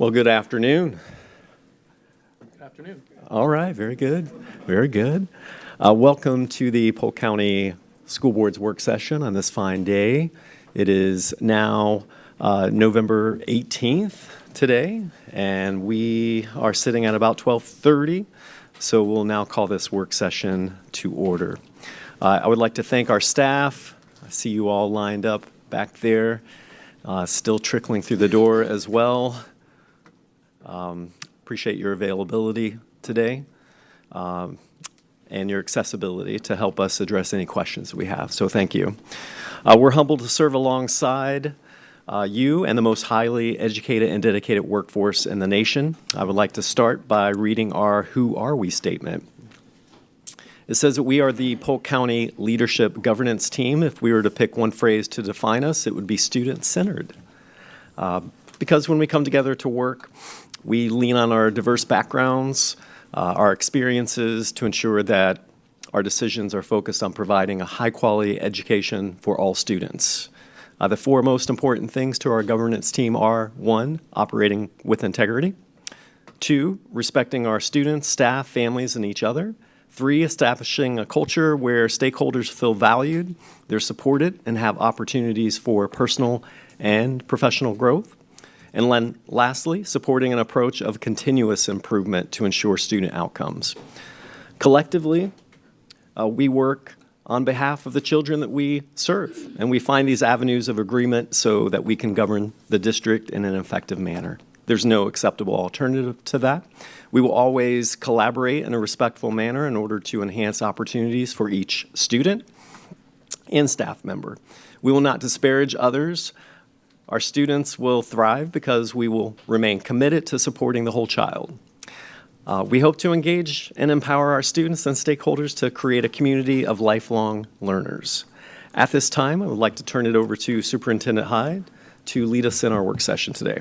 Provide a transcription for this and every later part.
Well, good afternoon. Good afternoon. All right, very good, very good. Welcome to the Polk County School Board's work session on this fine day. It is now November 18th today, and we are sitting at about 12:30, so we'll now call this work session to order. I would like to thank our staff. I see you all lined up back there, still trickling through the door as well. Appreciate your availability today and your accessibility to help us address any questions we have. So thank you. We're humbled to serve alongside you and the most highly educated and dedicated workforce in the nation. I would like to start by reading our Who Are We statement. It says that we are the Polk County Leadership Governance Team. If we were to pick one phrase to define us, it would be student-centered. Because when we come together to work, we lean on our diverse backgrounds, our experiences to ensure that our decisions are focused on providing a high-quality education for all students. The four most important things to our governance team are: 1, operating with integrity; 2, respecting our students, staff, families, and each other; 3, establishing a culture where stakeholders feel valued, they're supported, and have opportunities for personal and professional growth; and then lastly, supporting an approach of continuous improvement to ensure student outcomes. Collectively, we work on behalf of the children that we serve, and we find these avenues of agreement so that we can govern the district in an effective manner. There's no acceptable alternative to that. We will always collaborate in a respectful manner in order to enhance opportunities for each student and staff member. We will not disparage others. Our students will thrive because we will remain committed to supporting the whole child. We hope to engage and empower our students and stakeholders to create a community of lifelong learners. At this time, I would like to turn it over to Superintendent Hyde to lead us in our work session today.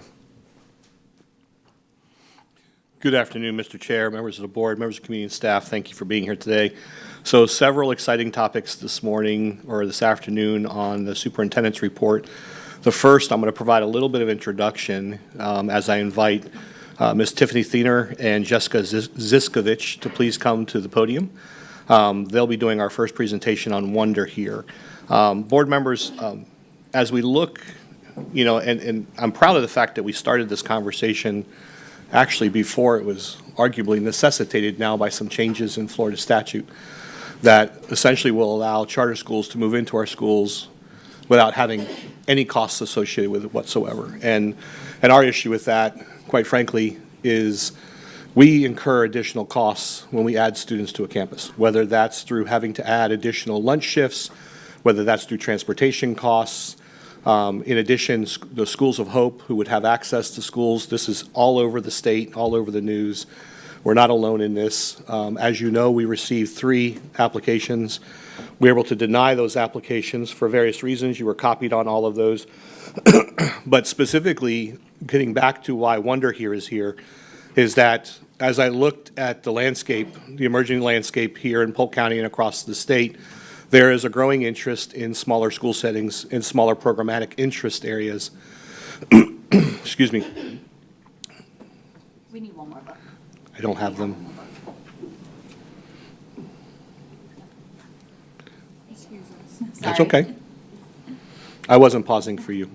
Good afternoon, Mr. Chair, members of the board, members of the community and staff. Thank you for being here today. So several exciting topics this morning or this afternoon on the superintendent's report. The first, I'm going to provide a little bit of introduction as I invite Ms. Tiffany Thiener and Jessica Ziskovich to please come to the podium. They'll be doing our first presentation on Wonder here. Board members, as we look, and I'm proud of the fact that we started this conversation actually before it was arguably necessitated now by some changes in Florida statute that essentially will allow charter schools to move into our schools without having any costs associated with it whatsoever. And our issue with that, quite frankly, is we incur additional costs when we add students to a campus, whether that's through having to add additional lunch shifts, whether that's through transportation costs. In addition, the Schools of Hope, who would have access to schools, this is all over the state, all over the news. We're not alone in this. As you know, we received 3 applications. We were able to deny those applications for various reasons. You were copied on all of those. But specifically, getting back to why Wonder here, is that as I looked at the landscape, the emerging landscape here in Polk County and across the state, there is a growing interest in smaller school settings, in smaller programmatic interest areas. Excuse me. We need one more button. I don't have them. Excuse us. That's Sorry. okay. I wasn't pausing for you.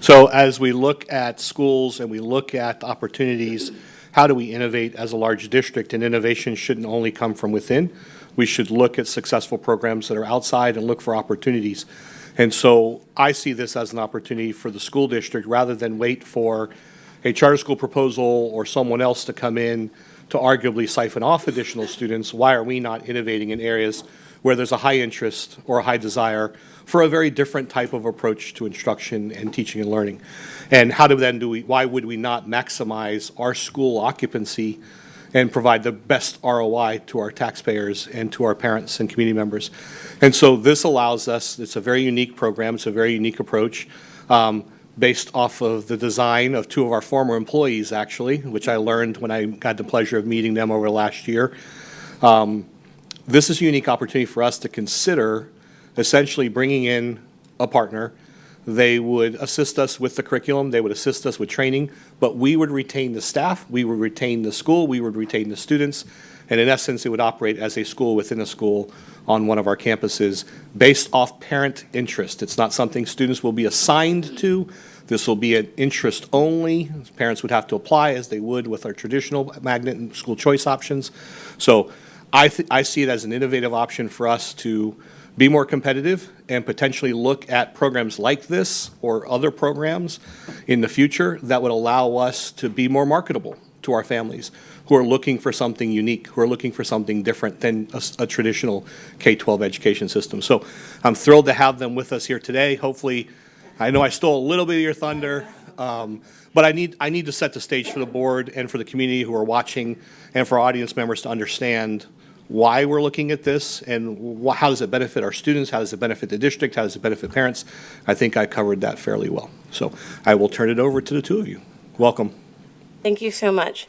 So as we look at schools and we look at opportunities, how do we innovate as a large district? And innovation shouldn't only come from within. We should look at successful programs that are outside and look for opportunities. And so I see this as an opportunity for the school district rather than wait for a charter school proposal or someone else to come in to arguably siphon off additional students. Why are we not innovating in areas where there's a high interest or a high desire for a very different type of approach to instruction and teaching and learning? And why would we not maximize our school occupancy and provide the best ROI to our taxpayers and to our parents and community members? And so this allows us, it's a very unique program, it's a very unique approach based off of the design of 2 of our former employees, actually, which I learned when I got the pleasure of meeting them over last year. This is a unique opportunity for us to consider essentially bringing in a partner They would assist us with the curriculum, they would assist us with training, but we would retain the staff, we would retain the school, we would retain the students, and in essence, it would operate as a school within a school on one of our campuses based off parent interest. It's not something students will be assigned to. This will be an interest only. Parents would have to apply as they would with our traditional magnet and school choice options. So I see it as an innovative option for us to be more competitive and potentially look at programs like this or other programs in the future that would allow us to be more marketable to our families who are looking for something unique, who are looking for something different than a traditional K-12 education system. So I'm thrilled to have them with us here today. Hopefully, I know I stole a little bit of your thunder, but I need to set the stage for the board and for the community who are watching and for audience members to understand why we're looking at this and how does it benefit our students, how does it benefit the district, how does it benefit parents. I think I covered that fairly well. So I will turn it over to the two of you. Welcome. Thank you so much.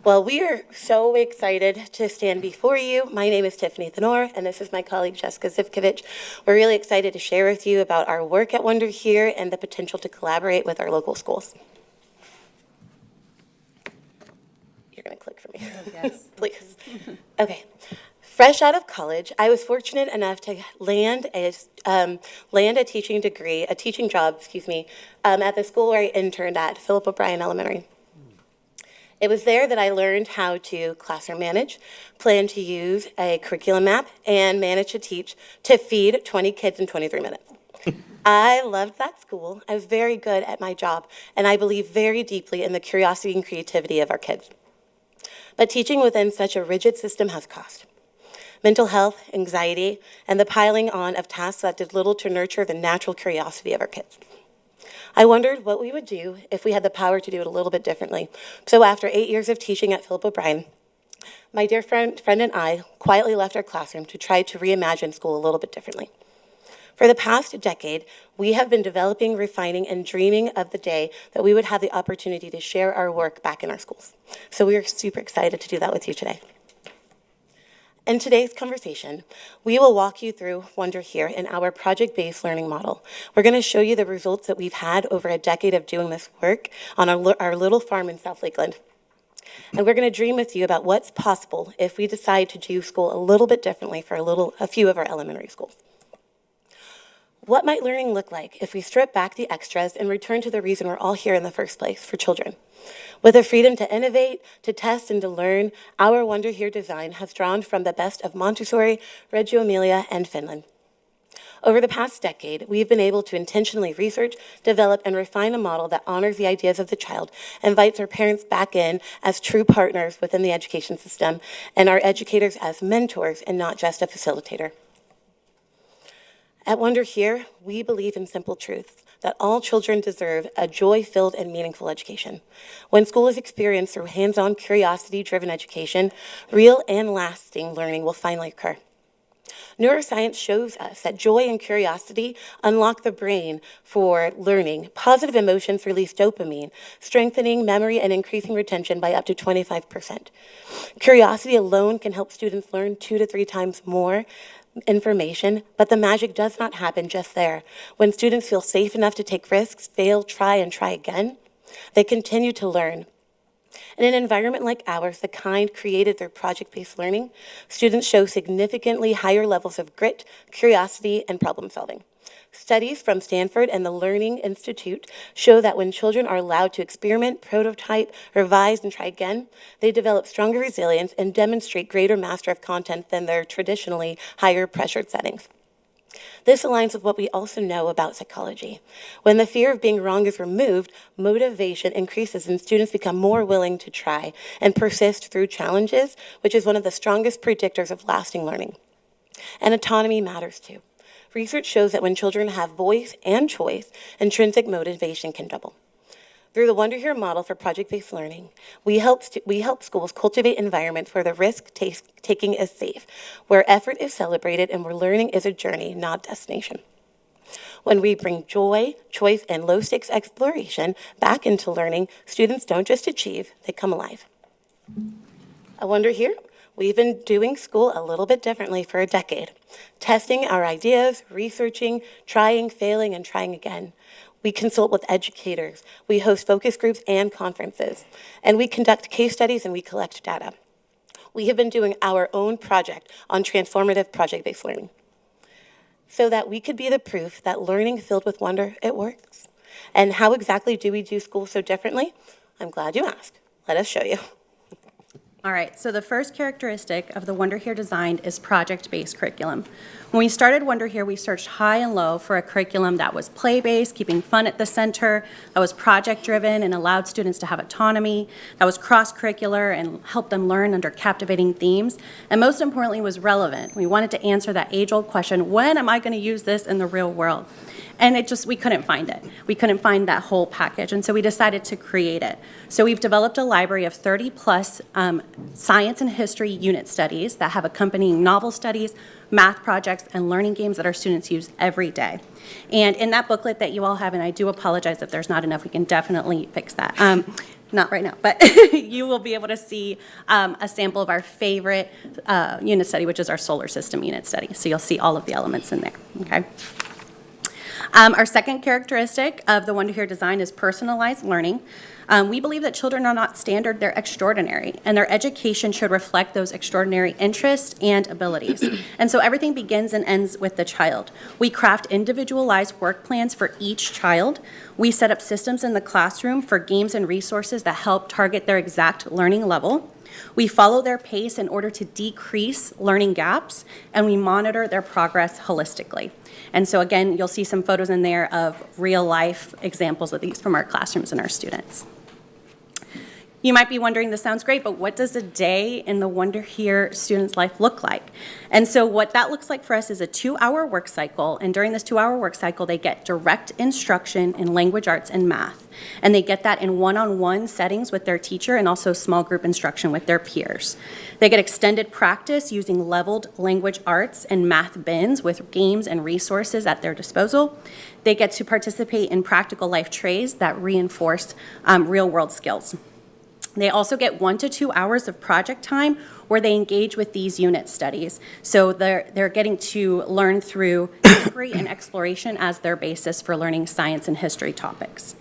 Well, we are so excited to stand before you. My name is Tiffany Thenor, and this is my colleague Jessica Zivkovich. We're really excited to share with you about our work at Wonder Here and the potential to collaborate with our local schools. You're going to click for me. Yes. Please. Okay. Fresh out of college, I was fortunate enough to land a teaching degree, a teaching job, at the school where I interned at, Philip O'Brien Elementary. It was there that I learned how to classroom manage, plan to use a curriculum map, and manage to feed 20 kids in 23 minutes. I loved that school. I was very good at my job, and I believe very deeply in the curiosity and creativity of our kids. But teaching within such a rigid system has cost. Mental health, anxiety, and the piling on of tasks that did little to nurture the natural curiosity of our kids. I wondered what we would do if we had the power to do it a little bit differently. So after 8 years of teaching at Philip O'Brien, my dear friend and I quietly left our classroom to try to reimagine school a little bit differently. For the past decade, we have been developing, refining, and dreaming of the day that we would have the opportunity to share our work back in our schools. So we are super excited to do that with you today. In today's conversation, we will walk you through Wonder Here in our project-based learning model. We're going to show you the results that we've had over a decade of doing this work on our little farm in South Lakeland. And we're going to dream with you about what's possible if we decide to do school a little bit differently for a few of our elementary schools. What might learning look like if we strip back the extras and return to the reason we're all here in the first place, for children? With the freedom to innovate, to test, and to learn, our Wonder Here design has drawn from the best of Montessori, Reggio Emilia, and Finland. Over the past decade, we've been able to intentionally research, develop, and refine a model that honors the ideas of the child, invites our parents back in as true partners within the education system, and our educators as mentors and not just a facilitator. At Wonder Here, we believe in simple truths, that all children deserve a joy-filled and meaningful education. When school is experienced through hands-on, curiosity-driven education, real and lasting learning will finally occur. Neuroscience shows us that joy and curiosity unlock the brain for learning. Positive emotions release dopamine, strengthening memory and increasing retention by up to 25%. Curiosity alone can help students learn 2 to 3 times more information, but the magic does not happen just there. When students feel safe enough to take risks, fail, try, and try again, they continue to learn. In an environment like ours, the kind created through project-based learning, students show significantly higher levels of grit, curiosity, and problem solving. Studies from Stanford and the Learning Institute show that when children are allowed to experiment, prototype, revise, and try again, they develop stronger resilience and demonstrate greater mastery of content than their traditionally higher pressured settings. This aligns with what we also know about psychology. When the fear of being wrong is removed, motivation increases and students become more willing to try and persist through challenges, which is one of the strongest predictors of lasting learning. And autonomy matters too. Research shows that when children have voice and choice, intrinsic motivation can double. Through the Wonder Here model for project-based learning, we help schools cultivate environments where the risk-taking is safe, where effort is celebrated, and where learning is a journey, not destination. When we bring joy, choice, and low-stakes exploration back into learning, students don't just achieve, they come alive. At Wonder Here, we've been doing school a little bit differently for a decade, testing our ideas, researching, trying, failing, and trying again. We consult with educators. We host focus groups and conferences. And we conduct case studies and we collect data. We have been doing our own project on transformative project-based learning so that we could be the proof that learning filled with wonder, it works. And how exactly do we do school so differently? I'm glad you asked. Let us show you. All right, so the first characteristic of the Wonder Here design is project-based curriculum. When we started Wonder Here, we searched high and low for a curriculum that was play-based, keeping fun at the center, that was project-driven and allowed students to have autonomy, that was cross-curricular and helped them learn under captivating themes, and most importantly, was relevant. We wanted to answer that age-old question, when am I going to use this in the real world? And we couldn't find it. We couldn't find that whole package, and so we decided to create it. So we've developed a library of 30-plus science and history unit studies that have accompanying novel studies, math projects, and learning games that our students use every day. And in that booklet that you all have, and I do apologize if there's not enough, we can definitely fix that. Not right now, but you will be able to see a sample of our favorite unit study, which is our solar system unit study. So you'll see all of the elements in there, okay? Our second characteristic of the Wonder Here design is personalized learning. We believe that children are not standard, they're extraordinary, and their education should reflect those extraordinary interests and abilities. And so everything begins and ends with the child. We craft individualized work plans for each child. We set up systems in the classroom for games and resources that help target their exact learning level. We follow their pace in order to decrease learning gaps, and we monitor their progress holistically. And so again, you'll see some photos in there of real-life examples of these from our classrooms and our students. You might be wondering, this sounds great, but what does a day in the Wonder Here student's life look like? And so what that looks like for us is a 2-hour work cycle, and during this 2-hour work cycle, they get direct instruction in language arts and math. And they get that in one-on-one settings with their teacher and also small group instruction with their peers. They get extended practice using leveled language arts and math bins with games and resources at their disposal. They get to participate in practical life trades that reinforce real-world skills. They also get 1 to 2 hours of project time where they engage with these unit studies. So they're getting to learn through inquiry and exploration as their basis for learning science and history topics.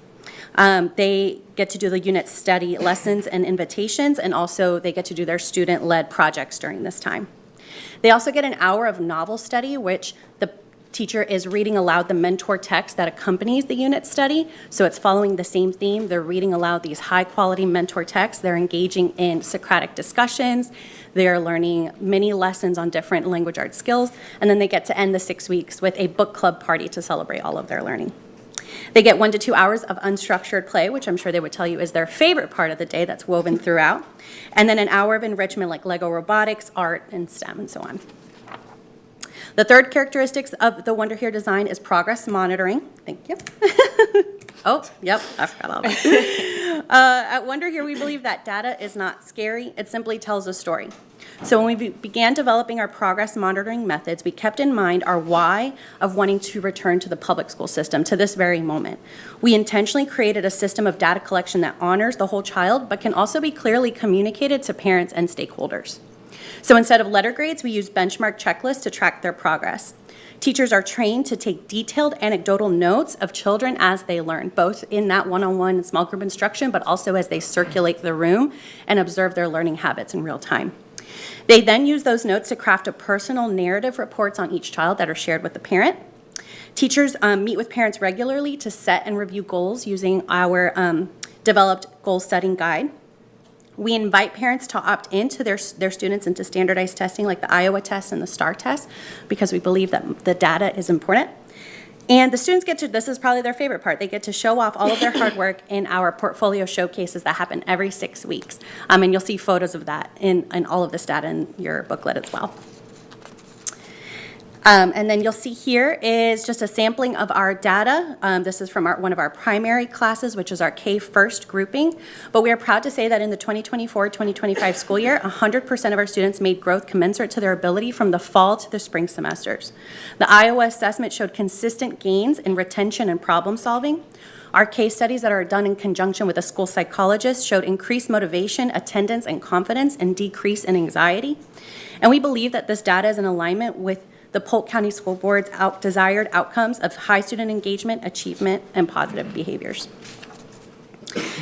They get to do the unit study lessons and invitations, and also they get to do their student-led projects during this time. They also get an hour of novel study, which the teacher is reading aloud the mentor text that accompanies the unit study. So it's following the same theme. They're reading aloud these high-quality mentor texts. They're engaging in Socratic discussions. They're learning many lessons on different language arts skills. And then they get to end the 6 weeks with a book club party to celebrate all of their learning. They get 1 to 2 hours of unstructured play, which I'm sure they would tell you is their favorite part of the day that's woven throughout. And then an hour of enrichment like Lego robotics, art, and STEM, and so on. The third characteristics of the Wonder Here design is progress monitoring. Thank you. Oh, yep, I forgot all that. At Wonder Here, we believe that data is not scary. It simply tells a story. So when we began developing our progress monitoring methods, we kept in mind our why of wanting to return to the public school system to this very moment. We intentionally created a system of data collection that honors the whole child, but can also be clearly communicated to parents and stakeholders. So instead of letter grades, we use benchmark checklists to track their progress. Teachers are trained to take detailed anecdotal notes of children as they learn, both in that one-on-one and small group instruction, but also as they circulate the room and observe their learning habits in real time. They then use those notes to craft a personal narrative reports on each child that are shared with the parent. Teachers meet with parents regularly to set and review goals using our developed goal-setting guide. We invite parents to opt into their students into standardized testing like the Iowa test and the STAR test because we believe that the data is important. And the students get to, this is probably their favorite part, they get to show off all of their hard work in our portfolio showcases that happen every 6 weeks. And you'll see photos of that in all of this data in your booklet as well. And then you'll see here is just a sampling of our data. This is from one of our primary classes, which is our K-1 grouping. But we are proud to say that in the 2024-2025 school year, 100% of our students made growth commensurate to their ability from the fall to the spring semesters. The Iowa assessment showed consistent gains in retention and problem solving. Our case studies that are done in conjunction with a school psychologist showed increased motivation, attendance, and confidence, and decrease in anxiety. And we believe that this data is in alignment with the Polk County School Board's desired outcomes of high student engagement, achievement, and positive behaviors.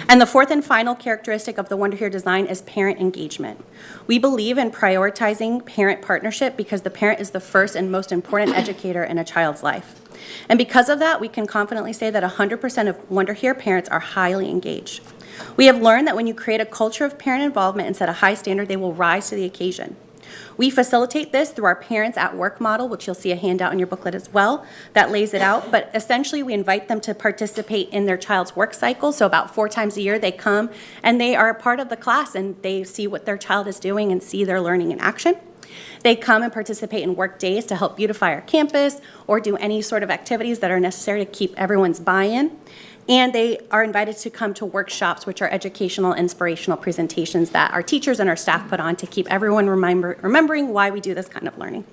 And the fourth and final characteristic of the Wonder Here design is parent engagement. We believe in prioritizing parent partnership because the parent is the first and most important educator in a child's life. And because of that, we can confidently say that 100% of Wonder Here parents are highly engaged. We have learned that when you create a culture of parent involvement and set a high standard, they will rise to the occasion. We facilitate this through our Parents at Work model, which you'll see a handout in your booklet as well that lays it out. But essentially, we invite them to participate in their child's work cycle. So about 4 times a year, they come and they are a part of the class and they see what their child is doing and see their learning in action. They come and participate in work days to help beautify our campus or do any sort of activities that are necessary to keep everyone's buy-in. And they are invited to come to workshops, which are educational, inspirational presentations that our teachers and our staff put on to keep everyone remembering why we do this kind of learning.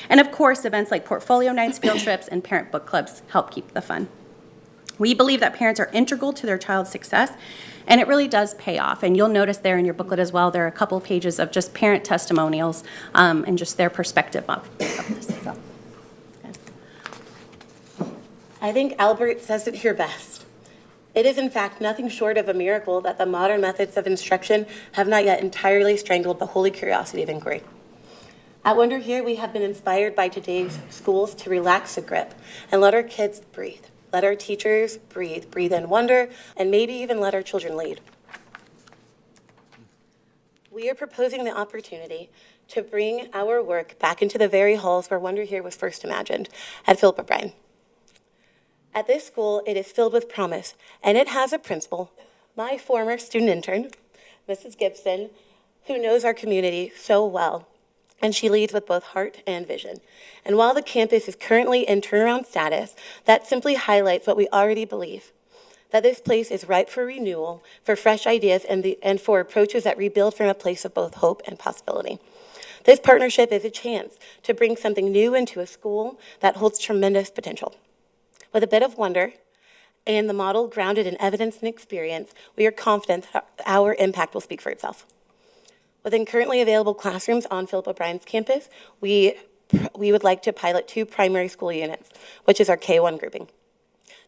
And of course, events like portfolio nights, field trips, and parent book clubs help keep the fun. We believe that parents are integral to their child's success, and it really does pay off. And you'll notice there in your booklet as well, there are a couple of pages of just parent testimonials and just their perspective of this. So. I think Albert says it here best. It is in fact nothing short of a miracle that the modern methods of instruction have not yet entirely strangled the holy curiosity of inquiry. At Wonder Here, we have been inspired by today's schools to relax the grip and let our kids breathe. Let our teachers breathe in wonder, and maybe even let our children lead. We are proposing the opportunity to bring our work back into the very halls where Wonder Here was first imagined, at Philip O'Brien. At this school, it is filled with promise, and it has a principal, my former student intern, Mrs. Gibson, who knows our community so well, and she leads with both heart and vision. And while the campus is currently in turnaround status, that simply highlights what we already believe, that this place is ripe for renewal, for fresh ideas, and for approaches that rebuild from a place of both hope and possibility. This partnership is a chance to bring something new into a school that holds tremendous potential. With a bit of wonder and the model grounded in evidence and experience, we are confident that our impact will speak for itself. Within currently available classrooms on Philip O'Brien's campus, we would like to pilot 2 primary school units, which is our K1 grouping.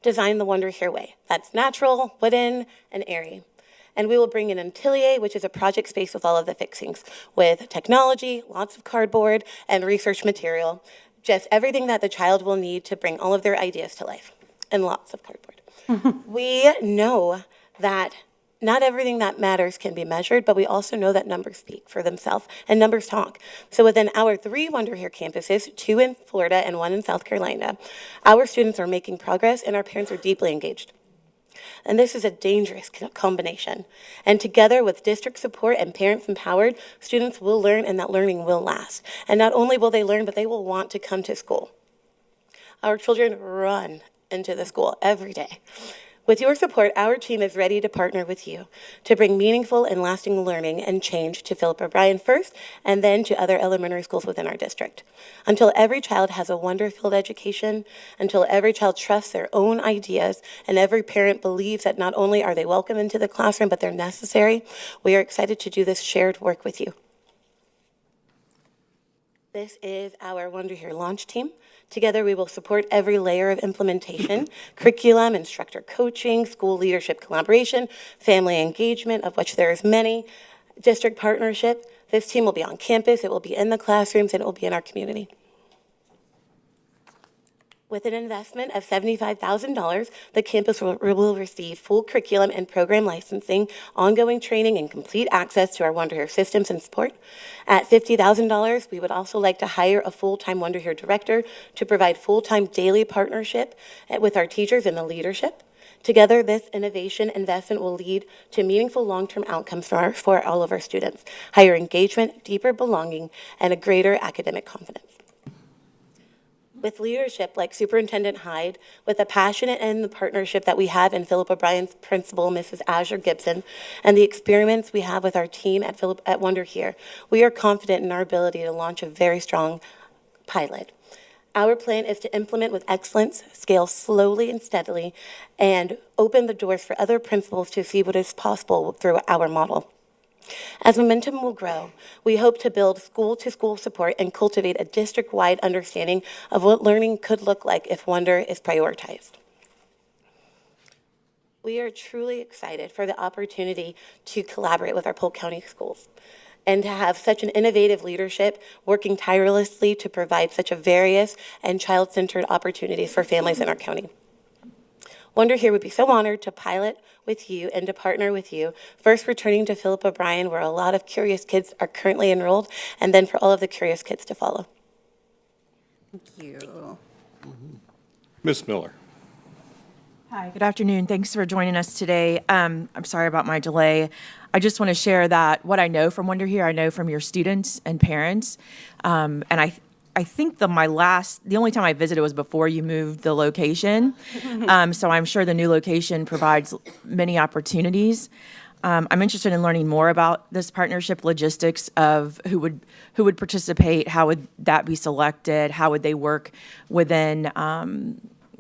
Design the Wonder Here way. That's natural, wooden, and airy. And we will bring in an atelier, which is a project space with all of the fixings, with technology, lots of cardboard, and research material. Just everything that the child will need to bring all of their ideas to life, and lots of cardboard. We know that not everything that matters can be measured, but we also know that numbers speak for themselves, and numbers talk. So within our 3 Wonder Here campuses, 2 in Florida and 1 in South Carolina, our students are making progress and our parents are deeply engaged. And this is a dangerous combination. And together with district support and parents empowered, students will learn and that learning will last. And not only will they learn, but they will want to come to school. Our children run into the school every day. With your support, our team is ready to partner with you to bring meaningful and lasting learning and change to Philip O'Brien first, and then to other elementary schools within our district. Until every child has a wonder-filled education, until every child trusts their own ideas, and every parent believes that not only are they welcome into the classroom, but they're necessary, we are excited to do this shared work with you. This is our Wonder Here launch team. Together, we will support every layer of implementation, curriculum, instructor coaching, school leadership collaboration, family engagement, of which there is many, district partnership. This team will be on campus, it will be in the classrooms, and it will be in our community. With an investment of $75,000, the campus will receive full curriculum and program licensing, ongoing training, and complete access to our Wonder Here systems and support. At $50,000, we would also like to hire a full-time Wonder Here director to provide full-time daily partnership with our teachers and the leadership. Together, this innovation investment will lead to meaningful long-term outcomes for all of our students, higher engagement, deeper belonging, and a greater academic confidence. With leadership like Superintendent Hyde, with the passion and the partnership that we have in Philip O'Brien's principal, Mrs. Azure Gibson, and the experiments we have with our team at Wonder Here, we are confident in our ability to launch a very strong pilot. Our plan is to implement with excellence, scale slowly and steadily, and open the doors for other principals to see what is possible through our model. As momentum will grow, we hope to build school-to-school support and cultivate a district-wide understanding of what learning could look like if Wonder is prioritized. We are truly excited for the opportunity to collaborate with our Polk County schools and to have such an innovative leadership working tirelessly to provide such a various and child-centered opportunities for families in our county. Wonder Here would be so honored to pilot with you and to partner with you, first returning to Philip O'Brien, where a lot of curious kids are currently enrolled, and then for all of the curious kids to follow. Thank you. Ms. Miller. Hi, good afternoon. Thanks for joining us today. I'm sorry about my delay. I just want to share that what I know from Wonder Here, I know from your students and parents. And I think the only time I visited was before you moved the location. So I'm sure the new location provides many opportunities. I'm interested in learning more about this partnership logistics of who would participate, how would that be selected, how would they work within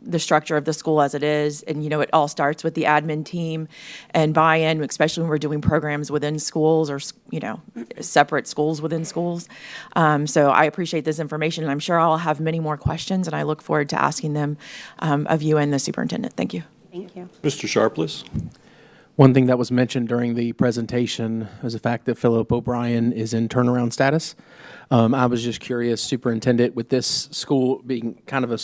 the structure of the school as it is. And, it all starts with the admin team and buy-in, especially when we're doing programs within schools or, separate schools within schools. So I appreciate this information, and I'm sure I'll have many more questions, and I look forward to asking them of you and the superintendent. Thank you. Thank you. Mr. Sharpless. One thing that was mentioned during the presentation was the fact that Philip O'Brien is in turnaround status. I was just curious, Superintendent, with this school being kind of a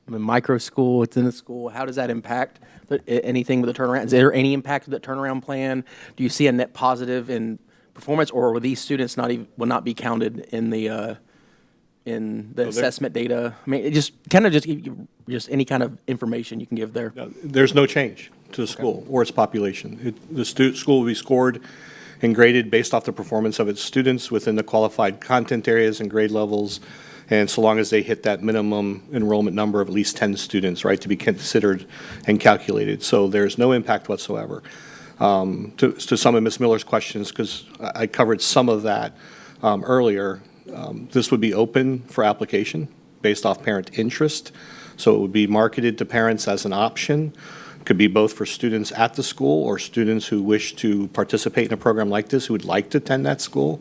micro school within the school, how does that impact anything with the turnaround? Is there any impact with the turnaround plan? Do you see a net positive in performance, or will these students will not be counted in the assessment data? I mean, just any kind of information you can give there. There's no change to the school or its population. The school will be scored and graded based off the performance of its students within the qualified content areas and grade levels, and so long as they hit that minimum enrollment number of at least 10 students, right, to be considered and calculated. So there's no impact whatsoever. To some of Ms. Miller's questions, because I covered some of that earlier, this would be open for application based off parent interest. So it would be marketed to parents as an option. Could be both for students at the school or students who wish to participate in a program like this, who would like to attend that school.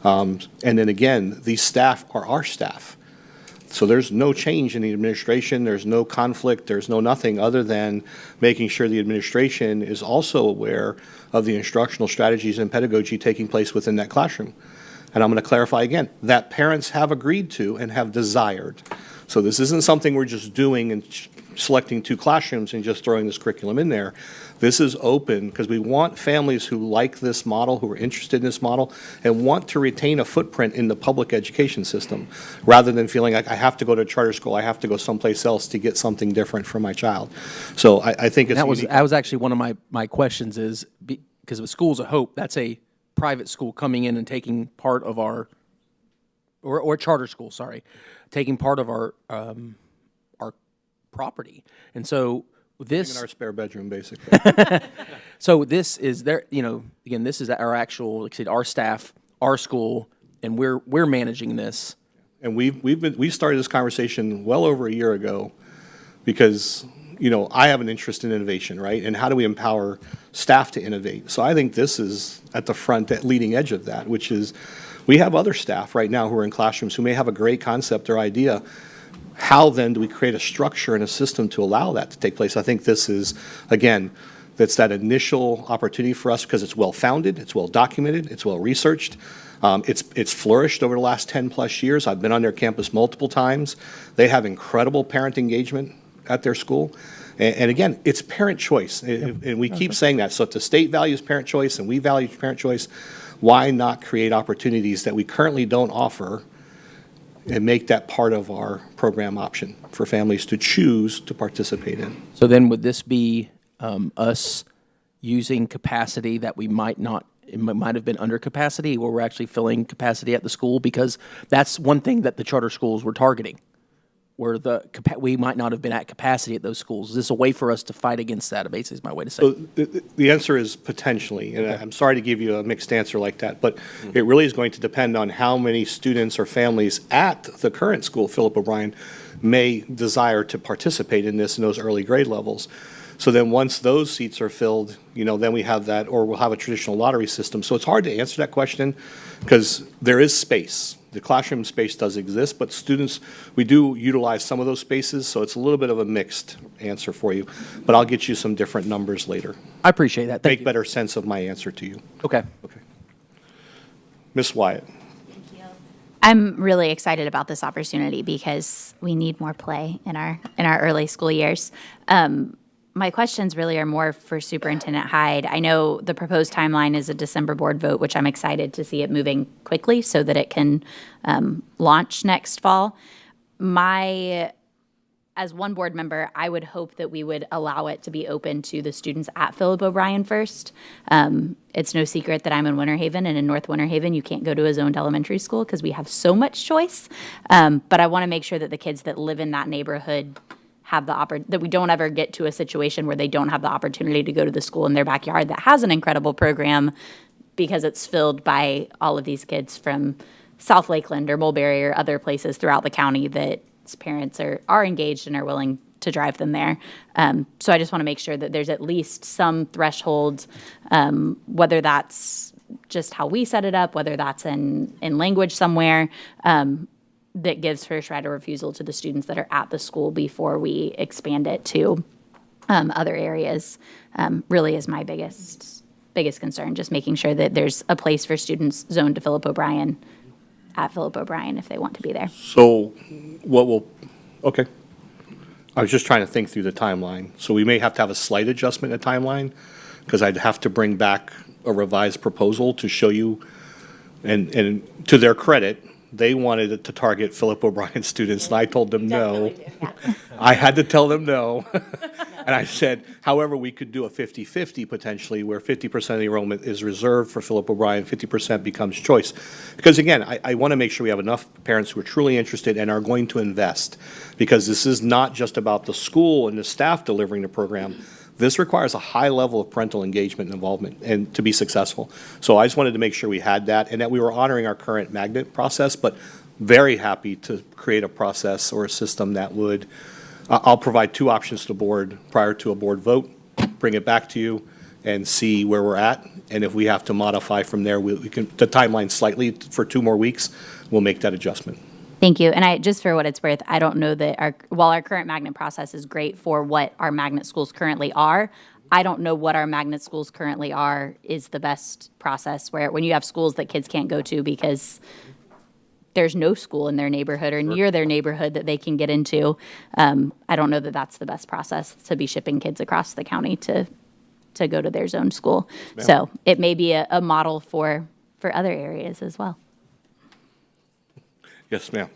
And then again, these staff are our staff. So there's no change in the administration, there's no conflict, there's no nothing other than making sure the administration is also aware of the instructional strategies and pedagogy taking place within that classroom. And I'm going to clarify again, that parents have agreed to and have desired. So this isn't something we're just doing and selecting 2 classrooms and just throwing this curriculum in there. This is open because we want families who like this model, who are interested in this model, and want to retain a footprint in the public education system, rather than feeling like I have to go to a charter school, I have to go someplace else to get something different for my child. So I think it's That was actually one of my questions is, because with Schools of Hope, that's a private school coming in and taking part of our, or charter school, sorry, taking part of our property. And so in our spare bedroom, basically. so this is again, this is our actual, like I said, our staff, our school, and we're managing this. And we started this conversation well over a year ago because, I have an interest in innovation, right? And how do we empower staff to innovate? So I think this is at the front, at leading edge of that, which is we have other staff right now who are in classrooms who may have a great concept or idea. How then do we create a structure and a system to allow that to take place? I think this is, again, that's that initial opportunity for us because it's well-founded, it's well-documented, it's well-researched. It's flourished over the last 10-plus years. I've been on their campus multiple times. They have incredible parent engagement at their school. And again, it's parent choice, and we keep saying that. So if the state values parent choice and we value parent choice, why not create opportunities that we currently don't offer and make that part of our program option for families to choose to participate in? So then would this be us using capacity that we might not, it might have been under capacity, where we're actually filling capacity at the school? Because that's one thing that the charter schools were targeting, where we might not have been at capacity at those schools. Is this a way for us to fight against that, basically is my way to say So it. the answer is potentially, and I'm sorry to give you a mixed answer like that, but it really is going to depend on how many students or families at the current school, Philip O'Brien, may desire to participate in this in those early grade levels. So then once those seats are filled, then we have that, or we'll have a traditional lottery system. So it's hard to answer that question because there is space. The classroom space does exist, but students, we do utilize some of those spaces, so it's a little bit of a mixed answer for you. But I'll get you some different numbers later. I appreciate that. Thank Make you. better sense of my answer to you. Okay. Okay. Ms. Wyatt. I'm really excited about this opportunity because we need more play in our early school years. My questions really are more for Superintendent Hyde. I know the proposed timeline is a December board vote, which I'm excited to see it moving quickly so that it can launch next fall. As one board member, I would hope that we would allow it to be open to the students at Philip O'Brien first. It's no secret that I'm in Winter Haven, and in North Winter Haven, you can't go to a zoned elementary school because we have so much choice. But I want to make sure that the kids that live in that neighborhood have that we don't ever get to a situation where they don't have the opportunity to go to the school in their backyard that has an incredible program because it's filled by all of these kids from South Lakeland or Mulberry or other places throughout the county that parents are engaged and are willing to drive them there. So I just want to make sure that there's at least some threshold, whether that's just how we set it up, whether that's in language somewhere, that gives first right of refusal to the students that are at the school before we expand it to other areas, really is my biggest concern, just making sure that there's a place for students zoned to Philip O'Brien at Philip O'Brien if they want to be there. So okay. I was just trying to think through the timeline. So we may have to have a slight adjustment in the timeline because I'd have to bring back a revised proposal to show you, and to their credit, they wanted it to target Philip O'Brien students, and I told them no. I had to tell them no. And I said, however, we could do a 50-50 potentially, where 50% of the enrollment is reserved for Philip O'Brien, 50% becomes choice. Because again, I want to make sure we have enough parents who are truly interested and are going to invest, because this is not just about the school and the staff delivering the program. This requires a high level of parental engagement and involvement and to be successful. So I just wanted to make sure we had that and that we were honoring our current magnet process, but very happy to create a process or a system that would, I'll provide two options to the board prior to a board vote, bring it back to you and see where we're at. And if we have to modify from there, we can, the timeline slightly for 2 more weeks, we'll make that adjustment. Thank you. And just for what it's worth, I don't know that while our current magnet process is great for what our magnet schools currently are, I don't know what our magnet schools currently are is the best process, where when you have schools that kids can't go to because there's no school in their neighborhood or near their neighborhood that they can get into, I don't know that that's the best process to be shipping kids across the county to go to their zone school. So it may be a model for other areas as well. Yes, ma'am.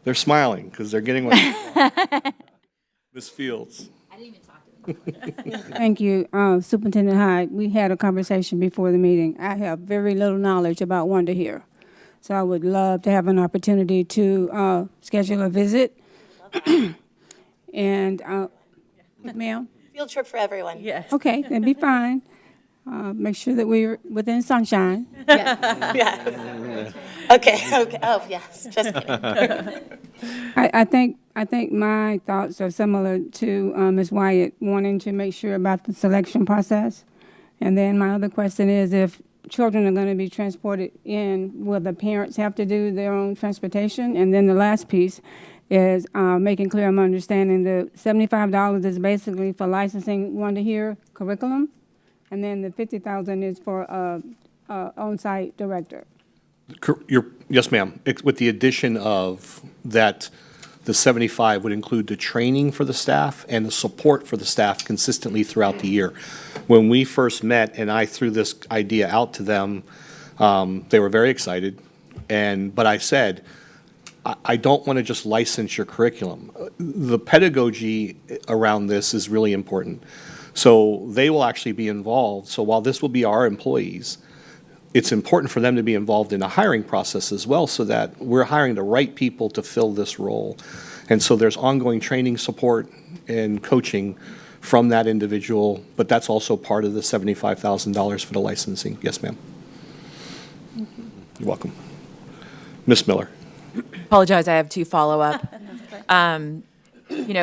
They're smiling because they're getting what Ms. Fields. Thank you, Superintendent Hyde. We had a conversation before the meeting. I have very little knowledge about Wonder here, so I would love to have an opportunity to schedule a visit. And, ma'am? Field trip for everyone. Yes. Okay, that'd be fine. Make sure that we're within sunshine. Yes. Okay. Oh, yes, just kidding. I think my thoughts are similar to Ms. Wyatt, wanting to make sure about the selection process. And then my other question is, if children are going to be transported in, will the parents have to do their own transportation? And then the last piece is making clear I'm understanding the $75 is basically for licensing Wonder Here curriculum, and then the $50,000 is for on-site director. Yes, ma'am. With the addition of that, the 75 would include the training for the staff and the support for the staff consistently throughout the year. When we first met and I threw this idea out to them, they were very excited. But I said, I don't want to just license your curriculum. The pedagogy around this is really important. So they will actually be involved. So while this will be our employees, it's important for them to be involved in the hiring process as well, so that we're hiring the right people to fill this role. And so there's ongoing training, support, and coaching from that individual, but that's also part of the $75,000 for the licensing. Yes, ma'am. You're welcome. Ms. Miller. Apologize, I have 2 follow-up.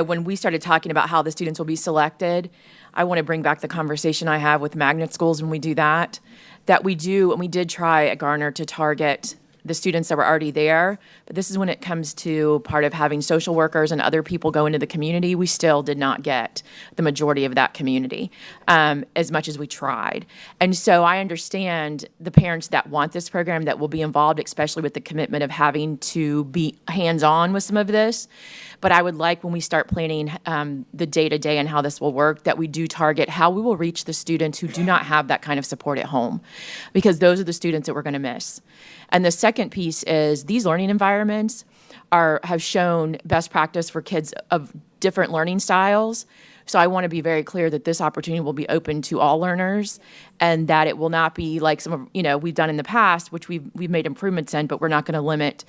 when we started talking about how the students will be selected, I want to bring back the conversation I have with magnet schools when we do that we do, and we did try at Garner to target the students that were already there. But this is when it comes to part of having social workers and other people go into the community, we still did not get the majority of that community as much as we tried. And so I understand the parents that want this program that will be involved, especially with the commitment of having to be hands-on with some of this. But I would like, when we start planning the day-to-day and how this will work, that we do target how we will reach the students who do not have that kind of support at home, because those are the students that we're going to miss. And the second piece is these learning environments have shown best practice for kids of different learning styles. So I want to be very clear that this opportunity will be open to all learners, and that it will not be like some of, we've done in the past, which we've made improvements in, but we're not going to limit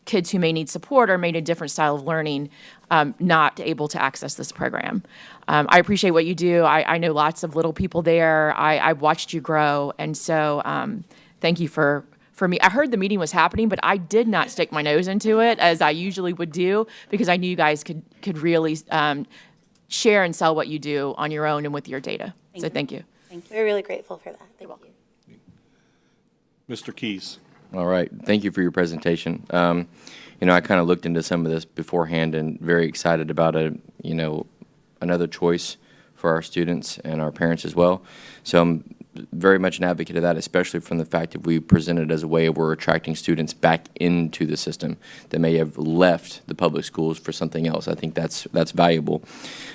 kids who may need support or may need a different style of learning not able to access this program. I appreciate what you do. I know lots of little people there. I've watched you grow, and so thank you for me. I heard the meeting was happening, but I did not stick my nose into it as I usually would do, because I knew you guys could really share and sell what you do on your own and with your data. So thank you. We're really grateful for that. Thank you. Mr. Keys. All right. Thank you for your presentation. I kind of looked into some of this beforehand and very excited about another choice for our students and our parents as well. So I'm very much an advocate of that, especially from the fact that we present it as a way of we're attracting students back into the system that may have left the public schools for something else. I think that's valuable.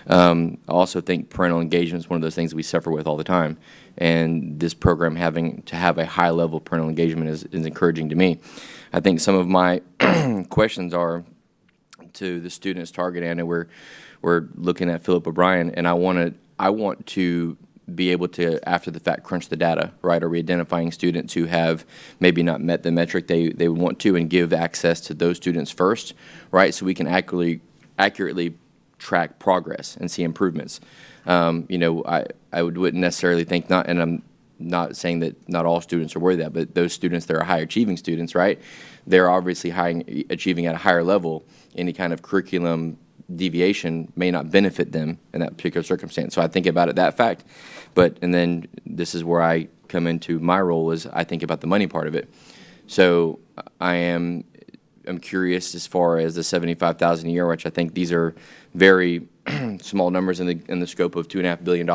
I also think parental engagement is one of those things we suffer with all the time, and this program having to have a high level of parental engagement is encouraging to me. I think some of my questions are to the students targeted, and we're looking at Philip O'Brien, and I want to be able to, after the fact, crunch the data, right? Are we identifying students who have maybe not met the metric they would want to, and give access to those students first, right? So we can accurately track progress and see improvements. I wouldn't necessarily think, and I'm not saying that not all students are worthy of that, but those students that are high achieving students, right? They're obviously achieving at a higher level. Any kind of curriculum deviation may not benefit them in that particular circumstance. So I think about it that fact. And then this is where I come into my role, is I think about the money part of it. So I'm curious as far as the $75,000 a year, which I think these are very small numbers in the scope of $2.5 billion.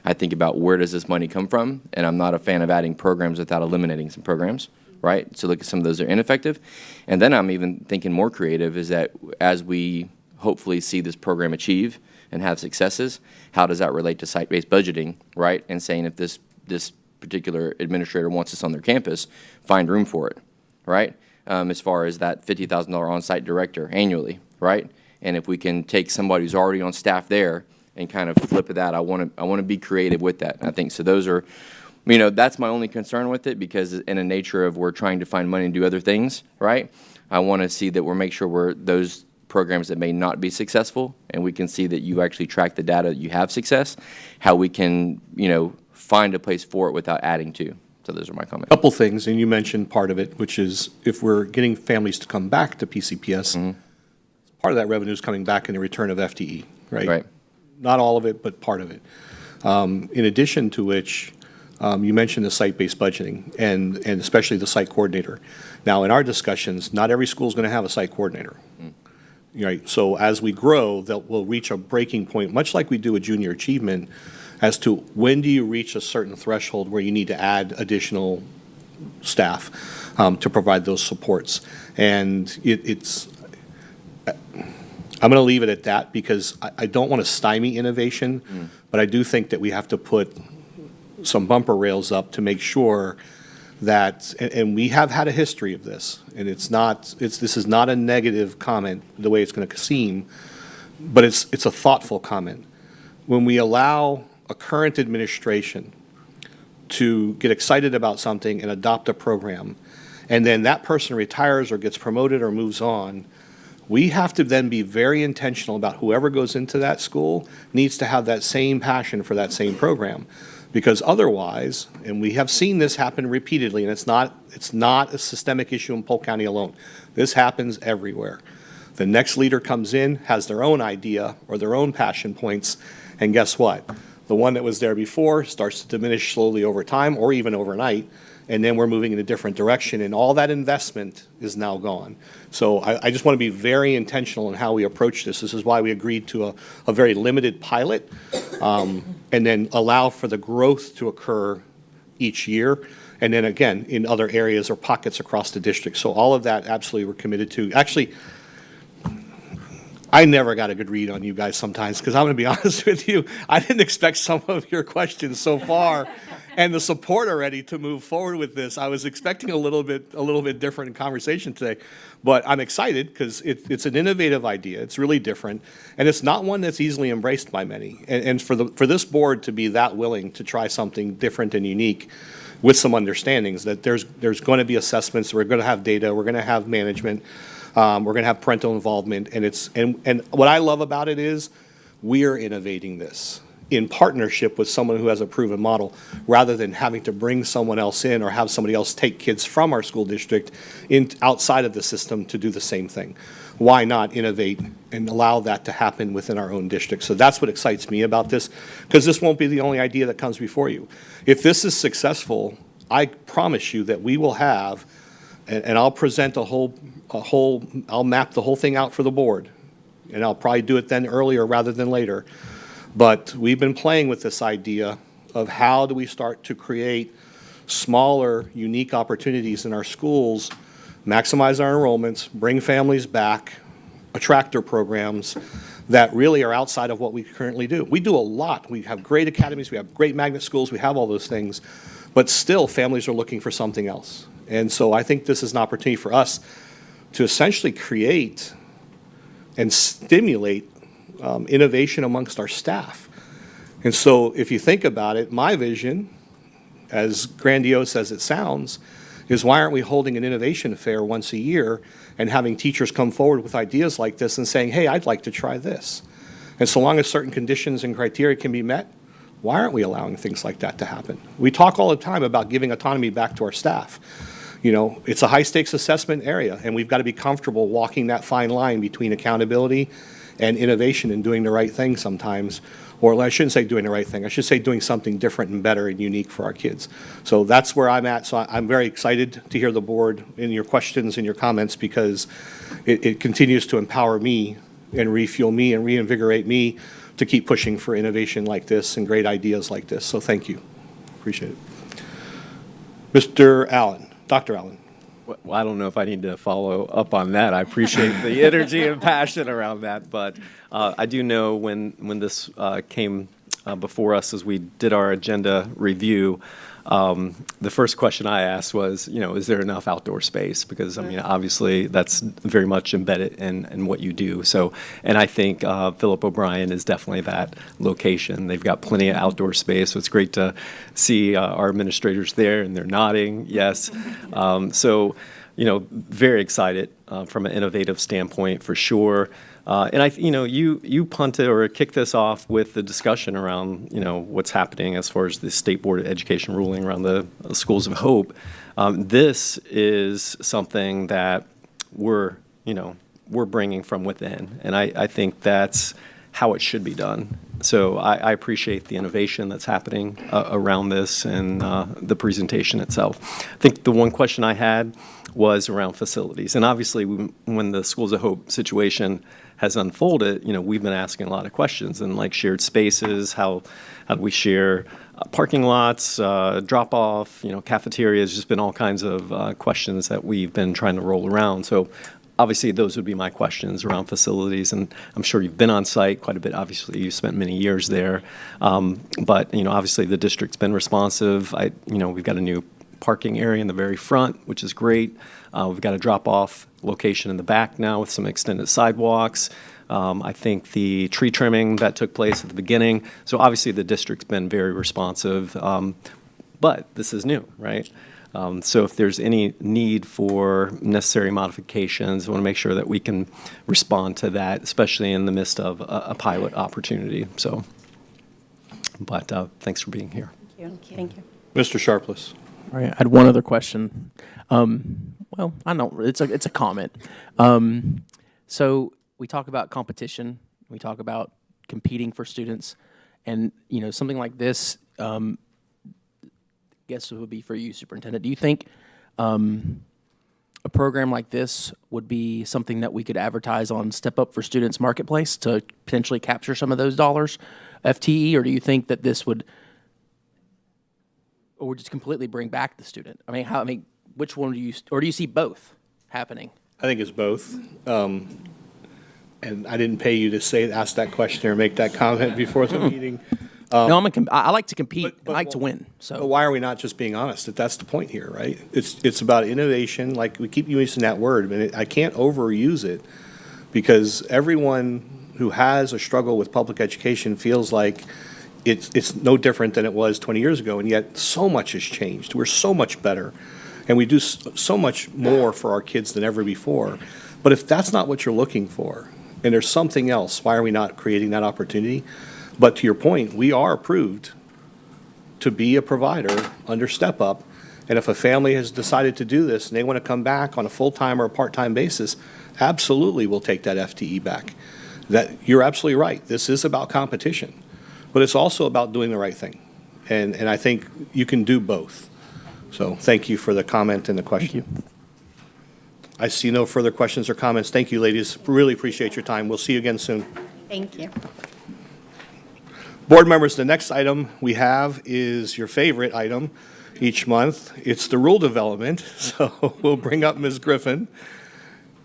I think about, where does this money come from? And I'm not a fan of adding programs without eliminating some programs, right? So look at some of those are ineffective. And then I'm even thinking more creative, is that as we hopefully see this program achieve and have successes, how does that relate to site-based budgeting, right? And saying, if this particular administrator wants us on their campus, find room for it, right? As far as that $50,000 on-site director annually, right? And if we can take somebody who's already on staff there and kind of flip that, I want to be creative with that. I think so. Those are, that's my only concern with it, because in a nature of we're trying to find money and do other things, right? I want to see that make sure those programs that may not be successful, and we can see that you actually track the data that you have success, how we can, find a place for it without adding to. So those are my comments. Couple things, and you mentioned part of it, which is if we're getting families to come back to PCPS, part of that revenue is coming back in the return of FTE, right? Right. Not all of it, but part of it. In addition to which, you mentioned the site-based budgeting, and especially the site coordinator. Now, in our discussions, not every school is going to have a site coordinator. Right. So as we grow, we'll reach a breaking point, much like we do with junior achievement, as to when do you reach a certain threshold where you need to add additional staff to provide those supports. And I'm going to leave it at that, because I don't want to stymie innovation, but I do think that we have to put some bumper rails up to make sure that, and we have had a history of this, and this is not a negative comment the way it's going to seem, but it's a thoughtful comment. When we allow a current administration to get excited about something and adopt a program, and then that person retires or gets promoted or moves on, we have to then be very intentional about whoever goes into that school needs to have that same passion for that same program. Because otherwise, and we have seen this happen repeatedly, and it's not a systemic issue in Polk County alone. This happens everywhere. The next leader comes in, has their own idea or their own passion points, and guess what? The one that was there before starts to diminish slowly over time or even overnight, and then we're moving in a different direction, and all that investment is now gone. So I just want to be very intentional in how we approach this. This is why we agreed to a very limited pilot, and then allow for the growth to occur each year, and then again, in other areas or pockets across the district. So all of that absolutely we're committed to. Actually, I never got a good read on you guys sometimes, because I'm going to be honest with you, I didn't expect some of your questions so far and the support already to move forward with this. I was expecting a little bit different conversation today, but I'm excited because it's an innovative idea. It's really different, and it's not one that's easily embraced by many. And for this board to be that willing to try something different and unique with some understandings that there's going to be assessments, we're going to have data, we're going to have management, we're going to have parental involvement, and what I love about it is we are innovating this in partnership with someone who has a proven model, rather than having to bring someone else in or have somebody else take kids from our school district in outside of the system to do the same thing. Why not innovate and allow that to happen within our own district? So that's what excites me about this, because this won't be the only idea that comes before you. If this is successful, I promise you that we will have, and I'll present I'll map the whole thing out for the board, and I'll probably do it then earlier rather than later. But we've been playing with this idea of how do we start to create smaller, unique opportunities in our schools, maximize our enrollments, bring families back, attractor programs that really are outside of what we currently do. We do a lot. We have great academies, we have great magnet schools, we have all those things, but still families are looking for something else. And so I think this is an opportunity for us to essentially create and stimulate innovation amongst our staff. And so if you think about it, my vision, as grandiose as it sounds, is why aren't we holding an innovation fair once a year and having teachers come forward with ideas like this and saying, hey, I'd like to try this. And so long as certain conditions and criteria can be met, why aren't we allowing things like that to happen? We talk all the time about giving autonomy back to our staff. You know, it's a high-stakes assessment area, and we've got to be comfortable walking that fine line between accountability and innovation and doing the right thing sometimes. Or I shouldn't say doing the right thing. I should say doing something different and better and unique for our kids. So that's where I'm at. So I'm very excited to hear the board in your questions and your comments, because it continues to empower me and refuel me and reinvigorate me to keep pushing for innovation like this and great ideas like this. So thank you. Appreciate it. Mr. Allen, Dr. Allen. Well, I don't know if I need to follow up on that. I appreciate the energy and passion around that, but I do know when this came before us as we did our agenda review, the first question I asked was, you know, is there enough outdoor space? Because, I mean, obviously, that's very much embedded in what you do. So, and I think Philip O'Brien is definitely that location. They've got plenty of outdoor space, so it's great to see our administrators there, and they're nodding, yes. So, you know, very excited from an innovative standpoint, for sure. And you punted or kicked this off with the discussion around, you know, what's happening as far as the State Board of Education ruling around the Schools of Hope. This is something that we're bringing from within, and I think that's how it should be done. So I appreciate the innovation that's happening around this and the presentation itself. I think the one question I had was around facilities, and obviously when the Schools of Hope situation has unfolded, you know, we've been asking a lot of questions, and like shared spaces, how do we share parking lots, drop off, you know, cafeterias, just been all kinds of questions that we've been trying to roll around. So obviously those would be my questions around facilities, and I'm sure you've been on site quite a bit. Obviously you spent many years there, but you know, obviously the district's been responsive. We've got a new parking area in the very front, which is great. We've got a drop-off location in the back now with some extended sidewalks. I think the tree trimming that took place at the beginning. So obviously the district's been very responsive, but this is new, right? So if there's any need for necessary modifications, I want to make sure that we can respond to that, especially in the midst of a pilot opportunity. So, but thanks for being here. Thank you. Thank you. Mr. Sharpless. All right, I had one other question. Well, I don't. It's a comment. So we talk about competition, we talk about competing for students, and, you know, something like this, guess it would be for you, Superintendent. Do you think a program like this would be something that we could advertise on Step Up for Students Marketplace to potentially capture some of those dollars, FTE, or do you think that this would, or just completely bring back the student? I mean, which one do you, or do you see both happening? I think it's both. And I didn't pay you to ask that question or make that comment before the meeting. No, I like to compete, but- I like to win, But so. why are we not just being honest? That's the point here, right? It's about innovation, like we keep using that word, and I can't overuse it because everyone who has a struggle with public education feels like it's no different than it was 20 years ago, and yet so much has changed. We're so much better, and we do so much more for our kids than ever before. But if that's not what you're looking for, and there's something else, why are we not creating that opportunity? But to your point, we are approved to be a provider under Step Up. And if a family has decided to do this and they want to come back on a full-time or a part-time basis, absolutely we'll take that FTE back. You're absolutely right. This is about competition, but it's also about doing the right thing. And I think you can do both. So thank you for the comment and the question. Thank you. I see no further questions or comments. Thank you, ladies. Really appreciate your time. We'll see you again soon. Thank you. Board members, the next item we have is your favorite item each month. It's the rule development. So we'll bring up Ms. Griffin.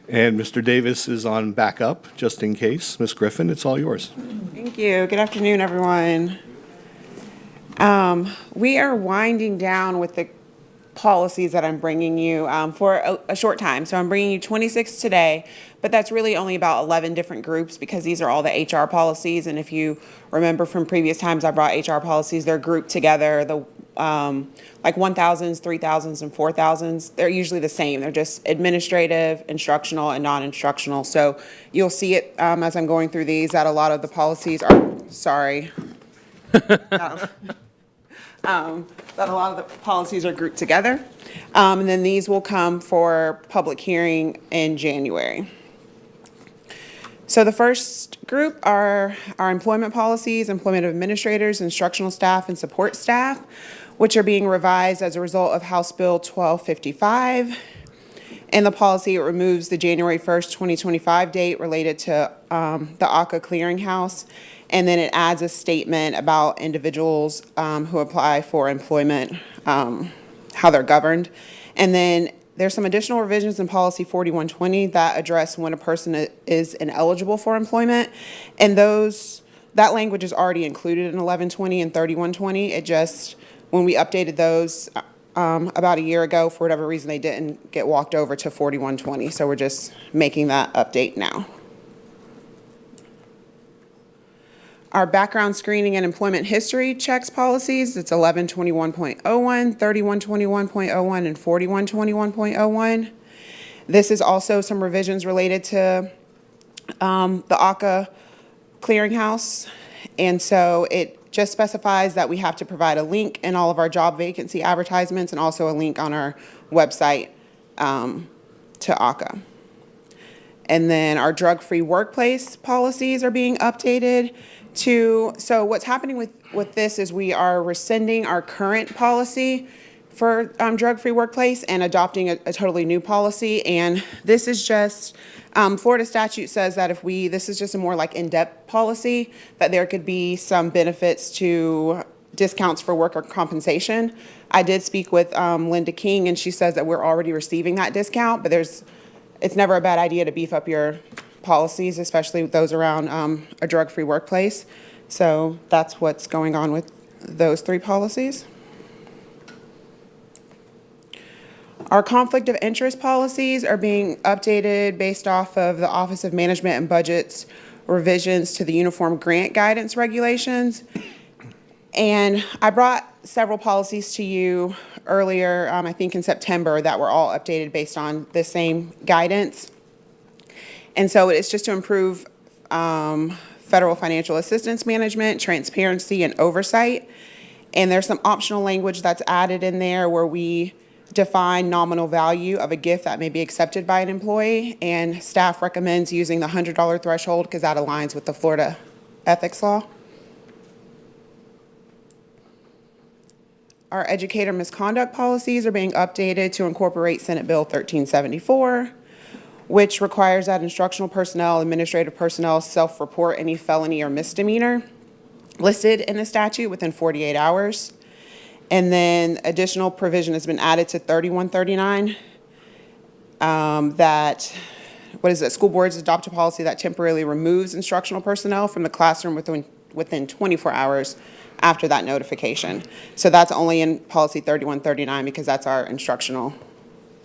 And Mr. Davis is on backup, just in case. Ms. Griffin, it's all yours. Thank you. Good afternoon, everyone. We are winding down with the policies that I'm bringing you for a short time. So I'm bringing you 26 today, but that's really only about 11 different groups because these are all the HR policies. And if you remember from previous times I brought HR policies, they're grouped together. The like 1,000s, 3,000s, and 4,000s, they're usually the same. They're just administrative, instructional, and non-instructional. So you'll see it as I'm going through these that a lot of the policies are, sorry. That a lot of the policies are grouped together. And then these will come for public hearing in January. So the first group are our employment policies, employment of administrators, instructional staff, and support staff, which are being revised as a result of House Bill 1255. In the policy, it removes the January 1st, 2025 date related to the ACA clearinghouse. And then it adds a statement about individuals who apply for employment, how they're governed. And then there's some additional revisions in policy 4120 that address when a person is ineligible for employment. And that language is already included in 1120 and 3120. It just, when we updated those about a year ago, for whatever reason, they didn't get walked over to 4120. So we're just making that update now. Our background screening and employment history checks policies, it's 1121.01, 3121.01, and 4121.01. This is also some revisions related to the ACA clearinghouse. And so it just specifies that we have to provide a link in all of our job vacancy advertisements and also a link on our website to ACA. And then our drug-free workplace policies are being updated so what's happening with this is we are rescinding our current policy for drug-free workplace and adopting a totally new policy. And this is just, Florida statute says that this is just a more like in-depth policy, that there could be some benefits to discounts for worker compensation. I did speak with Linda King, and she says that we're already receiving that discount, but it's never a bad idea to beef up your policies, especially those around a drug-free workplace. So that's what's going on with those three policies. Our conflict of interest policies are being updated based off of the Office of Management and Budget's revisions to the Uniform Grant Guidance Regulations. And I brought several policies to you earlier, I think in September, that were all updated based on the same guidance. And so it's just to improve federal financial assistance management, transparency, and oversight. And there's some optional language that's added in there where we define nominal value of a gift that may be accepted by an employee, and staff recommends using the $100 threshold because that aligns with the Florida ethics law. Our educator misconduct policies are being updated to incorporate Senate Bill 1374, which requires that instructional personnel, administrative personnel self-report any felony or misdemeanor listed in the statute within 48 hours. And then additional provision has been added to 3139 that, school boards adopt a policy that temporarily removes instructional personnel from the classroom within 24 hours after that notification. So that's only in policy 3139 because that's our instructional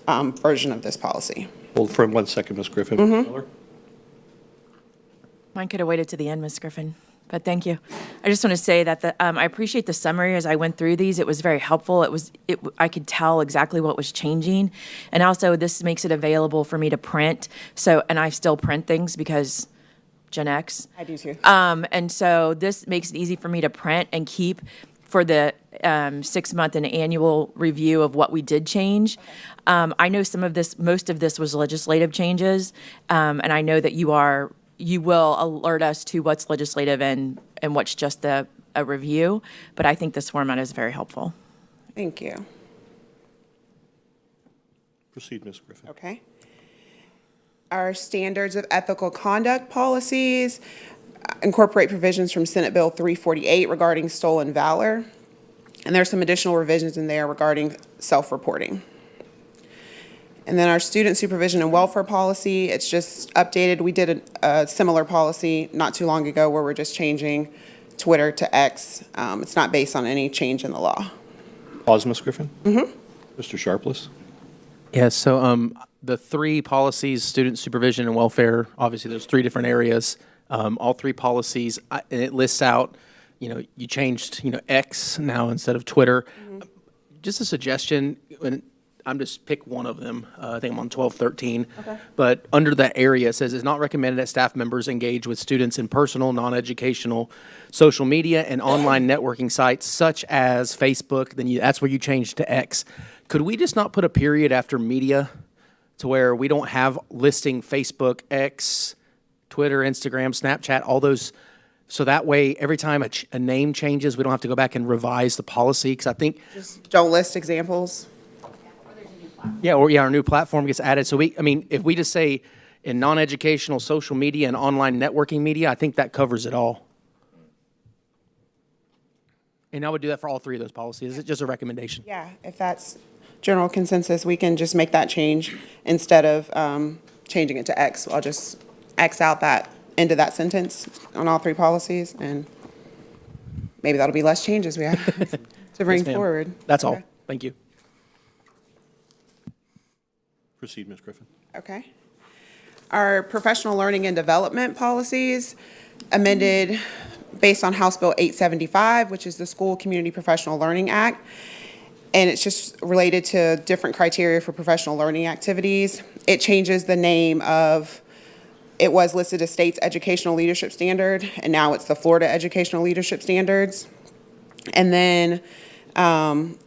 version of this policy. Hold for 1 second, Ms. Griffin. Miller? Mine could have waited to the end, Ms. Griffin, but thank you. I just want to say that I appreciate the summary as I went through these. It was very helpful. I could tell exactly what was changing. And also, this makes it available for me to print. And I still print things because Gen X. I do too. And so this makes it easy for me to print and keep for the 6-month and annual review of what we did change. I know most of this was legislative changes, and I know that you will alert us to what's legislative and what's just a review, but I think this format is very helpful. Thank you. Proceed, Ms. Griffin. Okay. Our standards of ethical conduct policies incorporate provisions from Senate Bill 348 regarding stolen valor. And there's some additional revisions in there regarding self-reporting. And then our student supervision and welfare policy, it's just updated. We did a similar policy not too long ago where we're just changing Twitter to X. It's not based on any change in the law. Pause, Ms. Griffin. Mr. Sharpless? Yes, so the three policies, student supervision and welfare, obviously there's three different areas. All three policies, and it lists out, you changed, X now instead of Twitter. Just a suggestion, and I'm just pick one of them. I think I'm on 1213. Okay. But under that area, it says it's not recommended that staff members engage with students in personal, non-educational, social media and online networking sites such as Facebook. Then that's where you change to X. Could we just not put a period after media to where we don't have listing Facebook, X, Twitter, Instagram, Snapchat, all those? So that way, every time a name changes, we don't have to go back and revise the policy. Because I think Just don't list examples. our new platform gets added. So if we just say in non-educational, social media, and online networking media, I think that covers it all. And I would do that for all three of those policies. It's just a recommendation. Yeah, if that's general consensus, we can just make that change instead of changing it to X. I'll just X out that end of that sentence on all three policies, and maybe that'll be less changes we have to bring Yes, ma'am. forward. That's all. Okay. Thank you. Proceed, Ms. Griffin. Okay. Our professional learning and development policies amended based on House Bill 875, which is the School Community Professional Learning Act. And it's just related to different criteria for professional learning activities. It changes the name of, it was listed as State's Educational Leadership Standard, and now it's the Florida Educational Leadership Standards. And then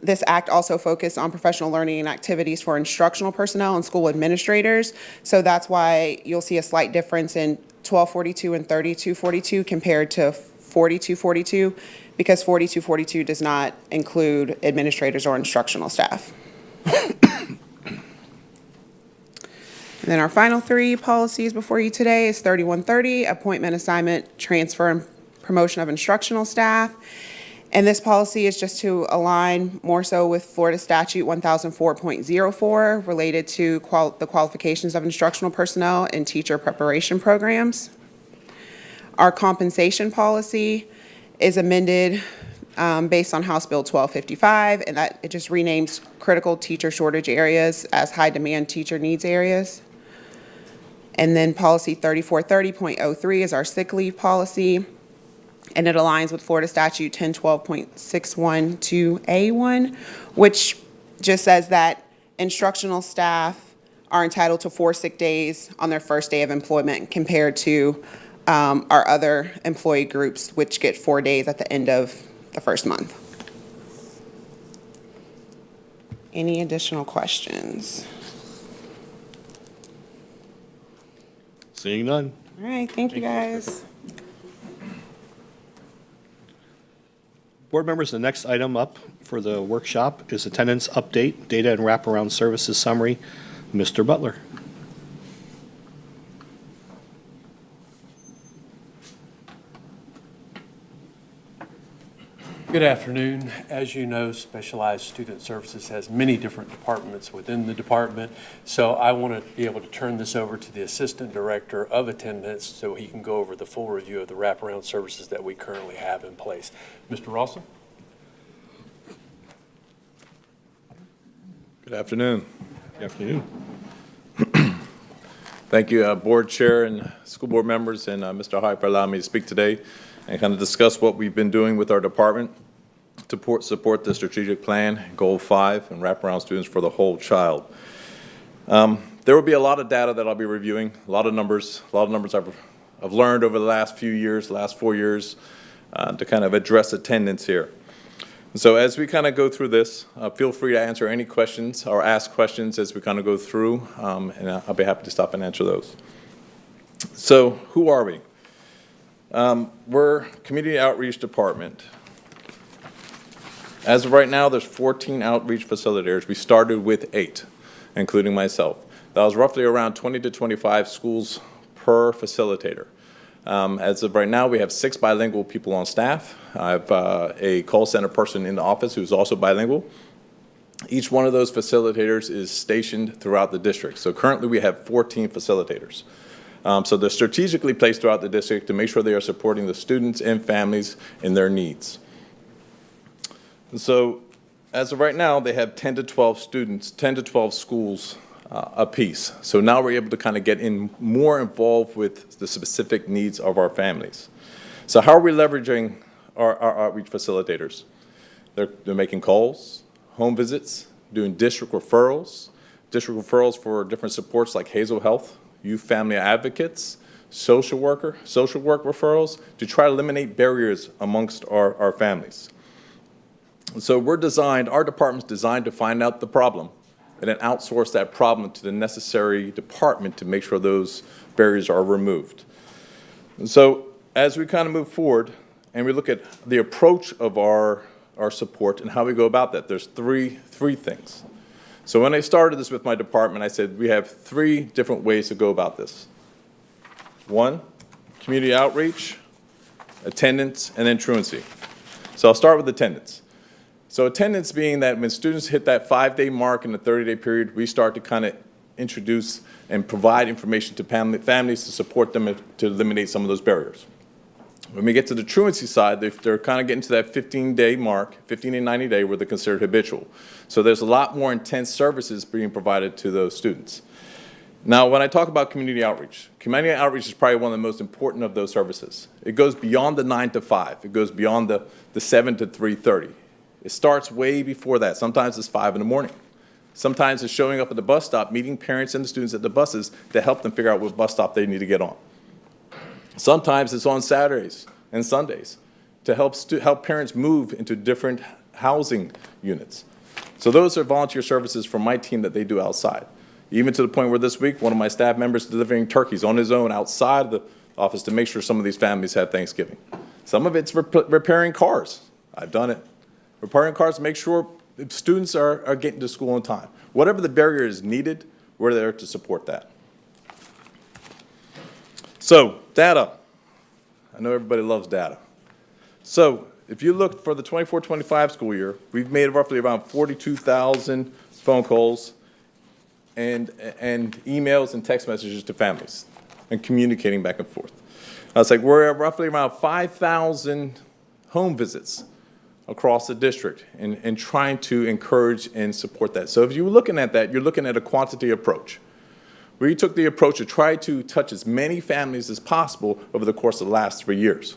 this act also focused on professional learning and activities for instructional personnel and school administrators. So that's why you'll see a slight difference in 1242 and 3242 compared to 4242, because 4242 does not include administrators or instructional staff. And then our final three policies before you today is 3130, appointment, assignment, transfer, and promotion of instructional staff. And this policy is just to align more so with Florida Statute 1004.04 related to the qualifications of instructional personnel and teacher preparation programs. Our compensation policy is amended based on House Bill 1255, and that it just renames critical teacher shortage areas as high demand teacher needs areas. And then policy 3430.03 is our sick leave policy, and it aligns with Florida Statute 1012.612A1, which just says that instructional staff are entitled to 4 sick days on their first day of employment compared to our other employee groups, which get 4 days at the end of the first month. Any additional questions? Seeing none. All right, thank you, guys. Board members, the next item up for the workshop is attendance update, data and wraparound services summary. Mr. Butler. Good afternoon. As you know, Specialized Student Services has many different departments within the department, so I want to be able to turn this over to the Assistant Director of Attendance so he can go over the full review of the wraparound services that we currently have in place. Mr. Rawson? Good afternoon. Good afternoon. Thank you, Board Chair and school board members, and Mr. Hyde for allowing me to speak today and kind of discuss what we've been doing with our department to support the strategic plan, Goal 5, and wraparound students for the whole child. There will be a lot of data that I'll be reviewing, a lot of numbers I've learned over the last few years, last 4 years, to kind of address attendance here. So as we kind of go through this, feel free to answer any questions or ask questions as we kind of go through, and I'll be happy to stop and answer those. So who are we? We're Community Outreach Department. As of right now, there's 14 outreach facilitators. We started with 8, including myself. That was roughly around 20 to 25 schools per facilitator. As of right now, we have 6 bilingual people on staff. I have a call center person in the office who's also bilingual. Each one of those facilitators is stationed throughout the district. So currently we have 14 facilitators. So they're strategically placed throughout the district to make sure they are supporting the students and families in their needs. And so as of right now, they have 10 to 12 students, 10 to 12 schools apiece. So now we're able to kind of get more involved with the specific needs of our families. So how are we leveraging our outreach facilitators? They're making calls, home visits, doing district referrals for different supports like Hazel Health, youth family advocates, social work referrals to try to eliminate barriers amongst our families. So our department's designed to find out the problem and then outsource that problem to the necessary department to make sure those barriers are removed. And so as we kind of move forward and we look at the approach of our support and how we go about that, there's three things. So when I started this with my department, I said we have 3 different ways to go about this. 1, community outreach, attendance, and then truancy. So I'll start with attendance. So attendance being that when students hit that 5-day mark in the 30-day period, we start to kind of introduce and provide information to families to support them to eliminate some of those barriers. When we get to the truancy side, they're kind of getting to that 15-day mark, 15 and 90-day, where they're considered habitual. So there's a lot more intense services being provided to those students. Now, when I talk about community outreach is probably one of the most important of those services. It goes beyond the 9 to 5. It goes beyond the 7 to 3:30. It starts way before that. Sometimes it's 5 in the morning. Sometimes it's showing up at the bus stop, meeting parents and the students at the buses to help them figure out what bus stop they need to get on. Sometimes it's on Saturdays and Sundays to help parents move into different housing units. So those are volunteer services from my team that they do outside. Even to the point where this week, one of my staff members is delivering turkeys on his own outside of the office to make sure some of these families had Thanksgiving. Some of it's repairing cars. I've done it. Repairing cars to make sure students are getting to school on time. Whatever the barrier is needed, we're there to support that. So, data. I know everybody loves data. So, if you look for the 24-25 school year, we've made roughly around 42,000 phone calls and emails and text messages to families and communicating back and forth. We're at roughly around 5,000 home visits across the district and trying to encourage and support that. So if you're looking at that, you're looking at a quantity approach. We took the approach to try to touch as many families as possible over the course of the last 3 years.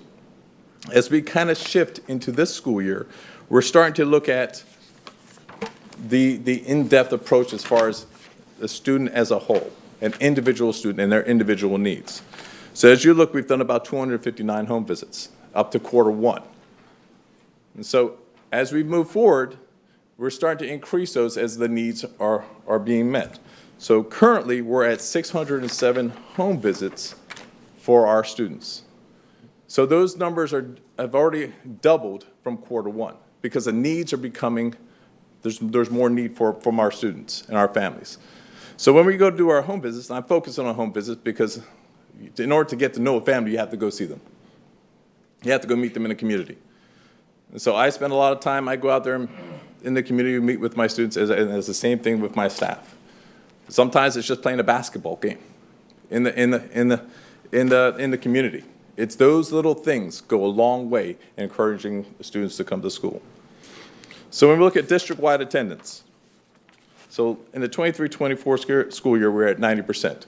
As we kind of shift into this school year, we're starting to look at the in-depth approach as far as the student as a whole, an individual student and their individual needs. So as you look, we've done about 259 home visits up to Q1. And so as we move forward, we're starting to increase those as the needs are being met. So currently, we're at 607 home visits for our students. So those numbers have already doubled from Q1 because the needs are becoming, there's more need from our students and our families. So when we go do our home visits, and I'm focusing on home visits because in order to get to know a family, you have to go see them. You have to go meet them in the community. And so I spend a lot of time, I go out there in the community, meet with my students, and it's the same thing with my staff. Sometimes it's just playing a basketball game in the community. It's those little things go a long way in encouraging students to come to school. So when we look at district-wide attendance, so in the 23-24 school year, we're at 90%.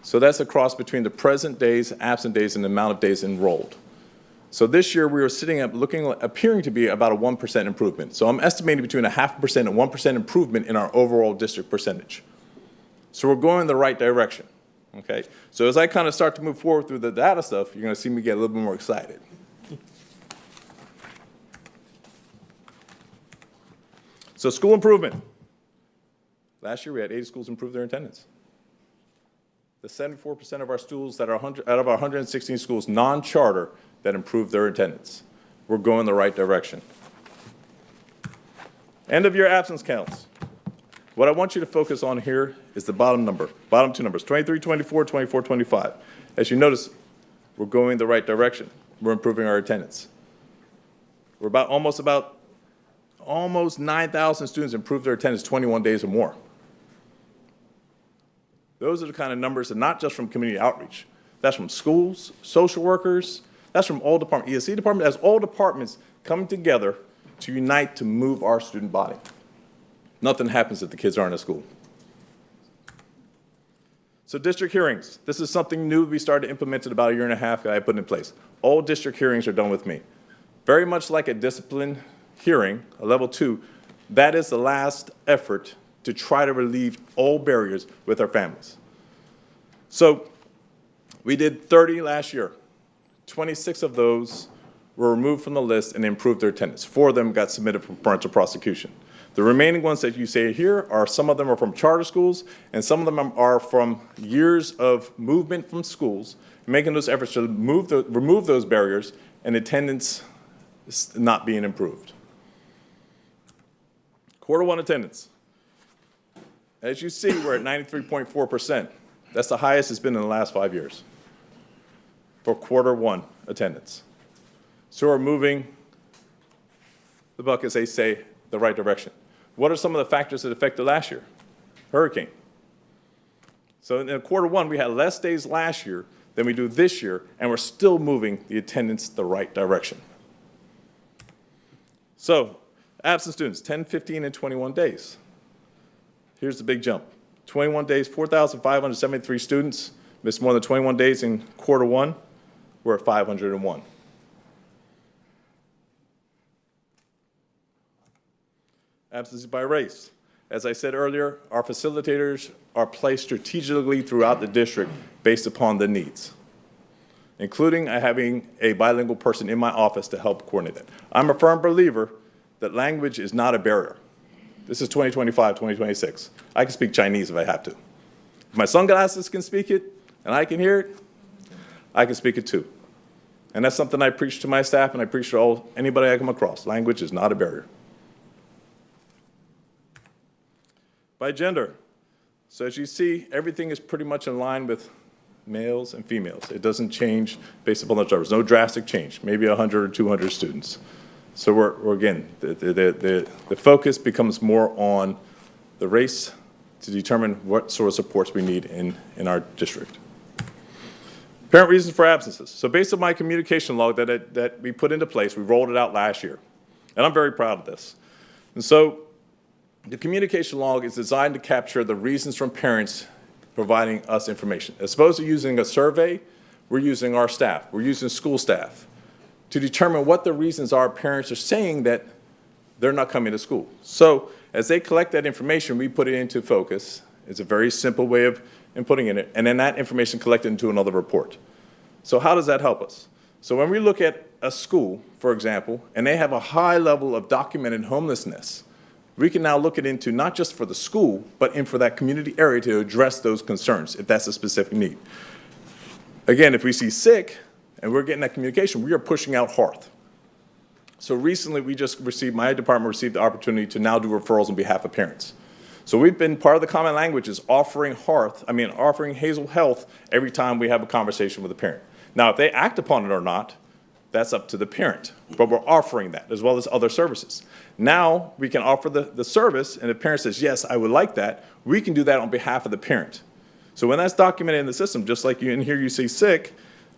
So that's a cross between the present days, absent days, and the amount of days enrolled. So this year, we were sitting at appearing to be about a 1% improvement. So I'm estimating between a 0.5% and 1% improvement in our overall district percentage. So we're going in the right direction, okay? So as I kind of start to move forward through the data stuff, you're going to see me get a little bit more excited. So school improvement. Last year, we had 80 schools improve their attendance. The 74% of our schools that are out of our 116 schools, non-charter, that improved their attendance. We're going the right direction. End of year absence counts. What I want you to focus on here is the bottom two numbers, 23, 24, 24, 25. As you notice, we're going the right direction. We're improving our attendance. We're almost 9,000 students improved their attendance 21 days or more. Those are the kind of numbers that not just from community outreach. That's from schools, social workers, that's from all departments. ESC department, that's all departments coming together to unite to move our student body. Nothing happens if the kids aren't at school. So district hearings. This is something new we started implementing about a year and a half that I put in place. All district hearings are done with me. Very much like a discipline hearing, a level 2, that is the last effort to try to relieve all barriers with our families. So we did 30 last year. 26 of those were removed from the list and improved their attendance. 4 of them got submitted for parental prosecution. The remaining ones that you say here are, some of them are from charter schools, and some of them are from years of movement from schools, making those efforts to remove those barriers, and attendance not being improved. Q1 attendance. As you see, we're at 93.4%. That's the highest it's been in the last 5 years for Q1 attendance. So we're moving the buck, as they say, the right direction. What are some of the factors that affected last year? Hurricane. So in Q1, we had less days last year than we do this year, and we're still moving the attendance the right direction. So absent students, 10, 15, and 21 days. Here's the big jump. 21 days, 4,573 students missed more than 21 days in Q1. We're at 501. Absences by race. As I said earlier, our facilitators are placed strategically throughout the district based upon the needs, including having a bilingual person in my office to help coordinate it. I'm a firm believer that language is not a barrier. This is 2025, 2026. I can speak Chinese if I have to. If my sunglasses can speak it and I can hear it, I can speak it too. And that's something I preach to my staff and I preach to anybody I come across. Language is not a barrier. By gender. So as you see, everything is pretty much in line with males and females. It doesn't change based upon the numbers. No drastic change, maybe 100 or 200 students. So we're again, the focus becomes more on the race to determine what sort of supports we need in our district. Parent reasons for absences. So based on my communication log that we put into place, we rolled it out last year. And I'm very proud of this. And so the communication log is designed to capture the reasons from parents providing us information. As opposed to using a survey, we're using our staff. We're using school staff to determine what the reasons are parents are saying that they're not coming to school. So as they collect that information, we put it into focus. It's a very simple way of inputting in it, and then that information collected into another report. So how does that help us? So when we look at a school, for example, and they have a high level of documented homelessness, we can now look into not just for the school, but in for that community area to address those concerns, if that's a specific need. Again, if we see sick and we're getting that communication, we are pushing out Hearth. So recently, my department received the opportunity to now do referrals on behalf of parents. So we've been, part of the common language is offering Hazel Health every time we have a conversation with a parent. Now, if they act upon it or not, that's up to the parent, but we're offering that as well as other services. Now, we can offer the service, and if the parent says, yes, I would like that, we can do that on behalf of the parent. So when that's documented in the system, just like in here you see sick,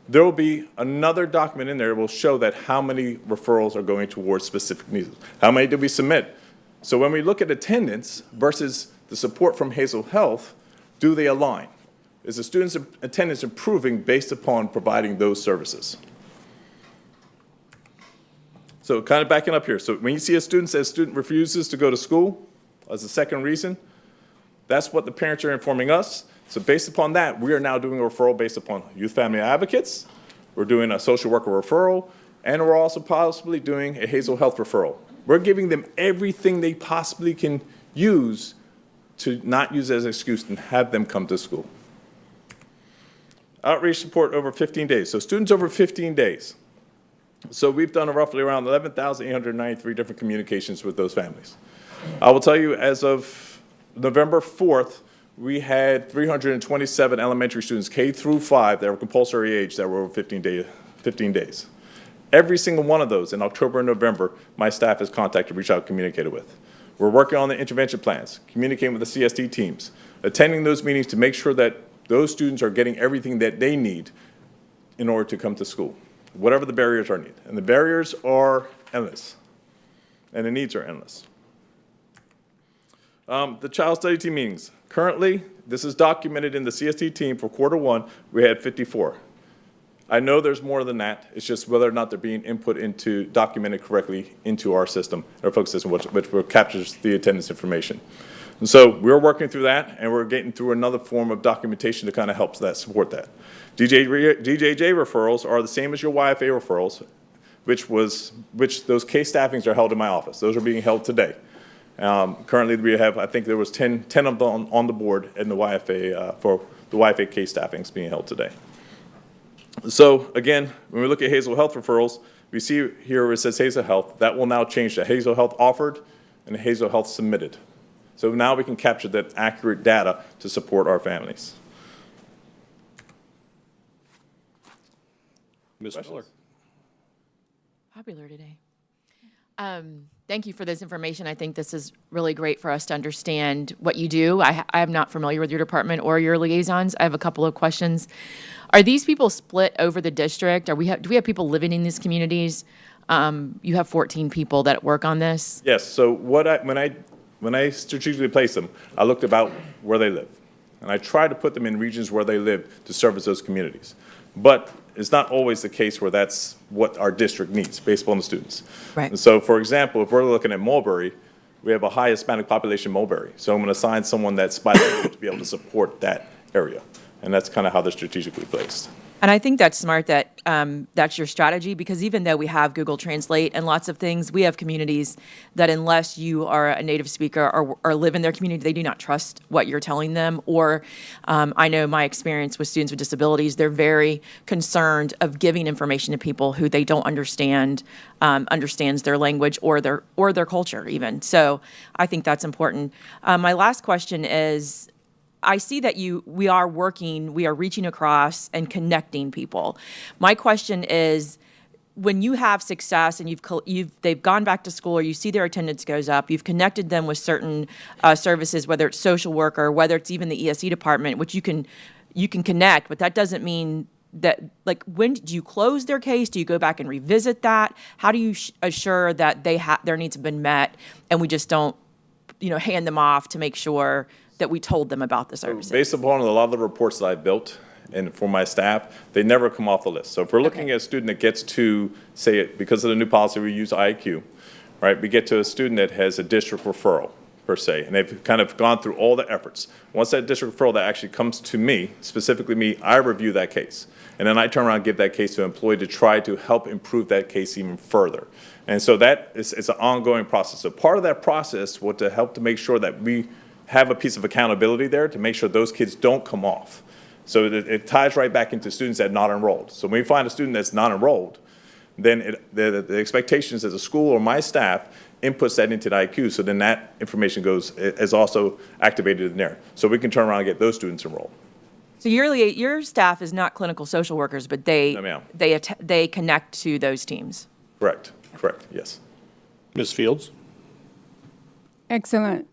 there will be another document in there that will show that how many referrals are going towards specific needs. How many did we submit? So when we look at attendance versus the support from Hazel Health, do they align? Is the student's attendance improving based upon providing those services? So kind of backing up here. So when you see a student says student refuses to go to school as a second reason, that's what the parents are informing us. So based upon that, we are now doing a referral based upon youth family advocates. We're doing a social worker referral, and we're also possibly doing a Hazel Health referral. We're giving them everything they possibly can use to not use it as an excuse and have them come to school. Outreach support over 15 days. So students over 15 days. So we've done roughly around 11,893 different communications with those families. I will tell you, as of November 4th, we had 327 elementary students, K through 5, that were compulsory age that were over 15 days. Every single one of those in October and November, my staff has contacted, reached out, communicated with. We're working on the intervention plans, communicating with the CSD teams, attending those meetings to make sure that those students are getting everything that they need in order to come to school, whatever the barriers are needed. And the barriers are endless, and the needs are endless. The child study team meetings. Currently, this is documented in the CSD team for Q1, we had 54. I know there's more than that. It's just whether or not they're being documented correctly into our system, our focus system, which captures the attendance information. And so we're working through that, and we're getting through another form of documentation to kind of help support that. DJJ referrals are the same as your YFA referrals, which those case staffings are held in my office. Those are being held today. Currently, we have, I think there was 10 of them on the board in the YFA, for the YFA case staffings being held today. So again, when we look at Hazel Health referrals, we see here where it says Hazel Health. That will now change to Hazel Health offered and Hazel Health submitted. So now we can capture that accurate data to support our families. Ms. Miller. Popular today. Thank you for this information. I think this is really great for us to understand what you do. I am not familiar with your department or your liaisons. I have a couple of questions. Are these people split over the district? Do we have people living in these communities? You have 14 people that work on this. Yes. So when I strategically place them, I looked about where they live, and I try to put them in regions where they live to service those communities. But it's not always the case where that's what our district needs based upon the students. Right. And so, for example, if we're looking at Mulberry, we have a high Hispanic population in Mulberry. So I'm going to assign someone that's bilingual to be able to support that area. And that's kind of how they're strategically placed. And I think that's smart that that's your strategy, because even though we have Google Translate and lots of things, we have communities that unless you are a native speaker or live in their community, they do not trust what you're telling them. Or I know my experience with students with disabilities, they're very concerned of giving information to people who they don't understands their language or their culture even. So I think that's important. My last question is, I see that we are reaching across and connecting people. My question is, when you have success and they've gone back to school or you see their attendance goes up, you've connected them with certain services, whether it's social worker, whether it's even the ESE department, which you can connect, but that doesn't mean that, like, when do you close their case? Do you go back and revisit that? How do you assure that their needs have been met and we just don't, hand them off to make sure that we told them about the services? Based upon a lot of the reports that I built and for my staff, they never come off the list. So if we're looking at a student that gets to, say, because of the new policy, we use IQ, right? We get to a student that has a district referral, per se, and they've kind of gone through all the efforts. Once that district referral that actually comes to me, specifically me, I review that case. And then I turn around and give that case to an employee to try to help improve that case even further. And so that is it's an ongoing process. So part of that process was to help to make sure that we have a piece of accountability there to make sure those kids don't come off. So it ties right back into students that are not enrolled. So when we find a student that's not enrolled, then the expectations as a school or my staff inputs that into the IQ, so then that information is also activated in there. So we can turn around and get those students enrolled. So your staff is not clinical social workers, but No, ma'am. they connect to those teams. Correct, yes. Ms. Fields? Excellent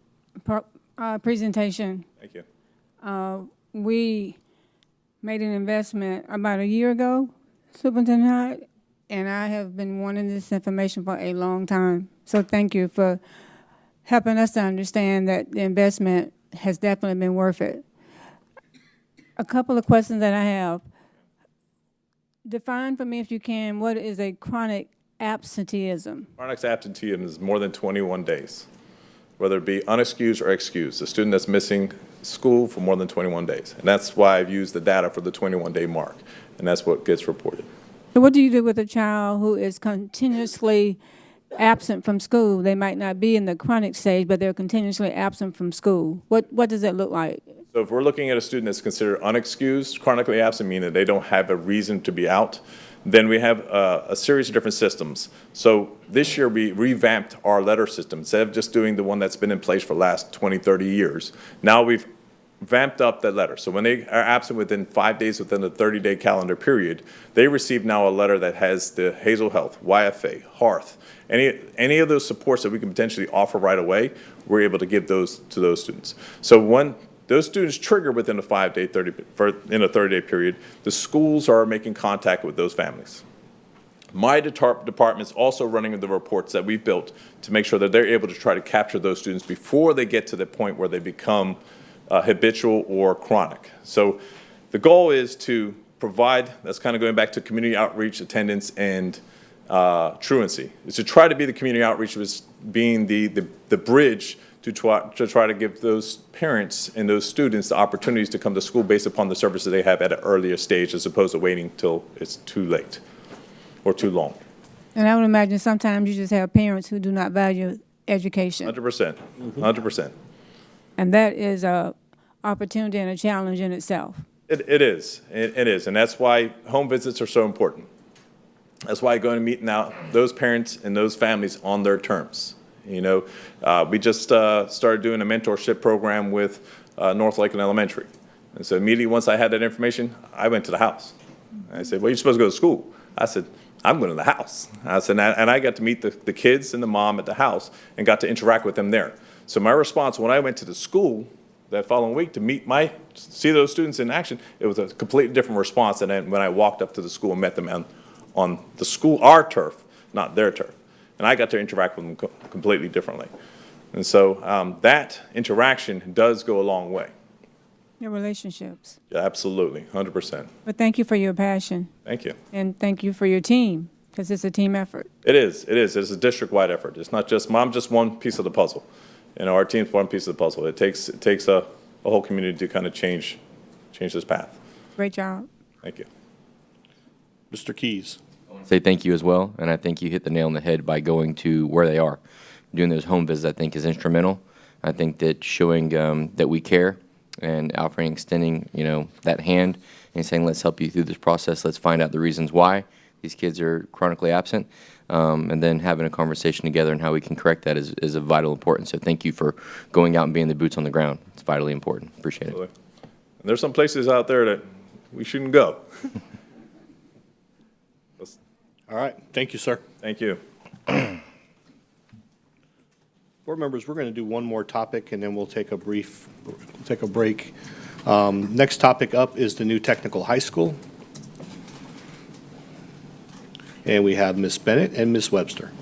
presentation. Thank you. We made an investment about a year ago, Superintendent Hyde, and I have been wanting this information for a long time. So thank you for helping us to understand that the investment has definitely been worth it. A couple of questions that I have. Define for me, if you can, what is a chronic absenteeism? Chronic absenteeism is more than 21 days, whether it be unexcused or excused. A student that's missing school for more than 21 days. And that's why I've used the data for the 21-day mark, and that's what gets reported. So what do you do with a child who is continuously absent from school? They might not be in the chronic stage, but they're continuously absent from school. What does that look like? So if we're looking at a student that's considered unexcused, chronically absent, meaning they don't have a reason to be out, then we have a series of different systems. So this year we revamped our letter system. Instead of just doing the one that's been in place for the last 20, 30 years, now we've vamped up that letter. So when they are absent within 5 days within the 30-day calendar period, they receive now a letter that has the Hazel Health, YFA, Hearth, any of those supports that we can potentially offer right away, we're able to give those to those students. So when those students trigger within a 5-day, in a 30-day period, the schools are making contact with those families. My department's also running the reports that we've built to make sure that they're able to try to capture those students before they get to the point where they become habitual or chronic. So the goal is to provide, that's kind of going back to community outreach, attendance, and truancy, is to try to be the community outreach was being the bridge to try to give those parents and those students the opportunities to come to school based upon the services they have at an earlier stage as opposed to waiting till it's too late or too long. And I would imagine sometimes you just have parents who do not value education. 100%, 100%. And that is a opportunity and a challenge in itself. It is, and that's why home visits are so important. That's why I go and meet now those parents and those families on their terms. You know, we just started doing a mentorship program with North Lakeland Elementary. And so immediately once I had that information, I went to the house. I said, well, you're supposed to go to school. I said, I'm going to the house. I said, and I got to meet the kids and the mom at the house and got to interact with them there. So my response when I went to the school that following week to see those students in action, it was a completely different response than when I walked up to the school and met them on the school, our turf, not their turf. And I got to interact with them completely differently. And so that interaction does go a long way. Your relationships. Yeah, absolutely, 100%. But thank you for your passion. Thank you. And thank you for your team, because it's a team effort. It is. It's a district-wide effort. It's not just, I'm just one piece of the puzzle. You know, our team's one piece of the puzzle. It takes a whole community to kind of change this path. Great job. Thank you. Mr. Keys? Say thank you as well, and I think you hit the nail on the head by going to where they are. Doing those home visits, I think, is instrumental. I think that showing that we care and offering, extending, you know, that hand and saying, let's help you through this process. Let's find out the reasons why these kids are chronically absent, and then having a conversation together and how we can correct that is of vital importance. So thank you for going out and being the boots on the ground. It's vitally important. Appreciate it. And there's some places out there that we shouldn't go. All right. Thank you, sir. Thank you. Board members, we're going to do one more topic, and then we'll take a break. Next topic up is the new technical high school. And we have Ms. Bennett and Ms. Webster.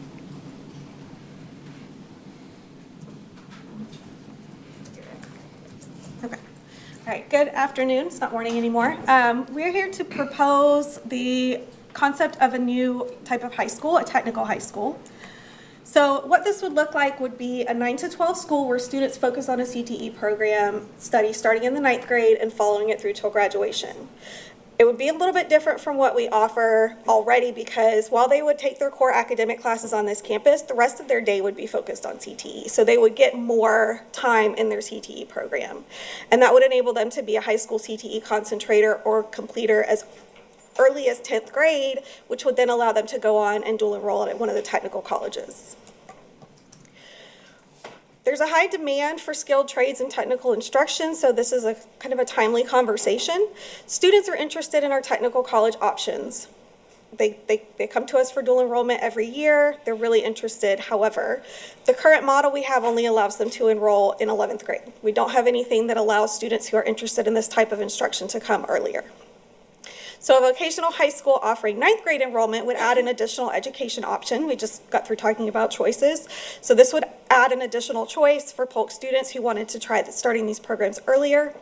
Okay. All right. Good afternoon. It's not morning anymore. We're here to propose the concept of a new type of high school, a technical high school. So what this would look like would be a 9 to 12 school where students focus on a CTE program study starting in the 9th grade and following it through till graduation. It would be a little bit different from what we offer already because while they would take their core academic classes on this campus, the rest of their day would be focused on CTE. So they would get more time in their CTE program. And that would enable them to be a high school CTE concentrator or completer as early as 10th grade, which would then allow them to go on and dual enroll at one of the technical colleges. There's a high demand for skilled trades and technical instruction, so this is a kind of a timely conversation. Students are interested in our technical college options. They come to us for dual enrollment every year. They're really interested. However, the current model we have only allows them to enroll in 11th grade. We don't have anything that allows students who are interested in this type of instruction to come earlier. So a vocational high school offering 9th grade enrollment would add an additional education option. We just got through talking about choices. So this would add an additional choice for Polk students who wanted to try starting these programs earlier.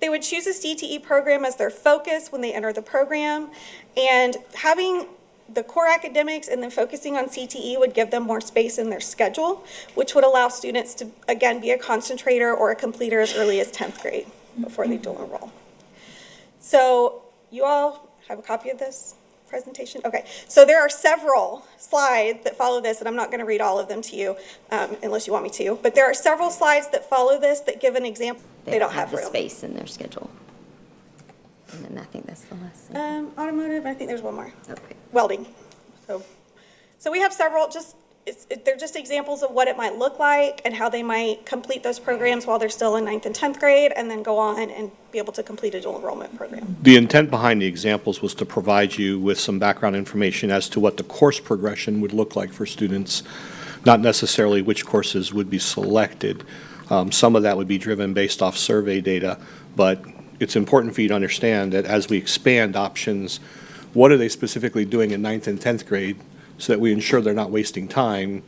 They would choose a CTE program as their focus when they enter the program, and having the core academics and then focusing on CTE would give them more space in their schedule, which would allow students to, again, be a concentrator or a completer as early as 10th grade before they dual enroll. So you all have a copy of this presentation? Okay, so there are several slides that follow this, and I'm not going to read all of them to you unless you want me to, but there are several slides that follow this that give an example. They don't have the room. space in their schedule. And then I think that's the last thing. Automotive, I think there's one more. Okay. Welding. So we have several, they're just examples of what it might look like and how they might complete those programs while they're still in 9th and 10th grade and then go on and be able to complete a dual enrollment program. The intent behind the examples was to provide you with some background information as to what the course progression would look like for students, not necessarily which courses would be selected. Some of that would be driven based off survey data, but it's important for you to understand that as we expand options, what are they specifically doing in 9th and 10th grade so that we ensure they're not wasting time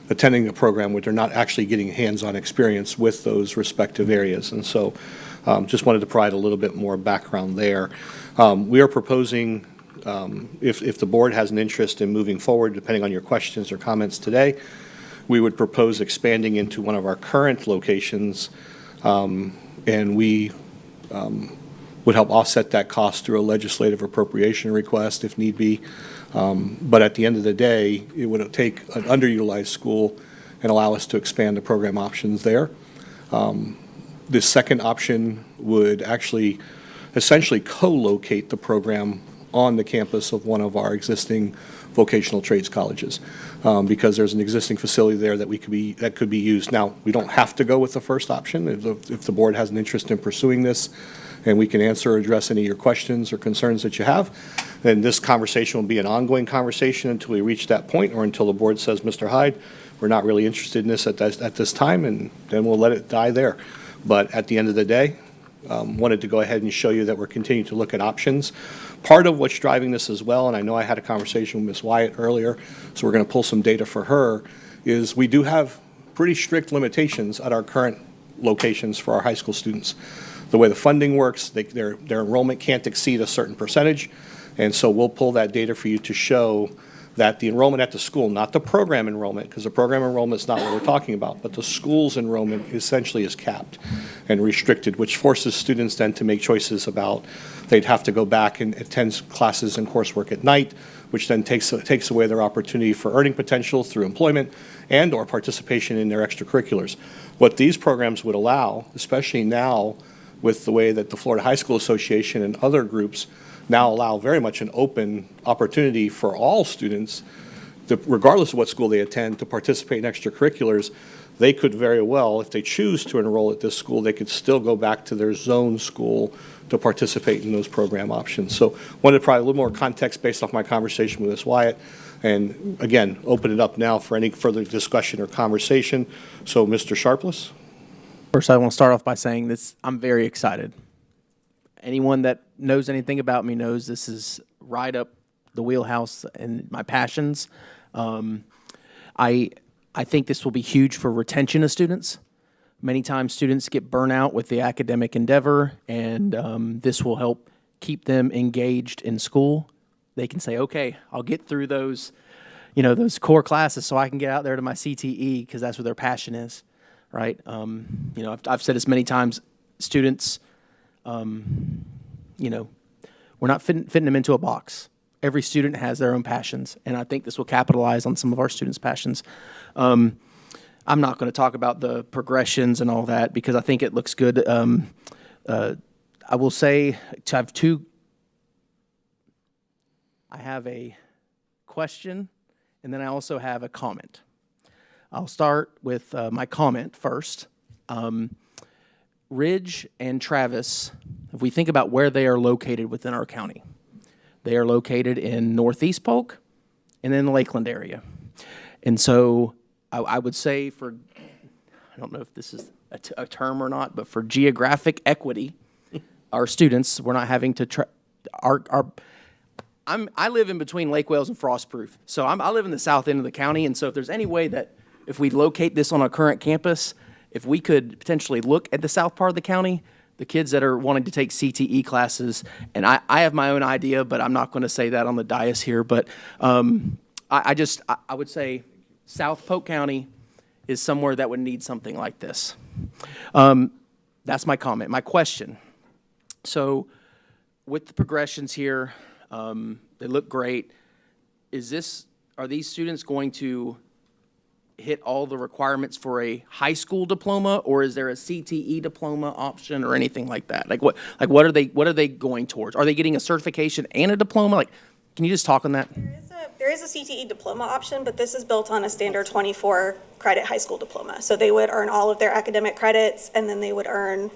attending a program where they're not actually getting hands-on experience with those respective areas. And so just wanted to provide a little bit more background there. We are proposing, if the board has an interest in moving forward, depending on your questions or comments today, we would propose expanding into one of our current locations, and we would help offset that cost through a legislative appropriation request if need be. But at the end of the day, it would take an underutilized school and allow us to expand the program options there. The second option would actually essentially co-locate the program on the campus of one of our existing vocational trades colleges, because there's an existing facility there that could be used. Now, we don't have to go with the first option. If the board has an interest in pursuing this, and we can answer or address any of your questions or concerns that you have, then this conversation will be an ongoing conversation until we reach that point or until the board says, Mr. Hyde, we're not really interested in this at this time, and then we'll let it die there. But at the end of the day, wanted to go ahead and show you that we're continuing to look at options. Part of what's driving this as well, and I know I had a conversation with Ms. Wyatt earlier, so we're going to pull some data for her, is we do have pretty strict limitations at our current locations for our high school students. The way the funding works, their enrollment can't exceed a certain percentage, and so we'll pull that data for you to show that the enrollment at the school, not the program enrollment, because the program enrollment is not what we're talking about, but the school's enrollment essentially is capped and restricted, which forces students then to make choices about they'd have to go back and attend classes and coursework at night, which then takes away their opportunity for earning potential through employment and or participation in their extracurriculars. What these programs would allow, especially now with the way that the Florida High School Association and other groups now allow very much an open opportunity for all students, regardless of what school they attend, to participate in extracurriculars. They could very well, if they choose to enroll at this school, they could still go back to their zone school to participate in those program options. So wanted to provide a little more context based off my conversation with Ms. Wyatt, and again, open it up now for any further discussion or conversation. So Mr. Sharpless. First, I want to start off by saying this, I'm very excited. Anyone that knows anything about me knows this is right up the wheelhouse and my passions. I think this will be huge for retention of students. Many times students get burnout with the academic endeavor, and this will help keep them engaged in school. They can say, okay, I'll get through those those core classes so I can get out there to my CTE because that's where their passion is, right? I've said this many times, students, we're not fitting them into a box. Every student has their own passions, and I think this will capitalize on some of our students' passions. I'm not going to talk about the progressions and all that because I think it looks good. I will say I have a question, and then I also have a comment. I'll start with my comment first. Ridge and Travis, if we think about where they are located within our county, they are located in Northeast Polk and in the Lakeland area. And so I would say I don't know if this is a term or not, but for geographic equity, our students, we're not having to, I live in between Lake Wales and Frostproof. So I live in the south end of the county, and so if there's any way that if we locate this on our current campus, if we could potentially look at the south part of the county, the kids that are wanting to take CTE classes, and I have my own idea, but I'm not going to say that on the dais here, but I would say South Polk County is somewhere that would need something like this. That's my comment. My question. So with the progressions here, they look great. Are these students going to hit all the requirements for a high school diploma, or is there a CTE diploma option or anything like that? What are they going towards? Are they getting a certification and a diploma? Can you just talk on that? There is a CTE diploma option, but this is built on a standard 24 credit high school diploma. So they would earn all of their academic credits, and then they would earn,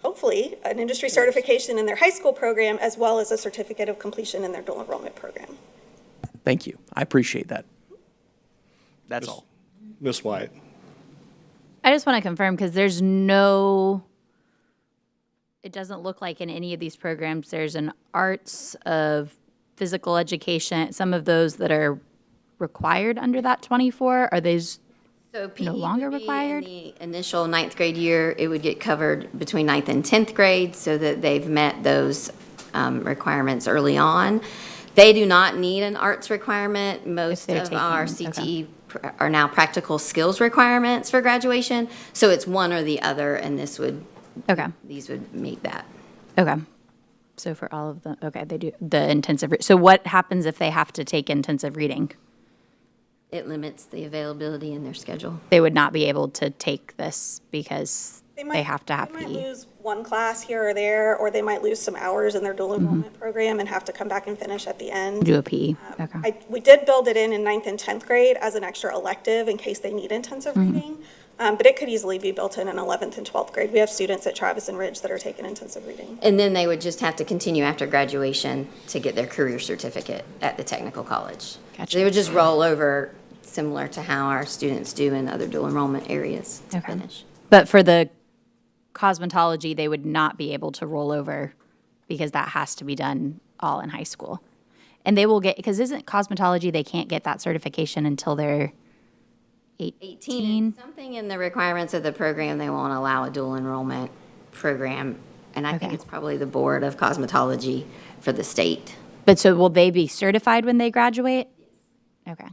hopefully, an industry certification in their high school program, as well as a certificate of completion in their dual enrollment program. Thank you. I appreciate that. That's all. Ms. Wyatt. I just want to confirm because it doesn't look like in any of these programs there's an arts of physical education, some of those that are required under that 24. Are those So PE no longer would be required? In the initial ninth grade year, it would get covered between ninth and 10th grade so that they've met those requirements early on. They do not need an arts requirement. Most they're of our taking- CTE are now practical skills requirements for graduation. So it's one or the other, and these would meet that. Okay. So for all of them, okay, they do the intensive. So what happens if they have to take intensive reading? It limits the availability in their schedule. They would not be able to take this because they have to have They might PE. lose one class here or there, or they might lose some hours in their dual enrollment program and have to come back and finish at the end. Do a PE. Okay. We did build it in ninth and 10th grade as an extra elective in case they need intensive reading, but it could easily be built in 11th and 12th grade. We have students at Travis and Ridge that are taking intensive reading. And then they would just have to continue after graduation to get their career certificate at the technical college. Gotcha. They would just roll over similar to how our students do in other dual enrollment areas to Okay. finish. But for the cosmetology, they would not be able to roll over because that has to be done all in high school. And they will get, because isn't cosmetology, they can't get that certification until they're 18? Something in the requirements of the program, they won't allow a dual enrollment program. And I think Okay. it's probably the Board of Cosmetology for the state. But so will they be certified when they graduate? Okay.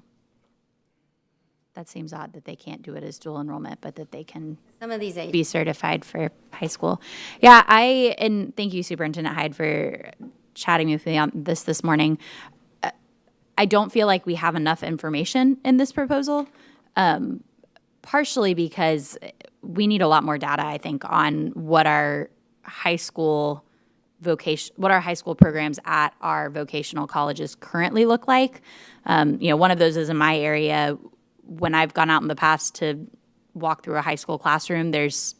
That seems odd that they can't do it as dual enrollment, but that they can Some of these be certified for high school. Yeah, and thank you, Superintendent Hyde, for chatting with me on this morning. I don't feel like we have enough information in this proposal, partially because we need a lot more data, I think, on what our high school programs at our vocational colleges currently look like. One of those is in my area. When I've gone out in the past to walk through a high school classroom, there's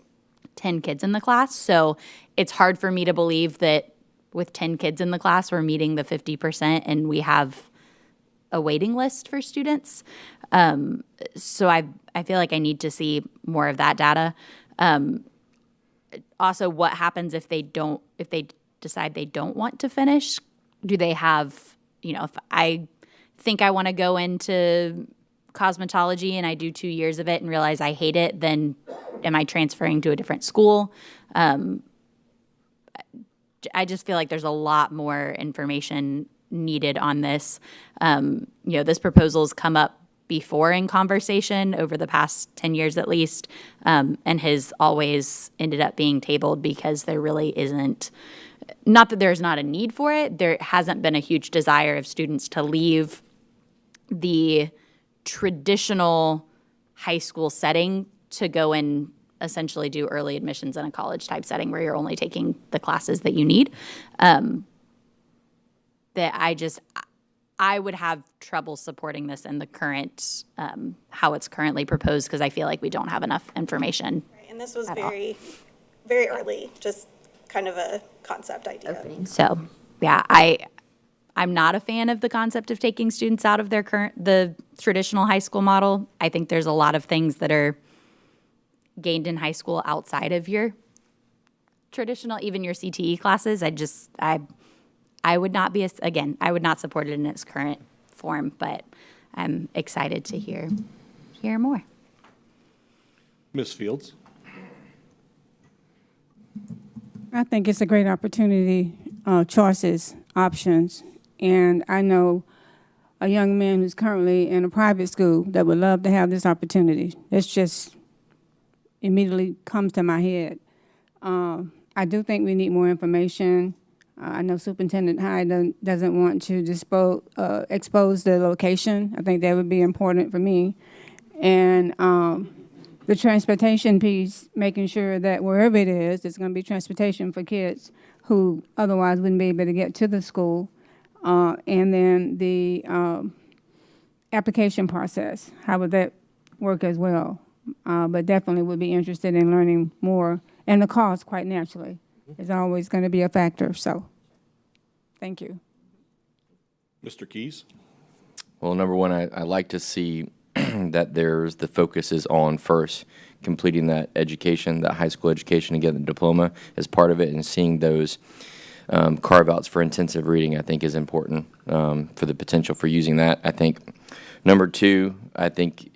10 kids in the class. So it's hard for me to believe that with 10 kids in the class, we're meeting the 50% and we have a waiting list for students. So I feel like I need to see more of that data. Also, what happens if they decide they don't want to finish? Do they have, if I think I want to go into cosmetology and I do 2 years of it and realize I hate it, then am I transferring to a different school? I just feel like there's a lot more information needed on this. This proposal's come up before in conversation over the past 10 years at least, and has always ended up being tabled because there really isn't, not that there's not a need for it, there hasn't been a huge desire of students to leave the traditional high school setting to go and essentially do early admissions in a college type setting where you're only taking the classes that you need. I would have trouble supporting this in the current, how it's currently proposed, because I feel like we don't have enough information. And this was at all. very, very early, just kind of a concept idea. So, yeah, I'm not a fan of the concept of taking students out of the traditional high school model. I think there's a lot of things that are gained in high school outside of your traditional, even your CTE classes. I would not be, I would not support it in its current form, but I'm excited to hear more. Ms. Fields? I think it's a great opportunity, choices, options. And I know a young man who's currently in a private school that would love to have this opportunity. It's just immediately comes to my head. I do think we need more information. I know Superintendent Hyde doesn't want to expose the location. I think that would be important for me. And the transportation piece, making sure that wherever it is, there's going to be transportation for kids who otherwise wouldn't be able to get to the school. And then the application process, how would that work as well? But definitely would be interested in learning more. And the cost, quite naturally, is always going to be a factor. So, thank you. Mr. Keys? Well, number one, I like to see that the focus is on first completing that education, that high school education, and getting the diploma as part of it, and seeing those carve-outs for intensive reading, I think, is important for the potential for using that. I think number two, I think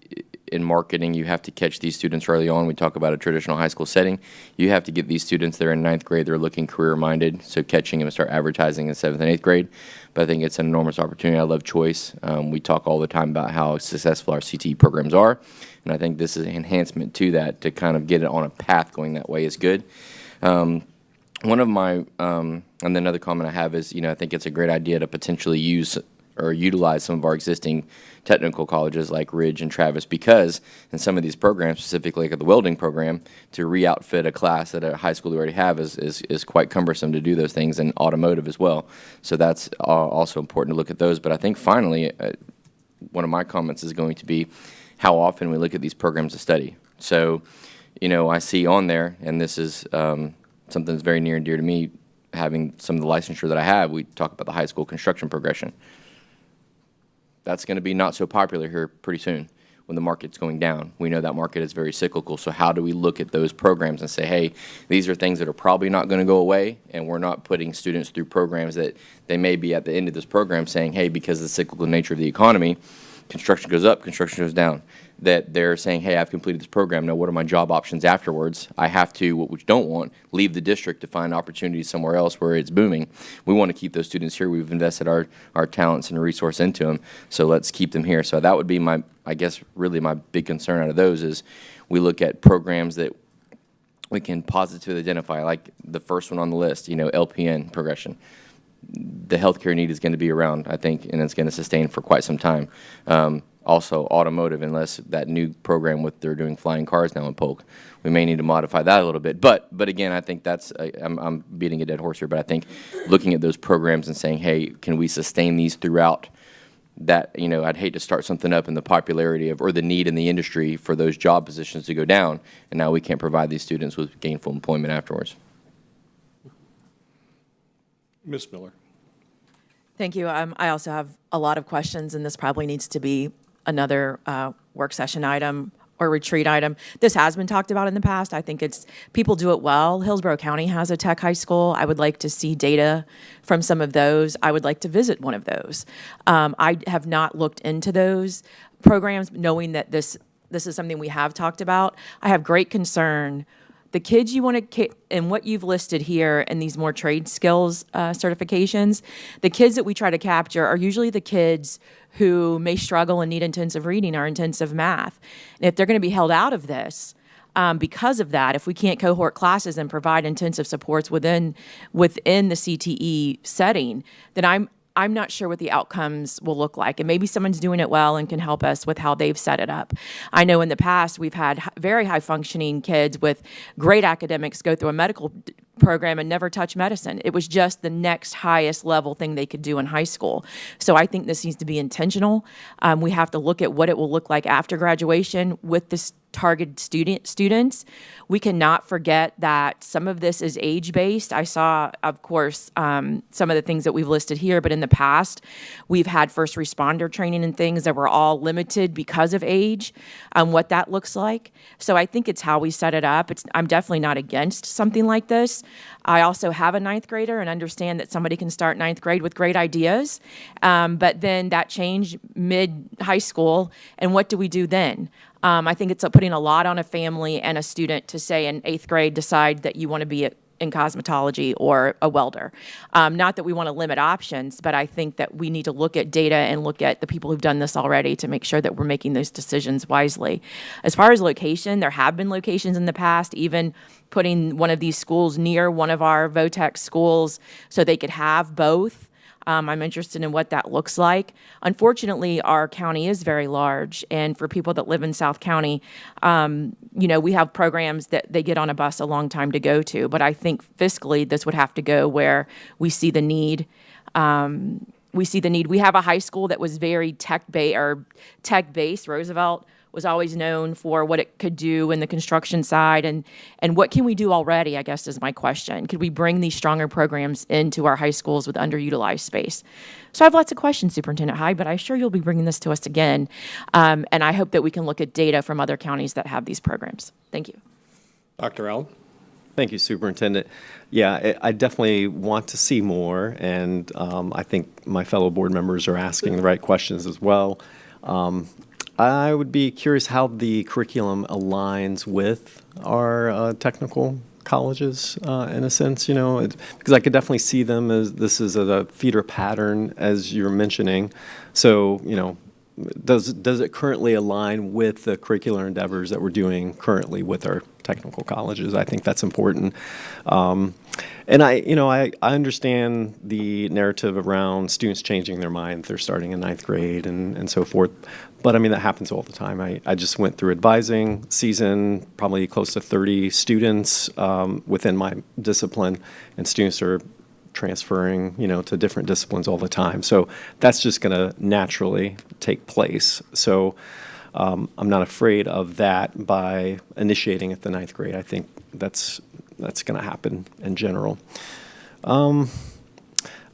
in marketing, you have to catch these students early on. We talk about a traditional high school setting. You have to get these students that are in ninth grade, they're looking career-minded, so catching them and start advertising in 7th and 8th grade. But I think it's an enormous opportunity. I love choice. We talk all the time about how successful our CTE programs are, and I think this is an enhancement to that, to kind of get it on a path going that way is good. One of my, and then another comment I have is, I think it's a great idea to potentially use or utilize some of our existing technical colleges like Ridge and Travis, because in some of these programs, specifically like at the welding program, to re-outfit a class at a high school we already have is quite cumbersome to do those things, and automotive as well. So that's also important to look at those. But I think finally, one of my comments is going to be how often we look at these programs of study. So, I see on there, and this is something that's very near and dear to me, having some of the licensure that I have, we talk about the high school construction progression. That's going to be not so popular here pretty soon when the market's going down. We know that market is very cyclical, so how do we look at those programs and say, hey, these are things that are probably not going to go away, and we're not putting students through programs that they may be at the end of this program saying, hey, because of the cyclical nature of the economy, construction goes up, construction goes down. That they're saying, hey, I've completed this program, now what are my job options afterwards? I have to, what we don't want, leave the district to find opportunities somewhere else where it's booming. We want to keep those students here. We've invested our talents and resource into them, so let's keep them here. So that would be I guess, really my big concern out of those is we look at programs that we can positively identify, like the first one on the list, LPN progression. The healthcare need is going to be around, I think, and it's going to sustain for quite some time. Also, automotive, unless that new program they're doing flying cars now in Polk. We may need to modify that a little bit. But again, I think I'm beating a dead horse here, but I think looking at those programs and saying, hey, can we sustain these throughout that, I'd hate to start something up in the popularity or the need in the industry for those job positions to go down, and now we can't provide these students with gainful employment afterwards. Ms. Miller? Thank you. I also have a lot of questions, and this probably needs to be another work session item or retreat item. This has been talked about in the past. I think people do it well. Hillsborough County has a tech high school. I would like to see data from some of those. I would like to visit one of those. I have not looked into those programs, knowing that this is something we have talked about. I have great concern. the kids you want to, and what you've listed here in these more trade skills certifications, the kids that we try to capture are usually the kids who may struggle and need intensive reading or intensive math. And if they're going to be held out of this, because of that, if we can't cohort classes and provide intensive supports within the CTE setting, then I'm not sure what the outcomes will look like. And maybe someone's doing it well and can help us with how they've set it up. I know in the past we've had very high functioning kids with great academics go through a medical program and never touch medicine. It was just the next highest level thing they could do in high school. So I think this needs to be intentional. We have to look at what it will look like after graduation with this targeted students. We cannot forget that some of this is age-based. I saw, of course, some of the things that we've listed here, but in the past, we've had first responder training and things that were all limited because of age, what that looks like. So I think it's how we set it up. I'm definitely not against something like this. I also have a ninth grader and understand that somebody can start ninth grade with great ideas, but then that change mid-high school, and what do we do then? I think it's putting a lot on a family and a student to say in 8th grade, decide that you want to be in cosmetology or a welder. Not that we want to limit options, but I think that we need to look at data and look at the people who've done this already to make sure that we're making those decisions wisely. As far as location, there have been locations in the past, even putting one of these schools near one of our VOTEC schools so they could have both. I'm interested in what that looks like. Unfortunately, our county is very large, and for people that live in South County, we have programs that they get on a bus a long time to go to, but I think fiscally this would have to go where we see the need. We have a high school that was very tech-based. Roosevelt was always known for what it could do in the construction side, and what can we do already, I guess, is my question. Could we bring these stronger programs into our high schools with underutilized space? So I have lots of questions, Superintendent Hyde, but I'm sure you'll be bringing this to us again, and I hope that we can look at data from other counties that have these programs. Thank you. Dr. Allen? Thank you, Superintendent. Yeah, I definitely want to see more, and I think my fellow board members are asking the right questions as well. I would be curious how the curriculum aligns with our technical colleges in a sense, because I could definitely see them as this is a feeder pattern, as you're mentioning. So, does it currently align with the curricular endeavors that we're doing currently with our technical colleges? I think that's important. And I understand the narrative around students changing their mind. They're starting in ninth grade and so forth. But I mean, that happens all the time. I just went through advising season, probably close to 30 students within my discipline, and students are transferring, to different disciplines all the time. So that's just going to naturally take place. So I'm not afraid of that by initiating at the ninth grade. I think that's going to happen in general.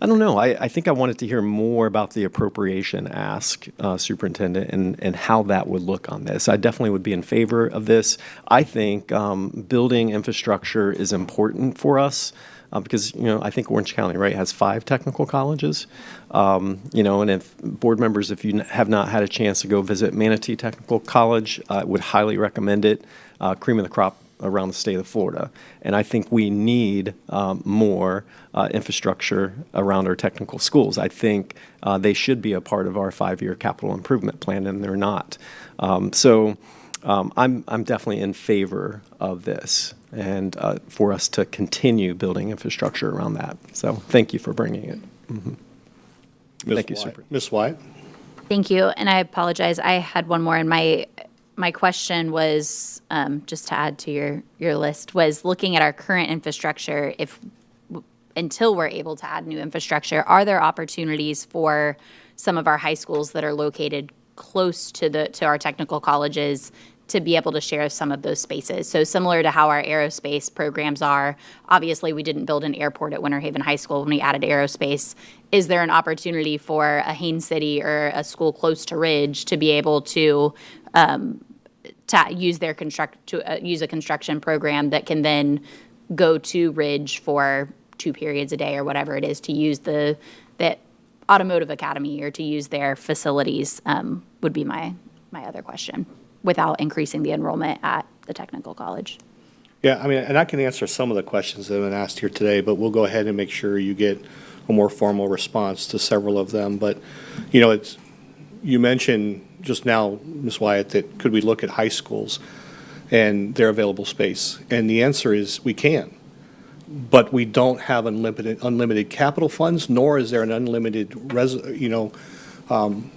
I don't know. I think I wanted to hear more about the appropriation ask, Superintendent, and how that would look on this. I definitely would be in favor of this. I think building infrastructure is important for us. Because, I think Orange County, right, has 5 technical colleges. And if board members, if you have not had a chance to go visit Manatee Technical College, I would highly recommend it. Cream of the crop around the state of Florida. And I think we need more infrastructure around our technical schools. I think they should be a part of our 5-year capital improvement plan, and they're not. So I'm definitely in favor of this, and for us to continue building infrastructure around that. So thank you for bringing it. Mm-hmm. Thank you, Super. Ms. Wyatt? Thank you, and I apologize. I had one more, and my question was, just to add to your list, was looking at our current infrastructure, until we're able to add new infrastructure, are there opportunities for some of our high schools that are located close to our technical colleges to be able to share some of those spaces? So similar to how our aerospace programs are, obviously we didn't build an airport at Winter Haven High School when we added aerospace. Is there an opportunity for a Haines City or a school close to Ridge to be able to use use a construction program that can then go to Ridge for 2 periods a day or whatever it is to use the automotive academy or to use their facilities, would be my other question, without increasing the enrollment at the technical college. Yeah, I mean, and I can answer some of the questions that have been asked here today, but we'll go ahead and make sure you get a more formal response to several of them. But, you know, you mentioned just now, Ms. Wyatt, that could we look at high schools and their available space? And the answer is we can. But we don't have unlimited capital funds, nor is there an unlimited,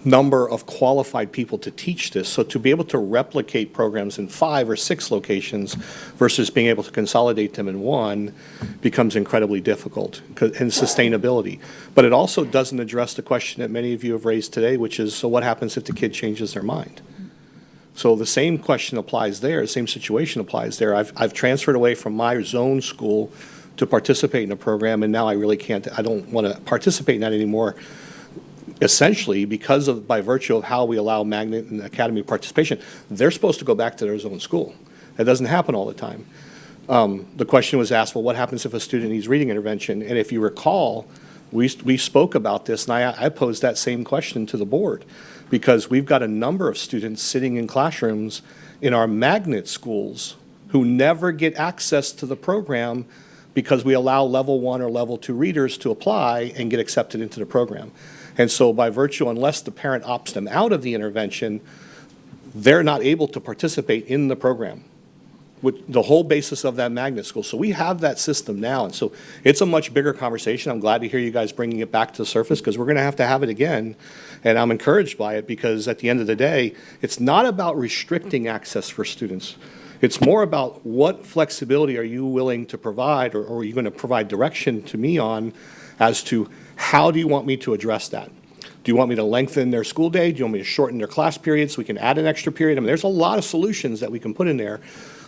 number of qualified people to teach this. So to be able to replicate programs in 5 or 6 locations versus being able to consolidate them in one becomes incredibly difficult and sustainability. But it also doesn't address the question that many of you have raised today, which is, so what happens if the kid changes their mind? So the same question applies there, the same situation applies there. I've transferred away from my zone school to participate in a program, and now I really can't, I don't want to participate in that anymore, essentially because of, by virtue of how we allow magnet and academy participation. They're supposed to go back to their zone school. That doesn't happen all the time. The question was asked, well, what happens if a student needs reading intervention? And if you recall, we spoke about this, and I posed that same question to the board, because we've got a number of students sitting in classrooms in our magnet schools who never get access to the program because we allow level 1 or level 2 readers to apply and get accepted into the program. And so by virtue, unless the parent opts them out of the intervention, they're not able to participate in the program, with the whole basis of that magnet school. So we have that system now, and so it's a much bigger conversation. I'm glad to hear you guys bringing it back to the surface, because we're going to have it again, and I'm encouraged by it, because at the end of the day, it's not about restricting access for students. It's more about what flexibility are you willing to provide, or are you going to provide direction to me on as to how do you want me to address that? Do you want me to lengthen their school day? Do you want me to shorten their class period so we can add an extra period? I mean, there's a lot of solutions that we can put in there.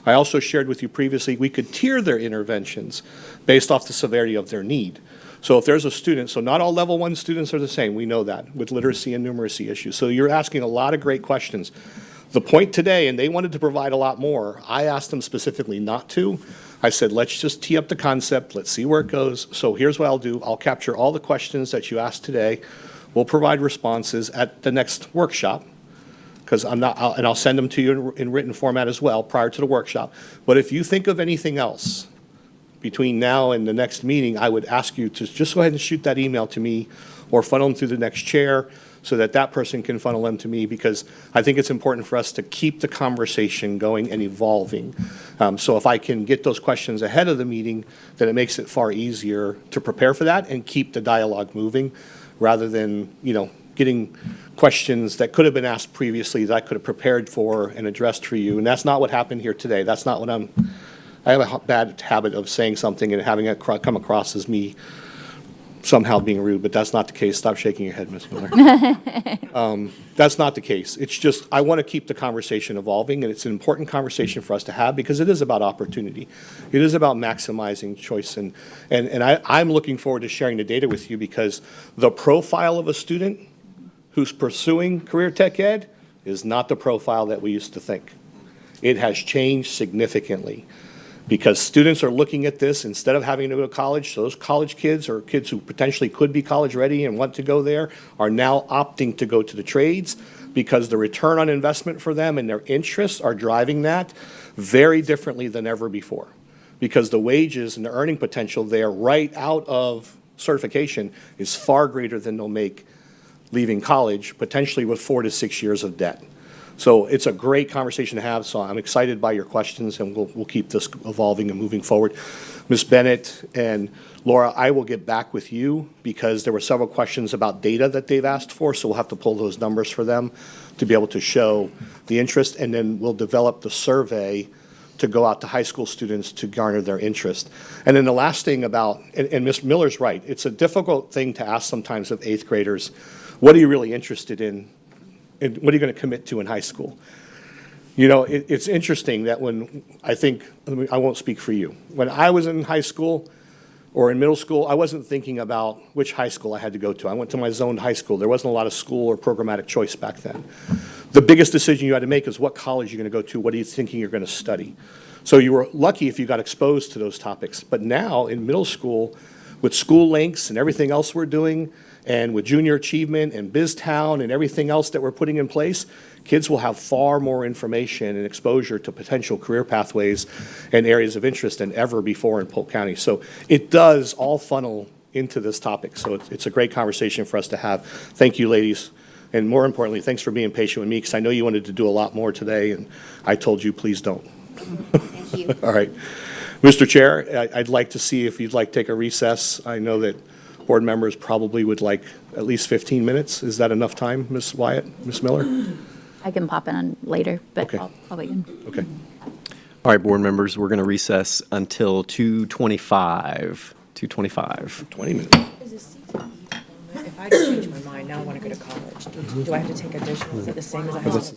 I also shared with you previously, we could tier their interventions based off the severity of their need. So if there's a student, so not all level 1 students are the same, we know that, with literacy and numeracy issues. So you're asking a lot of great questions. The point today, and they wanted to provide a lot more, I asked them specifically not to. I said, let's just tee up the concept, let's see where it goes. So here's what I'll do. I'll capture all the questions that you asked today. We'll provide responses at the next workshop, because and I'll send them to you in written format as well prior to the workshop. But if you think of anything else between now and the next meeting, I would ask you to just go ahead and shoot that email to me or funnel them through the next chair, so that that person can funnel them to me, because I think it's important for us to keep the conversation going and evolving. So if I can get those questions ahead of the meeting, then it makes it far easier to prepare for that and keep the dialogue moving, rather than, getting questions that could have been asked previously that I could have prepared for and addressed for you. And that's not what happened here today. That's not what I have a bad habit of saying something and having it come across as me somehow being rude, but that's not the case. Stop shaking your head, Ms. Miller. That's not the case. It's just, I want to keep the conversation evolving, and it's an important conversation for us to have, because it is about opportunity. It is about maximizing choice, and I'm looking forward to sharing the data with you, because the profile of a student who's pursuing career tech ed is not the profile that we used to think. It has changed significantly, because students are looking at this, instead of having to go to college, so those college kids, or kids who potentially could be college ready and want to go there, are now opting to go to the trades, because the return on investment for them and their interests are driving that very differently than ever before. Because the wages and the earning potential there right out of certification is far greater than they'll make leaving college, potentially with 4 to 6 years of debt. So it's a great conversation to have, so I'm excited by your questions, and we'll keep this evolving and moving forward. Ms. Bennett and Laura, I will get back with you, because there were several questions about data that they've asked for, so we'll have to pull those numbers for them to be able to show the interest, and then we'll develop the survey to go out to high school students to garner their interest. And then the last thing about, and Ms. Miller's right, it's a difficult thing to ask sometimes of 8th graders, what are you really interested in? And what are you going to commit to in high school? It's interesting that when I won't speak for you. When I was in high school or in middle school, I wasn't thinking about which high school I had to go to. I went to my zoned high school. There wasn't a lot of school or programmatic choice back then. The biggest decision you had to make is what college you're going to go to, what are you thinking you're going to study. So you were lucky if you got exposed to those topics. But now in middle school, with school links and everything else we're doing, And with junior achievement and BizTown and everything else that we're putting in place, kids will have far more information and exposure to potential career pathways and areas of interest than ever before in Polk County. So it does all funnel into this topic. So it's a great conversation for us to have. Thank you, ladies. And more importantly, thanks for being patient with me, because I know you wanted to do a lot more today, and I told you, please don't. Thank you. All right. Mr. Chair, I'd like to see if you'd like to take a recess. I know that board members probably would like at least 15 minutes. Is that enough time, Ms. Wyatt, Ms. Miller? I can pop in on later, but Okay. I'll begin. Okay. All right, board members, we're going to recess until 2:25. 20 minutes. If I change my mind, now I want to go to college, do I have to take additional? Is it the same as I have?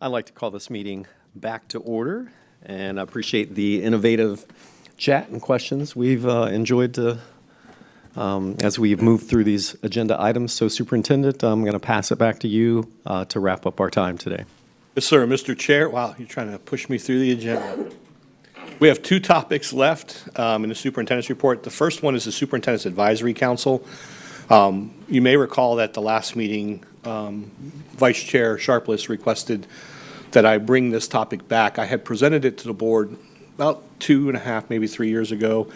I'd like to call this meeting back to order, and I appreciate the innovative chat and questions we've enjoyed as we've moved through these agenda items. So Superintendent, I'm going to pass it back to you to wrap up our time today. Yes, sir. Mr. Chair, wow, you're trying to push me through the agenda. We have two topics left in the superintendent's report. The first one is the Superintendent's Advisory Council. You may recall that the last meeting, Vice Chair Sharpless requested that I bring this topic back. I had presented it to the board about 2.5, maybe 3 years ago,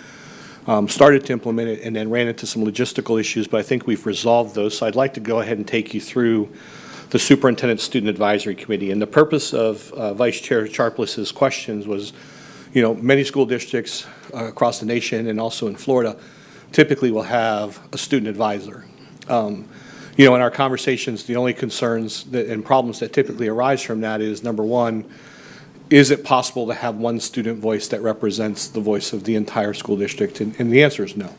started to implement it, and then ran into some logistical issues, but I think we've resolved those. So I'd like to go ahead and take you through the Superintendent Student Advisory Committee. And the purpose of Vice Chair Sharpless's questions was, you know, many school districts across the nation and also in Florida typically will have a student advisor. You know, in our conversations, the only concerns and problems that typically arise from that is, number one, is it possible to have one student voice that represents the voice of the entire school district? And the answer is no.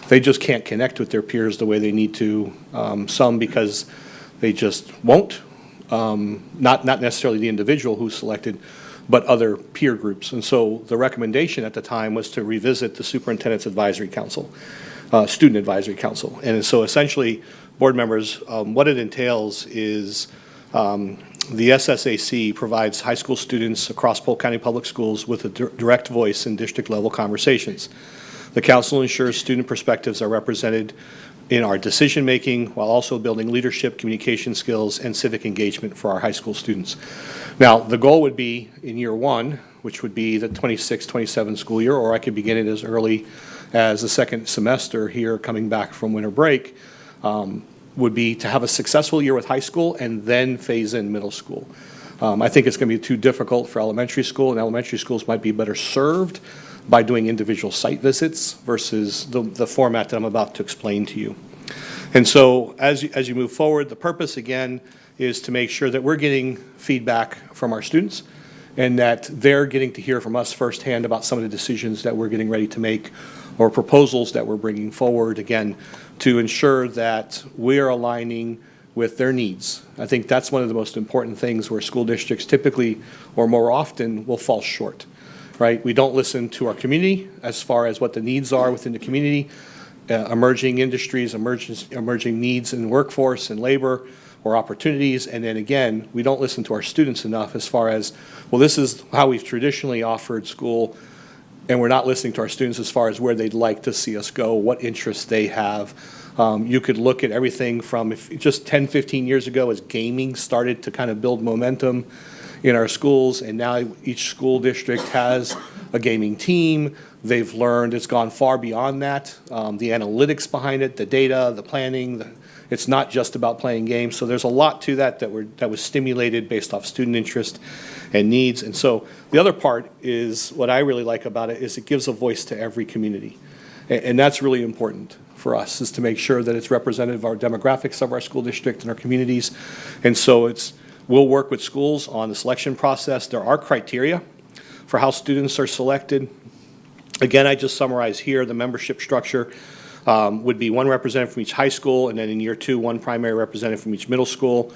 They just can't connect with their peers the way they need to, some because they just won't, not necessarily the individual who's selected, but other peer groups. And so the recommendation at the time was to revisit the Superintendent's Advisory Council, Student Advisory Council. And so essentially, board members, what it entails is the SSAC provides high school students across Polk County Public Schools with a direct voice in district-level conversations. The council ensures student perspectives are represented in our decision-making while also building leadership, communication skills, and civic engagement for our high school students. Now, the goal would be in year one, which would be the 26-27 school year, or I could begin it as early as the second semester here coming back from winter break, would be to have a successful year with high school and then phase in middle school. I think it's going to be too difficult for elementary school, and elementary schools might be better served by doing individual site visits versus the format that I'm about to explain to you. And so as you move forward, the purpose, again, is to make sure that we're getting feedback from our students and that they're getting to hear from us firsthand about some of the decisions that we're getting ready to make or proposals that we're bringing forward, again, to ensure that we are aligning with their needs. I think that's one of the most important things where school districts typically or more often will fall short, right? We don't listen to our community as far as what the needs are within the community, emerging industries, emerging needs in the workforce and labor or opportunities. And then again, we don't listen to our students enough as far as, well, this is how we've traditionally offered school, and we're not listening to our students as far as where they'd like to see us go, what interests they have. You could look at everything from just 10, 15 years ago as gaming started to kind of build momentum in our schools, and now each school district has a gaming team. They've learned it's gone far beyond that. The analytics behind it, the data, the planning, it's not just about playing games. So there's a lot to that was stimulated based off student interest and needs. And so the other part is, what I really like about it is it gives a voice to every community. And that's really important for us, is to make sure that it's representative of our demographics of our school district and our communities. And so we'll work with schools on the selection process. There are criteria for how students are selected. Again, I just summarize here the membership structure. Would be one representative from each high school, and then in year two, one primary representative from each middle school.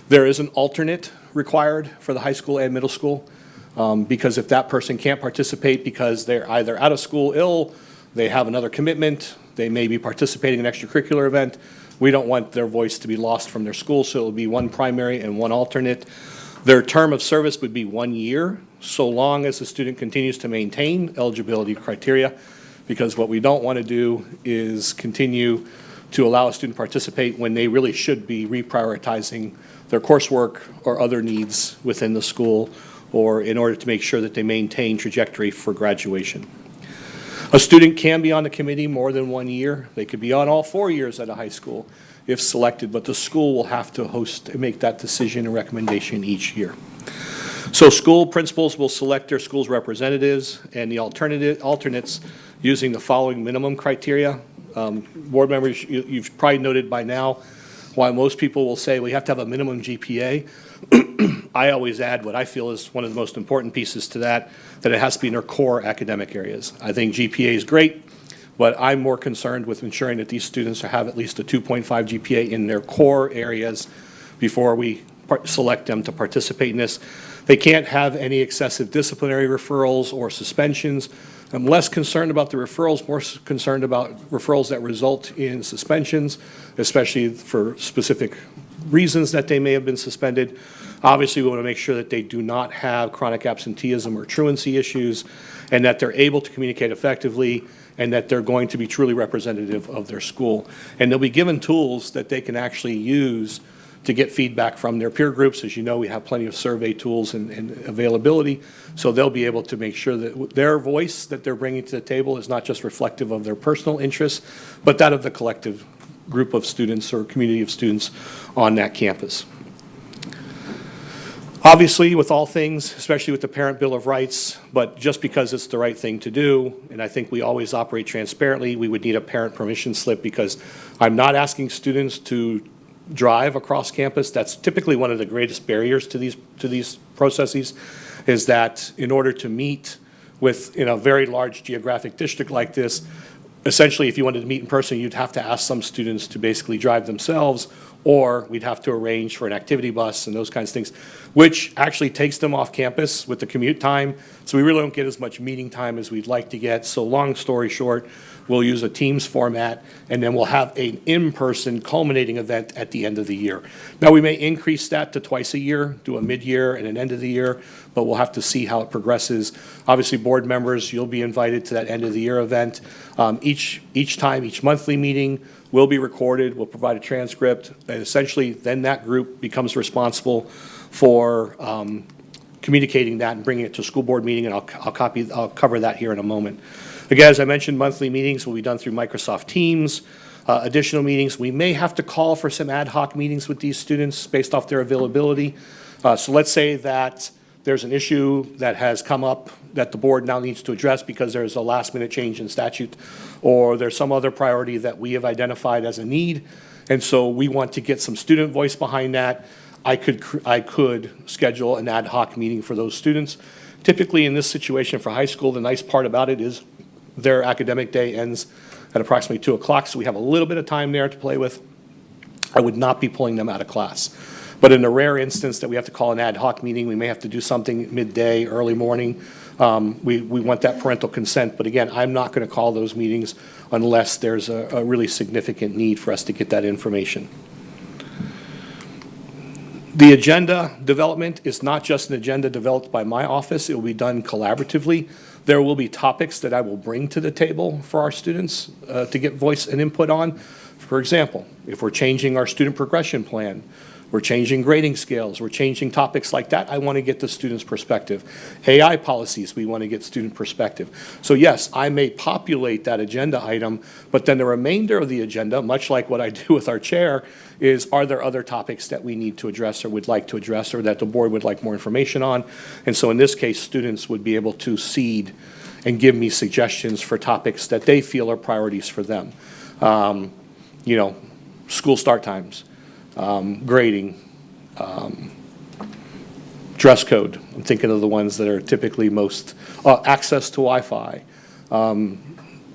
There is an alternate required for the high school and middle school, because if that person can't participate because they're either out of school ill, they have another commitment, they may be participating in an extracurricular event, we don't want their voice to be lost from their school, so it will be one primary and one alternate. Their term of service would be 1 year, so long as the student continues to maintain eligibility criteria, because what we don't want to do is continue to allow a student to participate when they really should be reprioritizing their coursework or other needs within the school, or in order to make sure that they maintain trajectory for graduation. A student can be on the committee more than 1 year. They could be on all 4 years at a high school if selected, but the school will have to host and make that decision and recommendation each year. So school principals will select their school's representatives and the alternates using the following minimum criteria. Board members, you've probably noted by now why most people will say we have to have a minimum GPA. I always add what I feel is one of the most important pieces to that it has to be in their core academic areas. I think GPA is great, but I'm more concerned with ensuring that these students have at least a 2.5 GPA in their core areas before we select them to participate in this. They can't have any excessive disciplinary referrals or suspensions. I'm less concerned about the referrals, more concerned about referrals that result in suspensions, especially for specific reasons that they may have been suspended. Obviously, we want to make sure that they do not have chronic absenteeism or truancy issues, and that they're able to communicate effectively, and that they're going to be truly representative of their school. And they'll be given tools that they can actually use to get feedback from their peer groups. As you know, we have plenty of survey tools and availability, so they'll be able to make sure that their voice that they're bringing to the table is not just reflective of their personal interests, but that of the collective group of students or community of students on that campus. Obviously, with all things, especially with the Parent Bill of Rights, but just because it's the right thing to do, and I think we always operate transparently, we would need a parent permission slip, because I'm not asking students to drive across campus. That's typically one of the greatest barriers to these processes, is that in order to meet with, in a very large geographic district like this, essentially, if you wanted to meet in person, you'd have to ask some students to basically drive themselves, or we'd have to arrange for an activity bus and those kinds of things, which actually takes them off campus with the commute time. So we really don't get as much meeting time as we'd like to get. So long story short, we'll use a Teams format, and then we'll have an in-person culminating event at the end of the year. Now, we may increase that to twice a year, do a mid-year and an end of the year, but we'll have to see how it progresses. Obviously, board members, you'll be invited to that end of the year event. Each monthly meeting will be recorded. We'll provide a transcript, and essentially then that group becomes responsible for communicating that and bringing it to a school board meeting, and I'll cover that here in a moment. Again, as I mentioned, monthly meetings will be done through Microsoft Teams. Additional meetings, we may have to call for some ad hoc meetings with these students based off their availability. So let's say that there's an issue that has come up that the board now needs to address because there's a last-minute change in statute, or there's some other priority that we have identified as a need, and so we want to get some student voice behind that. I could schedule an ad hoc meeting for those students. Typically, in this situation for high school, the nice part about it is their academic day ends at approximately 2 o'clock, so we have a little bit of time there to play with. I would not be pulling them out of class. But in the rare instance that we have to call an ad hoc meeting, we may have to do something midday, early morning. We want that parental consent. But again, I'm not going to call those meetings unless there's a really significant need for us to get that information. The agenda development is not just an agenda developed by my office. It will be done collaboratively. There will be topics that I will bring to the table for our students to get voice and input on. For example, if we're changing our student progression plan, we're changing grading scales, we're changing topics like that, I want to get the student's perspective. AI policies, we want to get student perspective. So yes, I may populate that agenda item, but then the remainder of the agenda, much like what I do with our chair, is are there other topics that we need to address or would like to address or that the board would like more information on? And so in this case, students would be able to seed and give me suggestions for topics that they feel are priorities for them. You know, school start times, grading, dress code. I'm thinking of the ones that are typically most, access to Wi-Fi,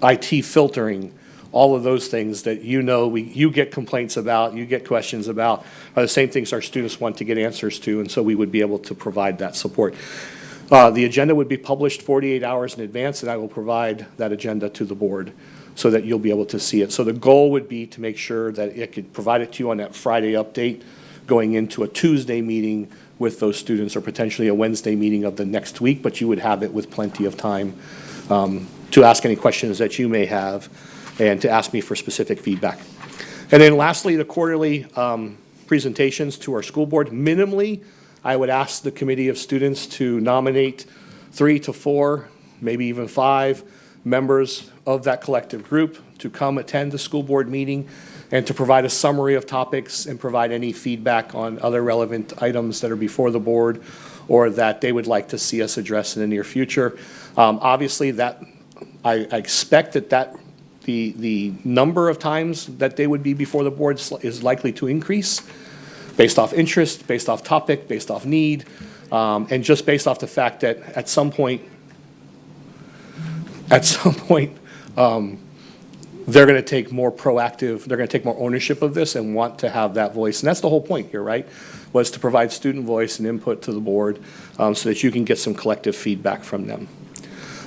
IT filtering, all of those things that you get complaints about, you get questions about, are the same things our students want to get answers to, and so we would be able to provide that support. The agenda would be published 48 hours in advance, and I will provide that agenda to the board so that you'll be able to see it. So the goal would be to make sure that it could provide it to you on that Friday update going into a Tuesday meeting with those students, or potentially a Wednesday meeting of the next week, but you would have it with plenty of time to ask any questions that you may have and to ask me for specific feedback. And then lastly, the quarterly presentations to our school board. Minimally, I would ask the committee of students to nominate 3 to 4, maybe even 5 members of that collective group to come attend the school board meeting and to provide a summary of topics and provide any feedback on other relevant items that are before the board or that they would like to see us address in the near future. Obviously, that I expect that the number of times that they would be before the board is likely to increase based off interest, based off topic, based off need, and just based off the fact that at some point, they're going to take more proactive, they're going to take more ownership of this and want to have that voice. And that's the whole point here, right? was to provide student voice and input to the board so that you can get some collective feedback from them.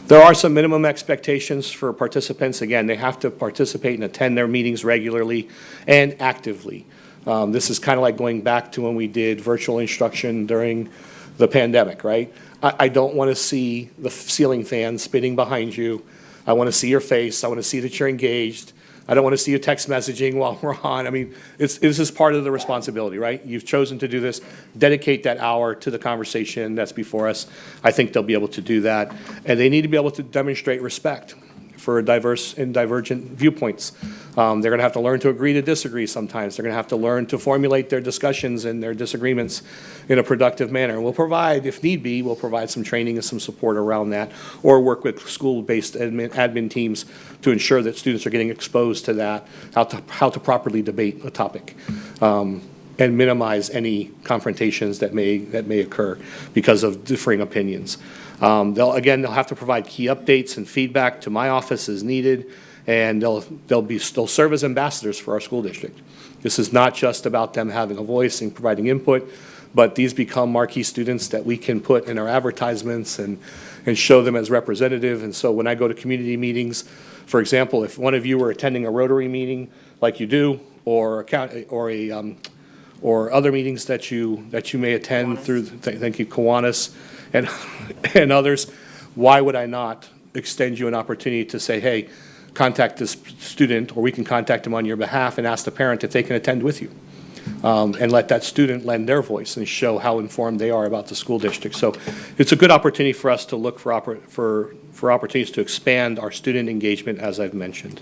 There are some minimum expectations for participants. Again, they have to participate and attend their meetings regularly and actively. This is kind of like going back to when we did virtual instruction during the pandemic, right? I don't want to see the ceiling fan spinning behind you. I want to see your face. I want to see that you're engaged. I don't want to see you text messaging while we're on. I mean, this is part of the responsibility, right? You've chosen to do this. Dedicate that hour to the conversation that's before us. I think they'll be able to do that. And they need to be able to demonstrate respect for diverse and divergent viewpoints. They're going to have to learn to agree to disagree sometimes. They're going to have to learn to formulate their discussions and their disagreements in a productive manner. And we'll provide, if need be, we'll provide some training and some support around that, or work with school-based admin teams to ensure that students are getting exposed to that, how to properly debate a topic. And minimize any confrontations that may occur because of differing opinions. They'll have to provide key updates and feedback to my office as needed, and they'll serve as ambassadors for our school district. This is not just about them having a voice and providing input, but these become marquee students that we can put in our advertisements and show them as representative. And so when I go to community meetings, for example, if one of you were attending a Rotary meeting like you do, or other meetings that you may attend through, thank you, Kiwanis and others, why would I not extend you an opportunity to say, hey, contact this student, or we can contact them on your behalf and ask the parent if they can attend with you. And let that student lend their voice and show how informed they are about the school district. So it's a good opportunity for us to look for opportunities to expand our student engagement, as I've mentioned.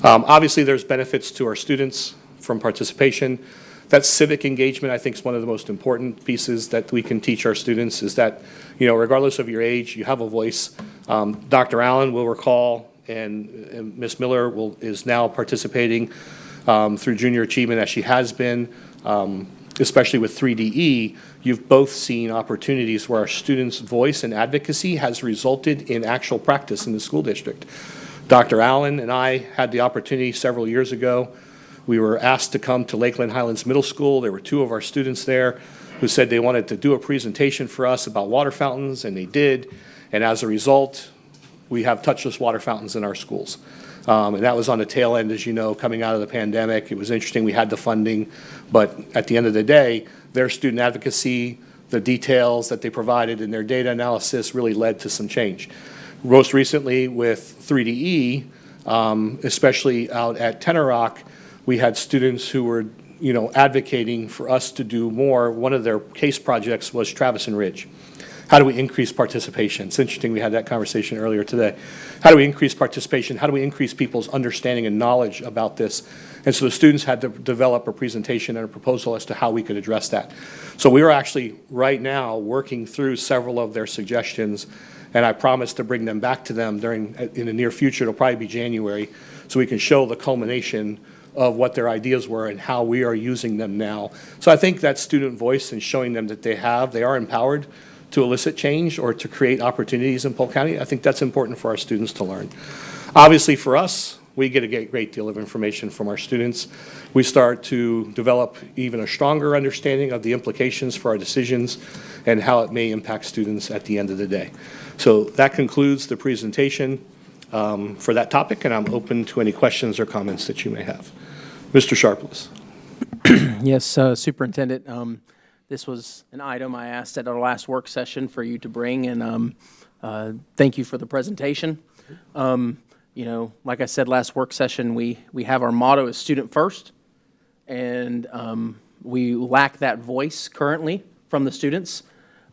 Obviously, there's benefits to our students from participation. That civic engagement, I think, is one of the most important pieces that we can teach our students, is that, regardless of your age, you have a voice. Dr. Allen will recall, and Ms. Miller is now participating through junior achievement, as she has been, especially with 3DE. You've both seen opportunities where our students' voice and advocacy has resulted in actual practice in the school district. Dr. Allen and I had the opportunity several years ago. We were asked to come to Lakeland Highlands Middle School. There were 2 of our students there who said they wanted to do a presentation for us about water fountains, and they did. And as a result, we have touchless water fountains in our schools. And that was on the tail end, as you know, coming out of the pandemic. It was interesting. We had the funding. But at the end of the day, their student advocacy, the details that they provided in their data analysis really led to some change. Most recently with 3DE, especially out at Tenor Rock, we had students who were, advocating for us to do more. One of their case projects was Travis and Ridge. How do we increase participation? It's interesting, we had that conversation earlier today. How do we increase participation? How do we increase people's understanding and knowledge about this? And so the students had to develop a presentation and a proposal as to how we could address that. So we are actually right now working through several of their suggestions, and I promise to bring them back to them in the near future. It'll probably be January, so we can show the culmination of what their ideas were and how we are using them now. So I think that student voice and showing them that they are empowered to elicit change or to create opportunities in Polk County, I think that's important for our students to learn. Obviously for us, we get a great deal of information from our students. We start to develop even a stronger understanding of the implications for our decisions and how it may impact students at the end of the day. So that concludes the presentation for that topic, and I'm open to any questions or comments that you may have. Mr. Sharpless. Yes, Superintendent, this was an item I asked at our last work session for you to bring, and thank you for the presentation. Like I said, last work session, we have our motto is student first, and we lack that voice currently from the students.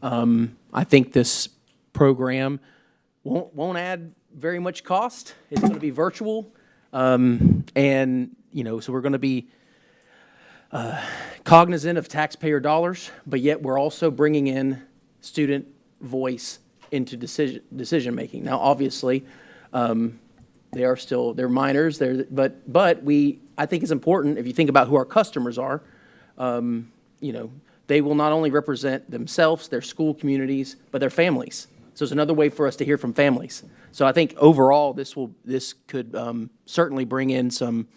I think this program won't add very much cost. It's going to be virtual, so we're going to be cognizant of taxpayer dollars, but yet we're also bringing in student voice into decision making. Now, obviously, they're minors, but I think it's important, if you think about who our customers are, they will not only represent themselves, their school communities, but their families. So it's another way for us to hear from families. So I think overall, this could certainly bring in some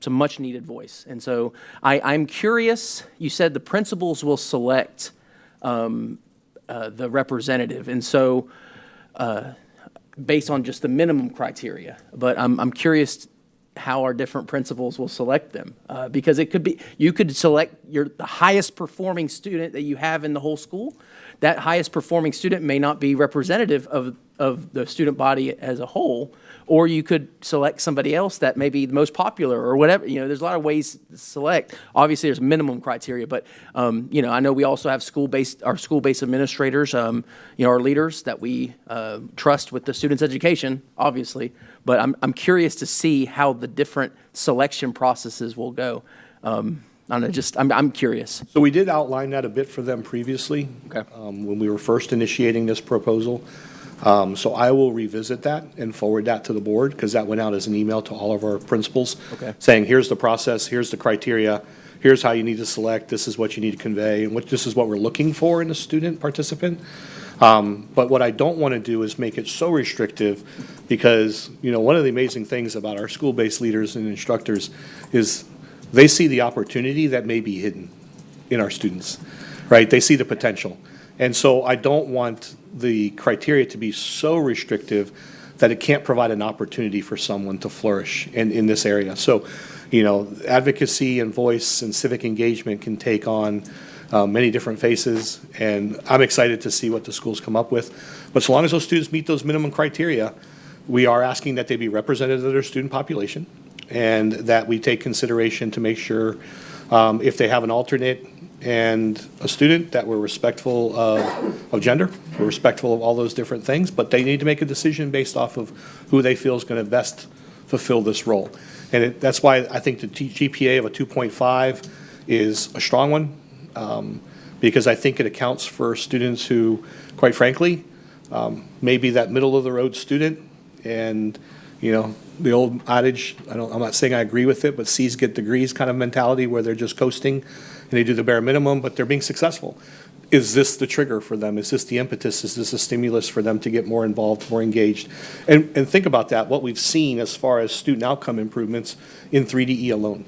some much-needed voice. And so I'm curious, you said the principals will select the representative, and so based on just the minimum criteria. But I'm curious how our different principals will select them, because it could be, you could select the highest performing student that you have in the whole school. That highest performing student may not be representative of the student body as a whole, or you could select somebody else that may be the most popular or whatever. You know, there's a lot of ways to select. Obviously, there's minimum criteria, but you know, I know we also have our school-based administrators, you know, our leaders that we trust with the students' education, obviously. But I'm curious to see how the different selection processes will go. I don't know, I'm curious. So we did outline that a bit for them previously. Okay. When we were first initiating this proposal. So I will revisit that and forward that to the board, because that went out as an email to all of our principals. Okay. Saying, here's the process, here's the criteria, here's how you need to select, this is what you need to convey, and this is what we're looking for in a student participant. But what I don't want to do is make it so restrictive, because, you know, one of the amazing things about our school-based leaders and instructors is they see the opportunity that may be hidden in our students, right? They see the potential. And so I don't want the criteria to be so restrictive that it can't provide an opportunity for someone to flourish in this area. So, you know, advocacy and voice and civic engagement can take on many different faces, and I'm excited to see what the schools come up with. But so long as those students meet those minimum criteria, we are asking that they be representative of their student population, and that we take consideration to make sure if they have an alternate and a student, that we're respectful of gender, we're respectful of all those different things, but they need to make a decision based off of who they feel is going to best fulfill this role. And that's why I think the GPA of a 2.5 is a strong one, because I think it accounts for students who, quite frankly, may be that middle-of-the-road student. And, you know, the old adage, I'm not saying I agree with it, but C's get degrees kind of mentality, where they're just coasting and they do the bare minimum, but they're being successful. Is this the trigger for them? Is this the impetus? Is this a stimulus for them to get more involved, more engaged? And think about that, what we've seen as far as student outcome improvements in 3DE alone.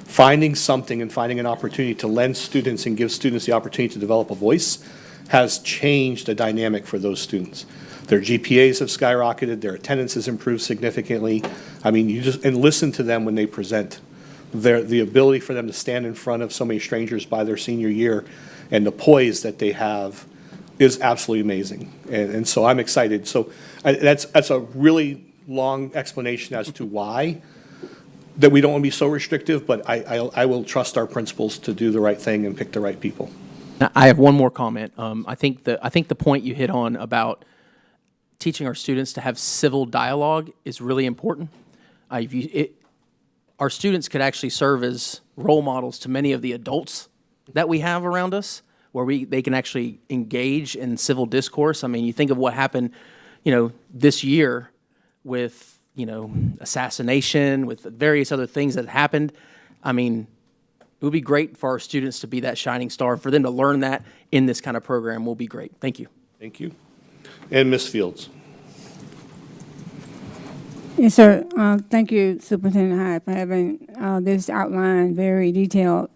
Finding something and finding an opportunity to lend students and give students the opportunity to develop a voice has changed the dynamic for those students. Their GPAs have skyrocketed, their attendance has improved significantly. I mean, and listen to them when they present. The ability for them to stand in front of so many strangers by their senior year and the poise that they have is absolutely amazing. And so I'm excited. So that's a really long explanation as to why that we don't want to be so restrictive, but I will trust our principals to do the right thing and pick the right people. Now, I have one more comment. I think the point you hit on about teaching our students to have civil dialogue is really important. Our students could actually serve as role models to many of the adults that we have around us, where they can actually engage in civil discourse. I mean, you think of what happened, you know, this year with, you know, assassination, with various other things that happened. I mean, it would be great for our students to be that shining star. For them to learn that in this kind of program will be great. Thank you. Thank you. And Ms. Fields. Yes, sir. Thank you, Superintendent Hyde, for having this outline very detailed.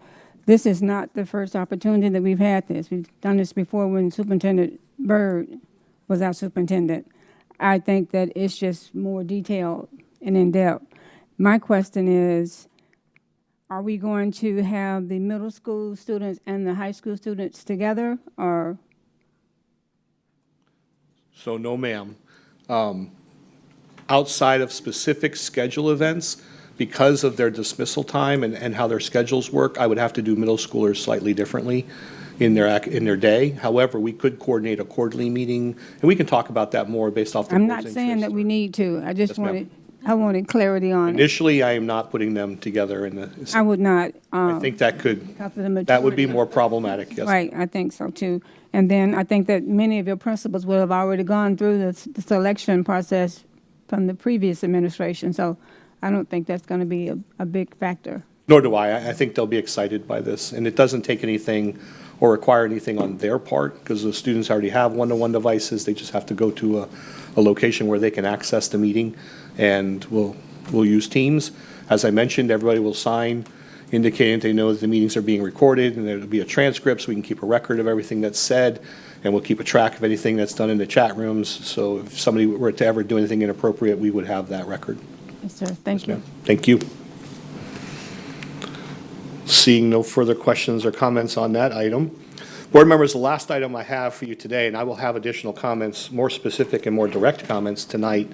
This is not the first opportunity that we've had this. We've done this before when Superintendent Byrd was our superintendent. I think that it's just more detailed and in-depth. My question is, are we going to have the middle school students and the high school students together, or? So no, ma'am. Outside of specific schedule events, because of their dismissal time and how their schedules work, I would have to do middle schoolers slightly differently in their day. However, we could coordinate a quarterly meeting, and we can talk about that more based off the I'm board's not saying interest. that we need to. I just Yes, ma'am. wanted clarity on it. Initially, I am not putting them together in the, I would not. I think that because of the that would be maturity. more problematic, yes. Right, I think so too. And then I think that many of your principals would have already gone through the selection process from the previous administration, so I don't think that's going to be a big factor. Nor do I. I think they'll be excited by this, and it doesn't take anything or require anything on their part, because the students already have one-to-one devices. They just have to go to a location where they can access the meeting, and we'll use Teams. As I mentioned, everybody will sign indicating they know that the meetings are being recorded, and there'll be a transcript so we can keep a record of everything that's said, and we'll keep a track of anything that's done in the chat rooms. So if somebody were to ever do anything inappropriate, we would have that record. Yes, sir. Thank you. Thank you. Seeing no further questions or comments on that item. Board members, the last item I have for you today, and I will have additional comments, more specific and more direct comments tonight,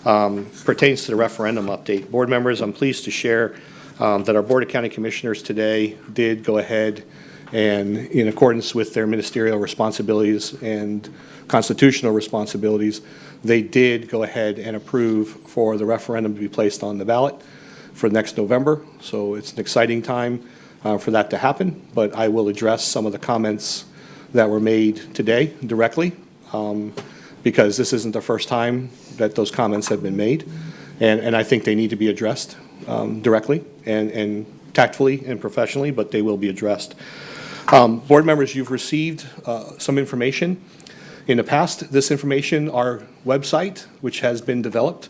pertains to the referendum update. Board members, I'm pleased to share that our Board of County Commissioners today did go ahead and, in accordance with their ministerial responsibilities and constitutional responsibilities, they did go ahead and approve for the referendum to be placed on the ballot for next November. So it's an exciting time for that to happen, but I will address some of the comments that were made today directly, because this isn't the first time that those comments have been made, and I think they need to be addressed directly and tactfully and professionally, but they will be addressed. Board members, you've received some information in the past. This information, our website, which has been developed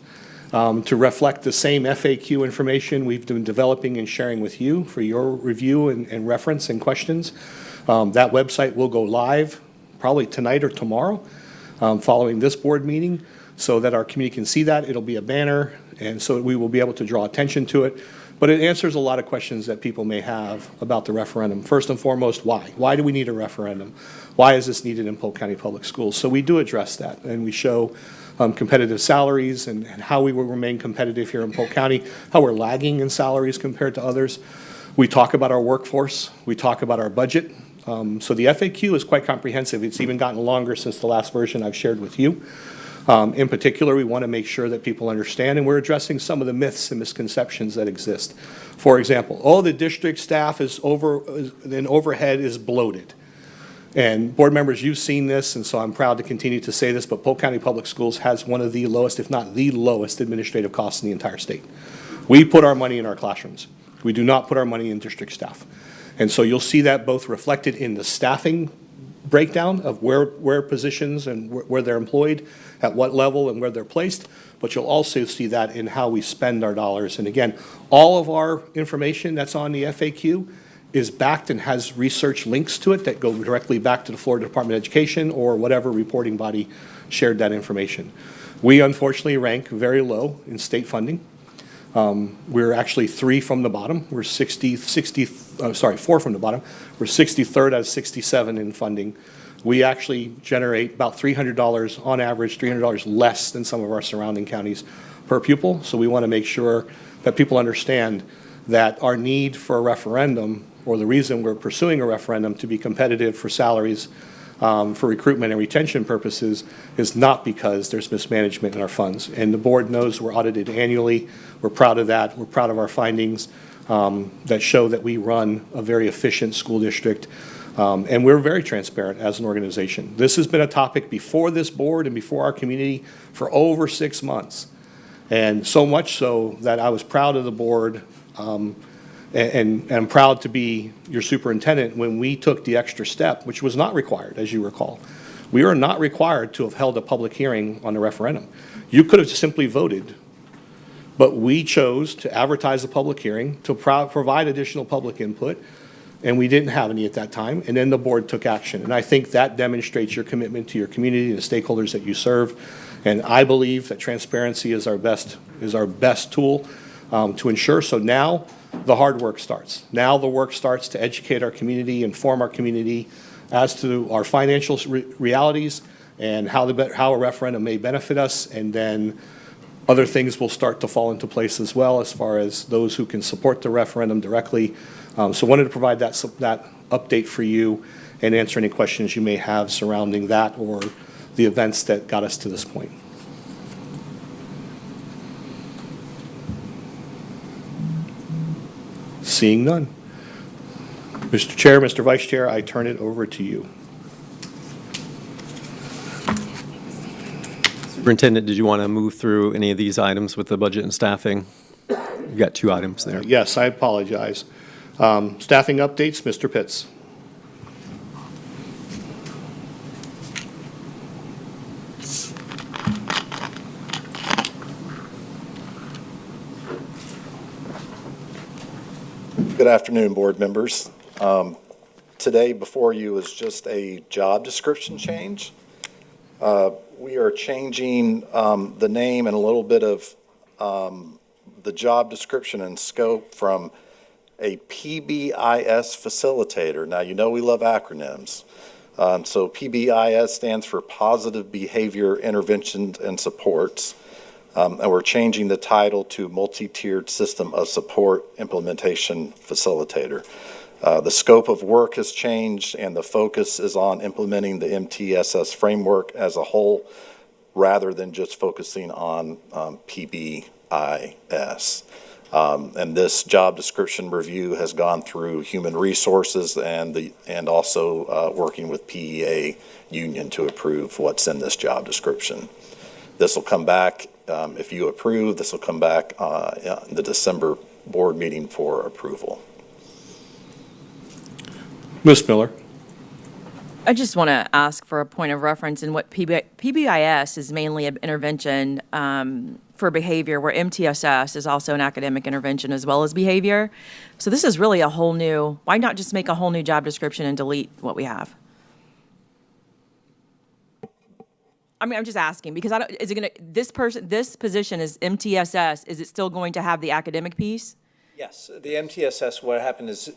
to reflect the same FAQ information we've been developing and sharing with you for your review and reference and questions. That website will go live probably tonight or tomorrow following this board meeting, so that our community can see that. It'll be a banner, and so we will be able to draw attention to it. But it answers a lot of questions that people may have about the referendum. First and foremost, why? Why do we need a referendum? Why is this needed in Polk County Public Schools? So we do address that, and we show competitive salaries and how we will remain competitive here in Polk County, how we're lagging in salaries compared to others. We talk about our workforce. We talk about our budget. So the FAQ is quite comprehensive. It's even gotten longer since the last version I've shared with you. In particular, we want to make sure that people understand, and we're addressing some of the myths and misconceptions that exist. For example, the district staff is overhead is bloated. And board members, you've seen this, and so I'm proud to continue to say this, but Polk County Public Schools has one of the lowest, if not the lowest, administrative costs in the entire state. We put our money in our classrooms. We do not put our money in district staff. And so you'll see that both reflected in the staffing breakdown of where positions and where they're employed, at what level and where they're placed, but you'll also see that in how we spend our dollars. And again, all of our information that's on the FAQ is backed and has research links to it that go directly back to the Florida Department of Education or whatever reporting body shared that information. We unfortunately rank very low in state funding. We're actually 3 from the bottom. We're 4 from the bottom. We're 63rd out of 67 in funding. We actually generate about $300 on average, $300 less than some of our surrounding counties per pupil. So we want to make sure that people understand that our need for a referendum, or the reason we're pursuing a referendum to be competitive for salaries, for recruitment and retention purposes, is not because there's mismanagement in our funds. And the board knows we're audited annually. We're proud of that. We're proud of our findings that show that we run a very efficient school district. And we're very transparent as an organization. This has been a topic before this board and before our community for over 6 months. And so much so that I was proud of the board and I'm proud to be your superintendent when we took the extra step, which was not required, as you recall. We are not required to have held a public hearing on the referendum. You could have simply voted, but we chose to advertise a public hearing, to provide additional public input, and we didn't have any at that time, and then the board took action. And I think that demonstrates your commitment to your community and the stakeholders that you serve. And I believe that transparency is our best tool to ensure. So now the hard work starts. Now the work starts to educate our community, inform our community as to our financial realities and how a referendum may benefit us, and then other things will start to fall into place as well as far as those who can support the referendum directly. So wanted to provide that update for you and answer any questions you may have surrounding that or the events that got us to this point. Seeing none. Mr. Chair, Mr. Vice Chair, I turn it over to you. Superintendent, did you want to move through any of these items with the budget and staffing? You've got 2 items there. Yes, I apologize. Staffing updates, Mr. Pitts. Good afternoon, board members. Today before you is just a job description change. We are changing the name and a little bit of the job description and scope from a PBIS facilitator. Now, you know we love acronyms. So PBIS stands for Positive Behavior Interventions and Supports. And we're changing the title to Multi-Tiered System of Support Implementation Facilitator. The scope of work has changed, and the focus is on implementing the MTSS framework as a whole, rather than just focusing on PBIS. And this job description review has gone through Human Resources and also working with PEA Union to approve what's in this job description. This will come back, if you approve, this will come back in the December board meeting for approval. Ms. Miller. I just want to ask for a point of reference in what PBIS is mainly an intervention for behavior, where MTSS is also an academic intervention as well as behavior. So this is really a whole new, why not just make a whole new job description and delete what we have? I mean, I'm just asking, because is it going to, this position is MTSS, is it still going to have the academic piece? Yes, the MTSS, what happened is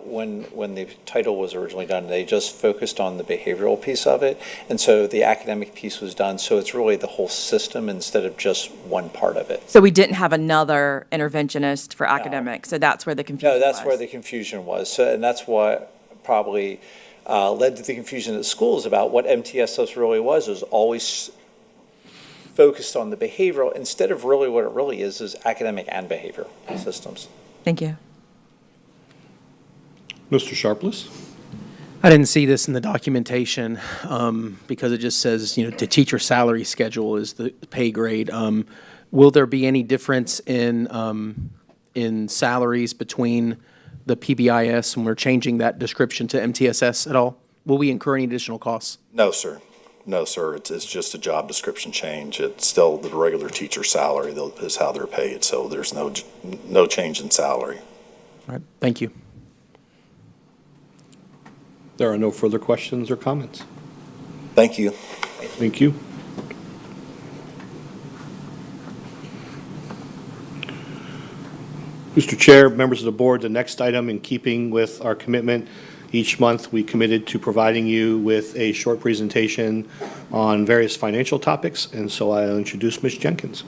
when the title was originally done, they just focused on the behavioral piece of it. And so the academic piece was done. So it's really the whole system instead of just one part of it. So we didn't have another interventionist for academic. So that's where the confusion was. No, that's where the confusion was. So, and that's what probably led to the confusion at schools about what MTSS really was always focused on the behavioral instead of really what it really is academic and behavior systems. Thank you. Mr. Sharpless. I didn't see this in the documentation because it just says, the teacher salary schedule is the pay grade. Will there be any difference in salaries between the PBIS and we're changing that description to MTSS at all? Will we incur any additional costs? No, sir. No, sir. It's just a job description change. It's still the regular teacher salary is how they're paid. So there's no change in salary. All right. Thank you. There are no further questions or comments. Thank you. Thank you. Mr. Chair, members of the board, the next item, in keeping with our commitment, each month we committed to providing you with a short presentation on various financial topics, and so I'll introduce Ms. Jenkins.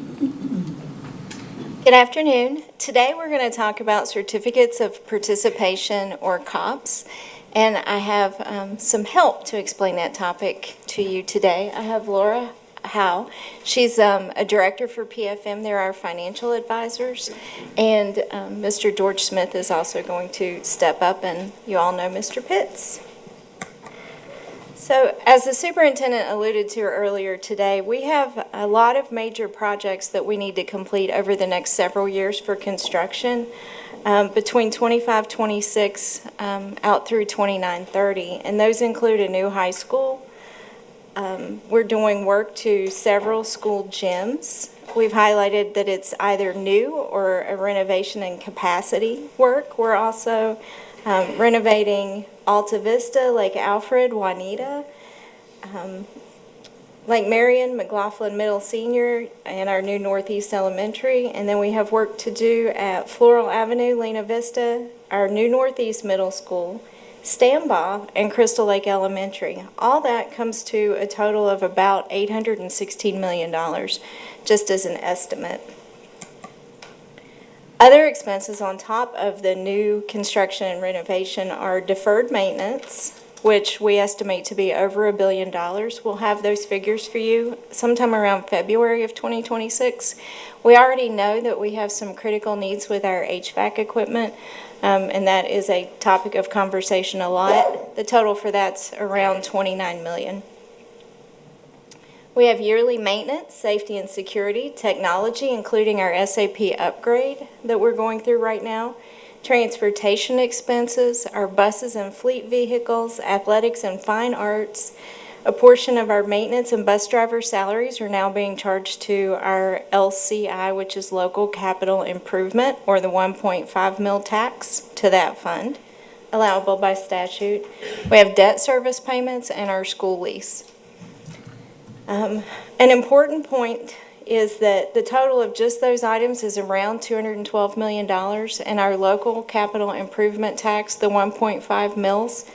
Good afternoon. Today we're going to talk about certificates of participation, or COPS, and I have some help to explain that topic to you today. I have Laura Howe. She's a director for PFM. They're our financial advisors. And Mr. George Smith is also going to step up, and you all know Mr. Pitts. So as the superintendent alluded to earlier today, we have a lot of major projects that we need to complete over the next several years for construction, between 25-26 out through 29-30. And those include a new high school. We're doing work to several school gyms. We've highlighted that it's either new or a renovation and capacity work. We're also renovating Alta Vista, Lake Alfred, Juanita, Lake Marion, McLaughlin Middle Senior, and our new Northeast Elementary. And then we have work to do at Floral Avenue, Lena Vista, our new Northeast Middle School, Stambaugh, and Crystal Lake Elementary. All that comes to a total of about $816 million, just as an estimate. Other expenses on top of the new construction and renovation are deferred maintenance, which we estimate to be over $1 billion. We'll have those figures for you sometime around February of 2026. We already know that we have some critical needs with our HVAC equipment, and that is a topic of conversation a lot. The total for that's around $29 million. We have yearly maintenance, safety and security, technology, including our SAP upgrade that we're going through right now, transportation expenses, our buses and fleet vehicles, athletics and fine arts, A portion of our maintenance and bus driver salaries are now being charged to our LCI, which is Local Capital Improvement, or the 1.5 mil tax to that fund, allowable by statute. We have debt service payments and our school lease. An important point is that the total of just those items is around $212 million, and our local capital improvement tax, the 1.5 mils,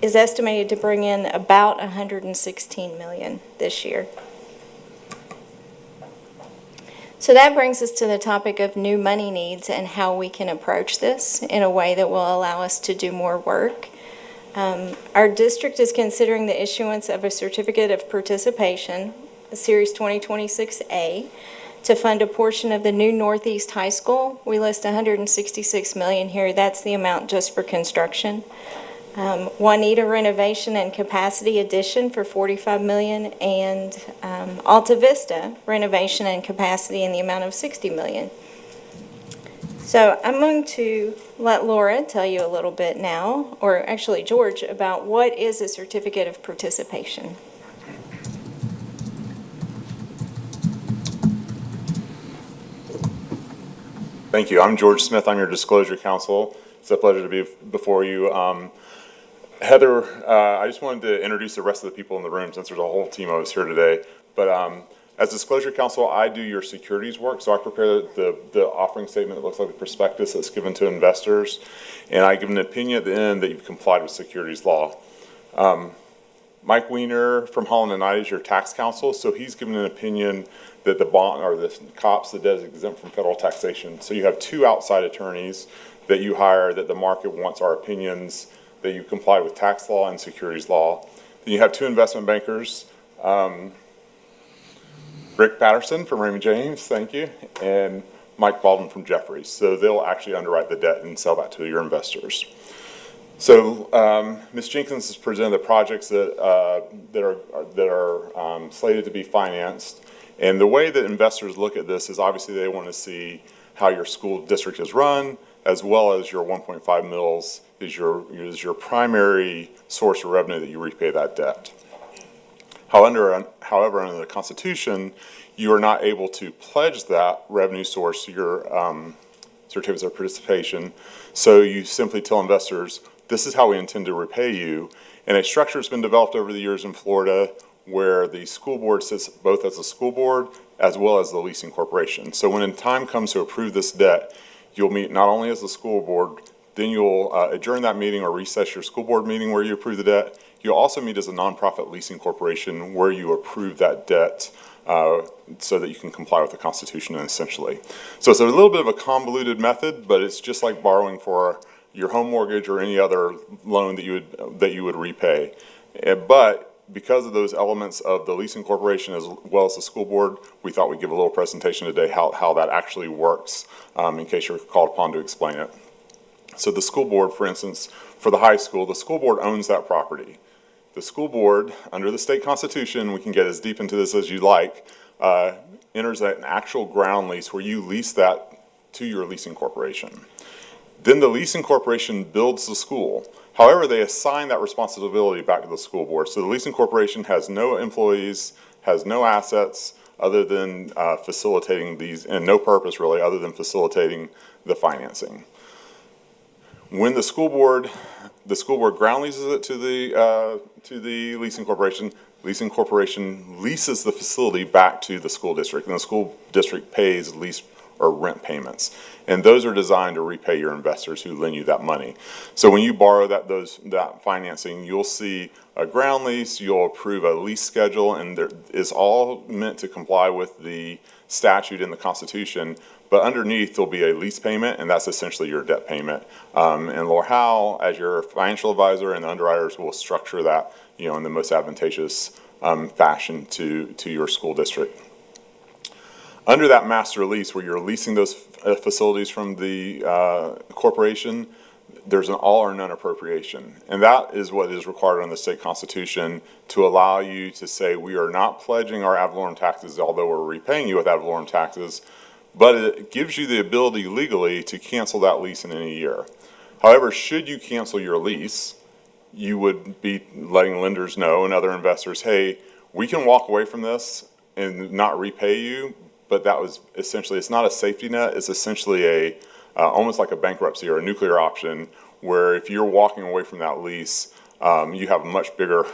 is estimated to bring in about $116 million this year. So that brings us to the topic of new money needs and how we can approach this in a way that will allow us to do more work. Our district is considering the issuance of a certificate of participation, Series 2026A, to fund a portion of the new Northeast High School. We list $166 million here. That's the amount just for construction. Juanita renovation and capacity addition for $45 million, and Alta Vista renovation and capacity in the amount of $60 million. So I'm going to let Laura tell you a little bit now, or actually George, about what is a certificate of participation. Thank you. I'm George Smith. I'm your disclosure counsel. It's a pleasure to be before you. Heather, I just wanted to introduce the rest of the people in the room since there's a whole team of us here today. But as disclosure counsel, I do your securities work. So I prepare the offering statement that looks like the prospectus that's given to investors. And I give an opinion at the end that you've complied with securities law. Mike Weiner from Holland & Knight is your tax counsel. So he's given an opinion that the bond or the COPS, the debt is exempt from federal taxation. So you have two outside attorneys that you hire that the market wants our opinions that you comply with tax law and securities law. Then you have two investment bankers, Rick Patterson from Raymond James, thank you, and Mike Baldwin from Jefferies. So they'll actually underwrite the debt and sell that to your investors. So Ms. Jenkins has presented the projects that are slated to be financed. And the way that investors look at this is obviously they want to see how your school district is run, as well as your 1.5 mils is your primary source of revenue that you repay that debt. However, under the Constitution, you are not able to pledge that revenue source to your certificates of participation. So you simply tell investors, this is how we intend to repay you. And a structure has been developed over the years in Florida where the school board sits both as a school board as well as the leasing corporation. So when time comes to approve this debt, you'll meet not only as the school board, then you'll adjourn that meeting or recess your school board meeting where you approve the debt. You'll also meet as a nonprofit leasing corporation where you approve that debt so that you can comply with the Constitution essentially. So it's a little bit of a convoluted method, but it's just like borrowing for your home mortgage or any other loan that you would repay. But because of those elements of the leasing corporation as well as the school board, we thought we'd give a little presentation today how that actually works in case you're called upon to explain it. So the school board, for instance, for the high school, the school board owns that property. The school board, under the state constitution, we can get as deep into this as you like, enters an actual ground lease where you lease that to your leasing corporation. Then the leasing corporation builds the school. However, they assign that responsibility back to the school board. So the leasing corporation has no employees, has no assets other than facilitating these, and no purpose really other than facilitating the financing. When the school board ground leases it to the leasing corporation leases the facility back to the school district, and the school district pays lease or rent payments. And those are designed to repay your investors who lend you that money. So when you borrow that financing, you'll see a ground lease, you'll approve a lease schedule, and it's all meant to comply with the statute in the Constitution. But underneath, there'll be a lease payment, and that's essentially your debt payment. And Laura Howe, as your financial advisor, and the underwriters will structure that, in the most advantageous fashion to your school district. Under that master lease, where you're leasing those facilities from the corporation, there's an all or none appropriation. And that is what is required under the state constitution to allow you to say, we are not pledging our ad valorem taxes, although we're repaying you with ad valorem taxes, but it gives you the ability legally to cancel that lease in any year. However, should you cancel your lease, you would be letting lenders know and other investors, hey, we can walk away from this and not repay you, but that was essentially, it's not a safety net, it's essentially almost like a bankruptcy or a nuclear option, where if you're walking away from that lease, you have much bigger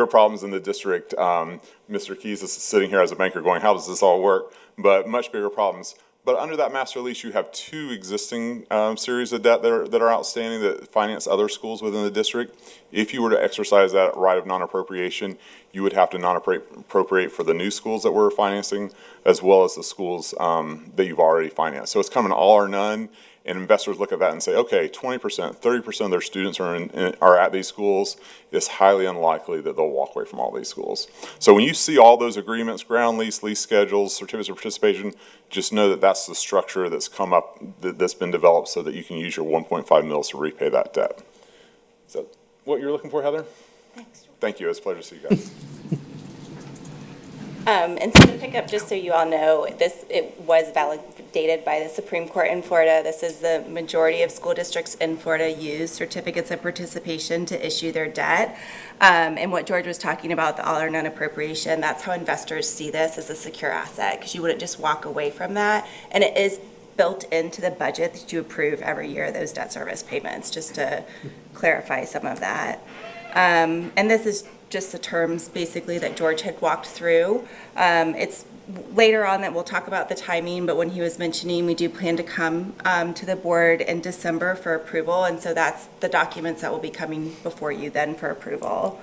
problems in the district. Mr. Keys is sitting here as a banker going, how does this all work? But much bigger problems. But under that master lease, you have two existing series of debt that are outstanding that finance other schools within the district. If you were to exercise that right of non-appropriation, you would have to non-appropriate for the new schools that we're financing, as well as the schools that you've already financed. So it's kind of an all or none. And investors look at that and say, okay, 20%, 30% of their students are at these schools. It's highly unlikely that they'll walk away from all these schools. So when you see all those agreements, ground lease, lease schedules, certificates of participation, just know that that's the structure that's come up, that's been developed so that you can use your 1.5 mils to repay that debt. Is that what you're looking for, Heather? Thanks. Thank you. It's a pleasure to see you guys. And so to pick up, just so you all know, it was validated by the Supreme Court in Florida. This is the majority of school districts in Florida use certificates of participation to issue their debt. And what George was talking about, the all or none appropriation, that's how investors see this as a secure asset, because you wouldn't just walk away from that. And it is built into the budget that you approve every year, those debt service payments, just to clarify some of that. And this is just the terms basically that George had walked through. It's later on that we'll talk about the timing, but when he was mentioning, we do plan to come to the board in December for approval, and so that's the documents that will be coming before you then for approval.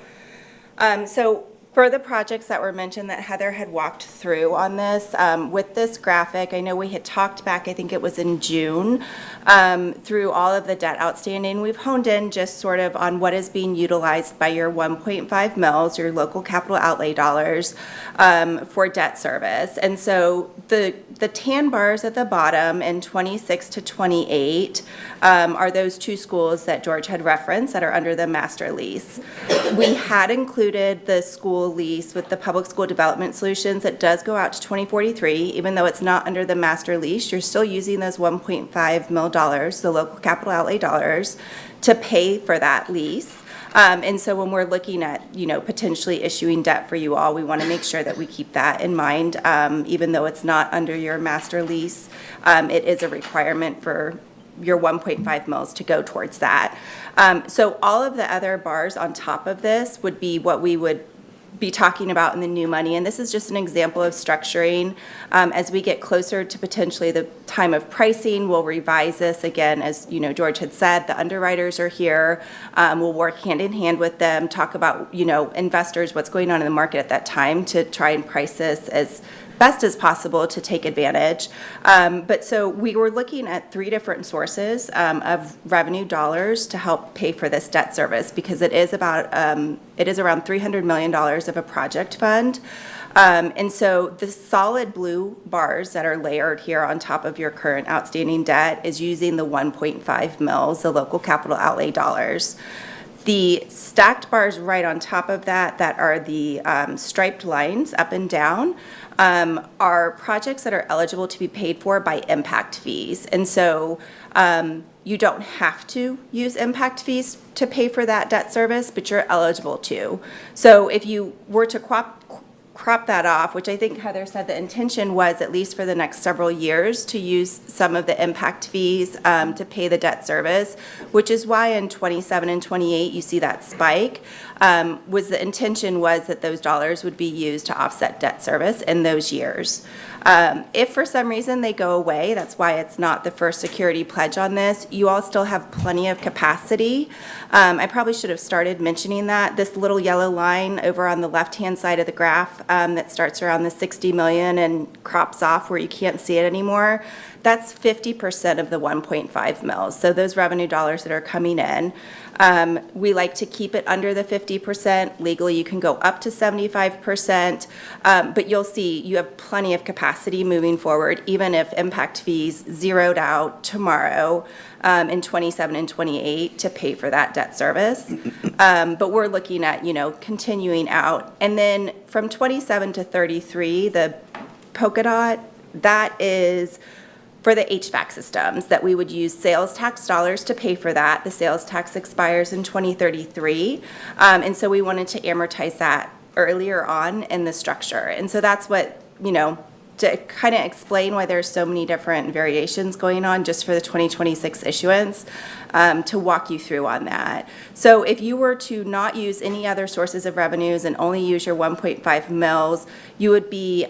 So for the projects that were mentioned that Heather had walked through on this, with this graphic, I know we had talked back, I think it was in June, through all of the debt outstanding. We've honed in just sort of on what is being utilized by your 1.5 mils, your local capital outlay dollars, for debt service. And so the tan bars at the bottom in 26 to 28 are those two schools that George had referenced that are under the master lease. We had included the school lease with the Public School Development Solutions that does go out to 2043. Even though it's not under the master lease, you're still using those 1.5 mil dollars, the local capital outlay dollars, to pay for that lease. And so when we're looking at, potentially issuing debt for you all, we want to make sure that we keep that in mind. Even though it's not under your master lease, it is a requirement for your 1.5 mils to go towards that. So all of the other bars on top of this would be what we would be talking about in the new money. And this is just an example of structuring. As we get closer to potentially the time of pricing, we'll revise this again. As George had said, the underwriters are here. We'll work hand in hand with them, talk about, investors, what's going on in the market at that time to try and price this as best as possible to take advantage. But so we were looking at 3 different sources of revenue dollars to help pay for this debt service, because it is around $300 million of a project fund. And so the solid blue bars that are layered here on top of your current outstanding debt is using the 1.5 mils, the local capital outlay dollars. The stacked bars right on top of that are the striped lines up and down, are projects that are eligible to be paid for by impact fees. And so you don't have to use impact fees to pay for that debt service, but you're eligible to. So if you were to crop that off, which I think Heather said the intention was, at least for the next several years, to use some of the impact fees to pay the debt service, which is why in 27 and 28 you see that spike. The intention was that those dollars would be used to offset debt service in those years. If for some reason they go away, that's why it's not the first security pledge on this, you all still have plenty of capacity. I probably should have started mentioning that. This little yellow line over on the left-hand side of the graph that starts around the 60 million and crops off where you can't see it anymore, that's 50% of the 1.5 mils. So those revenue dollars that are coming in, we like to keep it under the 50%. Legally, you can go up to 75%, but you'll see you have plenty of capacity moving forward, even if impact fees zeroed out tomorrow in 27 and 28 to pay for that debt service. But we're looking at, continuing out. And then from 27 to 33, the polka dot, that is for the HVAC systems, that we would use sales tax dollars to pay for that. The sales tax expires in 2033. And so we wanted to amortize that earlier on in the structure. And so that's what, to kind of explain why there's so many different variations going on just for the 2026 issuance, to walk you through on that. So if you were to not use any other sources of revenues and only use your 1.5 mils, you would be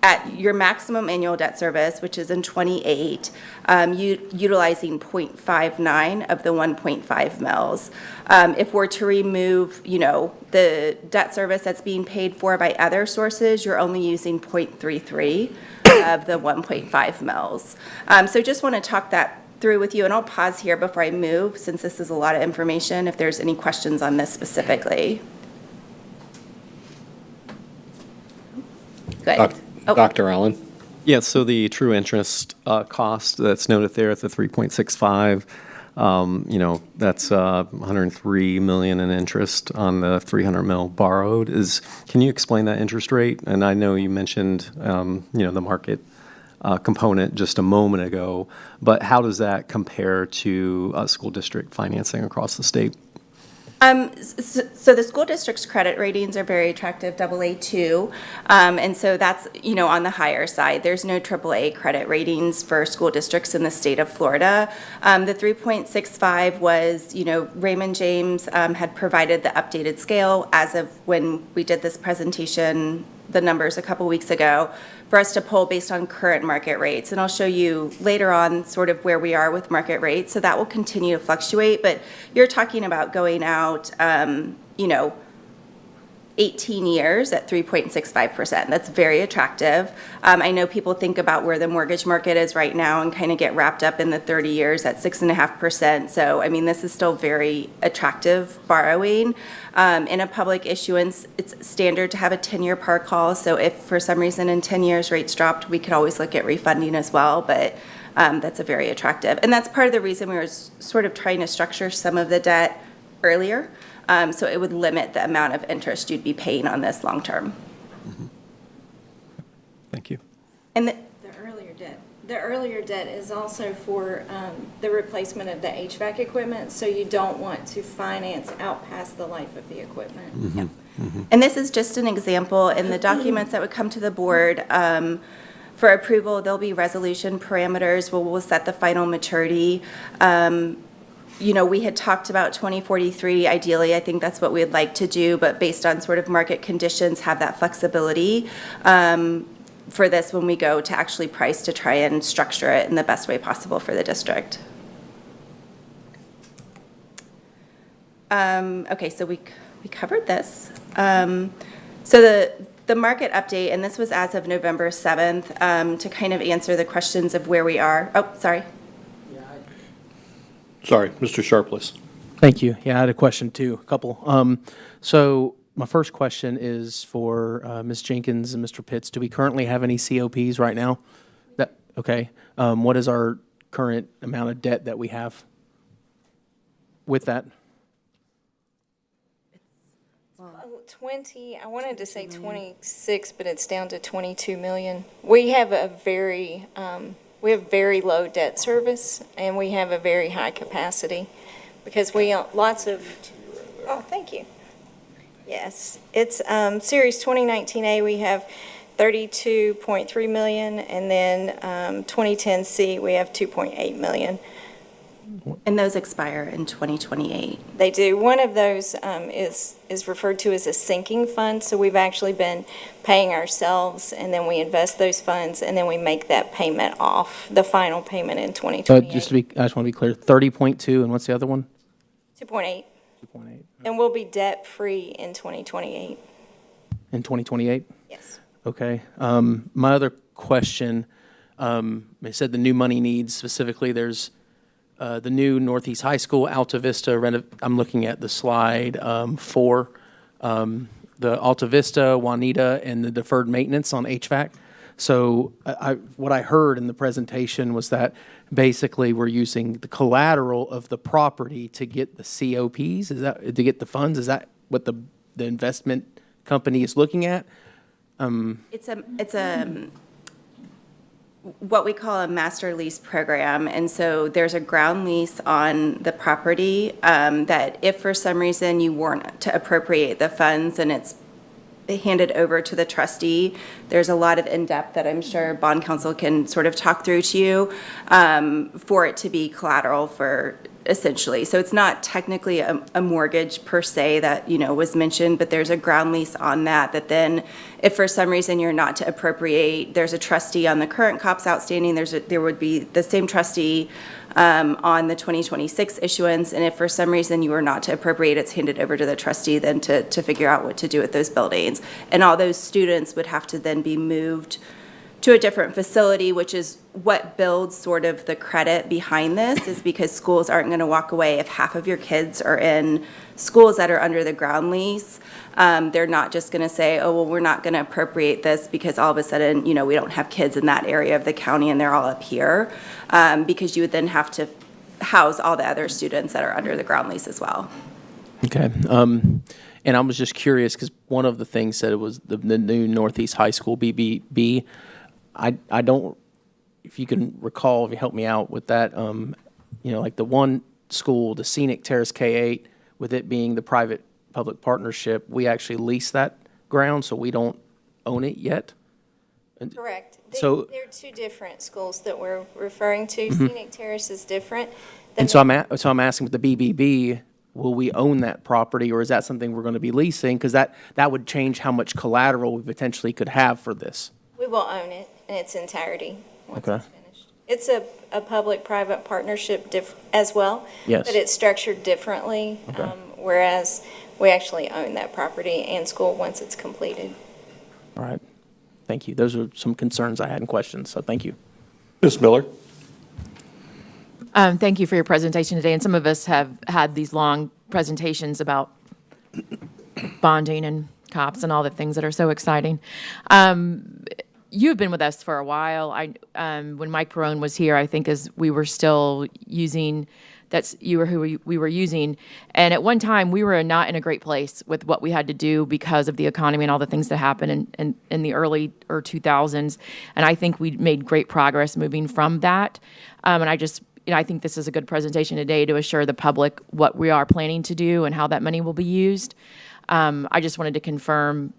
at your maximum annual debt service, which is in 28, utilizing 0.59 of the 1.5 mils. If we're to remove, the debt service that's being paid for by other sources, you're only using 0.33 of the 1.5 mils. So just want to talk that through with you, and I'll pause here before I move, since this is a lot of information, if there's any questions on this specifically. Good. Dr. Allen? Yeah, so the true interest cost that's noted there at the 3.65, that's 103 million in interest on the 300 mil borrowed. Can you explain that interest rate? And I know you mentioned, the market component just a moment ago, but how does that compare to school district financing across the state? So the school district's credit ratings are very attractive, AA2, and so that's, on the higher side. There's no AAA credit ratings for school districts in the state of Florida. The 3.65 was, Raymond James had provided the updated scale as of when we did this presentation, the numbers a couple weeks ago, for us to pull based on current market rates. And I'll show you later on sort of where we are with market rates. So that will continue to fluctuate, but you're talking about going out, 18 years at 3.65%. That's very attractive. I know people think about where the mortgage market is right now and kind of get wrapped up in the 30 years at 6.5%. So, this is still very attractive borrowing. In a public issuance, it's standard to have a 10-year par call. So if for some reason in 10 years rates dropped, we could always look at refunding as well. But that's a very attractive. And that's part of the reason we were sort of trying to structure some of the debt earlier. So it would limit the amount of interest you'd be paying on this long term. Thank you. And The earlier debt is also for the replacement of the HVAC equipment, so you don't want to finance out past the life of the equipment. And this is just an example. In the documents that would come to the board for approval, there'll be resolution parameters where we'll set the final maturity. We had talked about 2043. Ideally, I think that's what we'd like to do, but based on sort of market conditions, have that flexibility for this when we go to actually price to try and structure it in the best way possible for the district. Okay, so we covered this. So the market update, and this was as of November 7th, to kind of answer the questions of where we are. Oh, sorry. Sorry, Mr. Sharpless. Thank you. Yeah, I had a question too, a couple. So my first question is for Ms. Jenkins and Mr. Pitts. Do we currently have any COPs right now? Okay. What is our current amount of debt that we have with that? 20, I wanted to say 26, but it's down to 22 million. We have very low debt service, and we have a very high capacity because we lots of. Oh, thank you. Yes, it's Series 2019A. We have 32.3 million, and then 2010C we have 2.8 million. And those expire in 2028. They do. One of those is referred to as a sinking fund. So we've actually been paying ourselves, and then we invest those funds, and then we make that payment off, the final payment in 2028. I just want to be clear, 30.2, and what's the other one? 2.8. 2.8. And we'll be debt-free in 2028. In 2028? Yes. Okay. My other question, they said the new money needs, specifically there's the new Northeast High School, Alta Vista, I'm looking at the slide 4, the Alta Vista, Juanita, and the deferred maintenance on HVAC. So what I heard in the presentation was that basically we're using the collateral of the property to get the COPs, is that, to get the funds? Is that what the investment company is looking at? It's a what we call a master lease program. And so there's a ground lease on the property that if for some reason you weren't to appropriate the funds and it's handed over to the trustee, there's a lot of in-depth that I'm sure bond counsel can sort of talk through to you for it to be collateral for essentially. So it's not technically a mortgage per se that, was mentioned, but there's a ground lease on that then if for some reason you're not to appropriate, there's a trustee on the current COPS outstanding, there would be the same trustee on the 2026 issuance, and if for some reason you are not to appropriate, it's handed over to the trustee then to figure out what to do with those buildings. And all those students would have to then be moved to a different facility, which is what builds sort of the credit behind this, is because schools aren't going to walk away if half of your kids are in schools that are under the ground lease. They're not just going to say, oh, well, we're not going to appropriate this because all of a sudden, we don't have kids in that area of the county and they're all up here, because you would then have to house all the other students that are under the ground lease as well. Okay. And I was just curious because one of the things said it was the new Northeast High School BBB. I don't, if you can recall, if you help me out with that, like the one school, the Scenic Terrace K-8, with it being the private-public partnership, we actually lease that ground, so we don't own it yet? Correct. So- They're two different schools that we're referring to. Mhm. Scenic Terrace is different. And so I'm asking with the BBB, will we own that property, or is that something we're going to be leasing? Because that would change how much collateral we potentially could have for this. We will own it in its entirety. Okay. It's a public-private partnership as well. Yes. But it's structured differently, Okay. Whereas we actually own that property and school once it's completed. All right. Thank you. Those are some concerns I had and questions, so thank you. Ms. Miller? Thank you for your presentation today. And some of us have had these long presentations about bonding and COPS and all the things that are so exciting. You've been with us for a while. When Mike Perrone was here, I think as we were still using, you were who we were using. And at one time, we were not in a great place with what we had to do because of the economy and all the things that happened in the early 2000s. And I think we made great progress moving from that. And I think this is a good presentation today to assure the public what we are planning to do and how that money will be used. I just wanted to confirm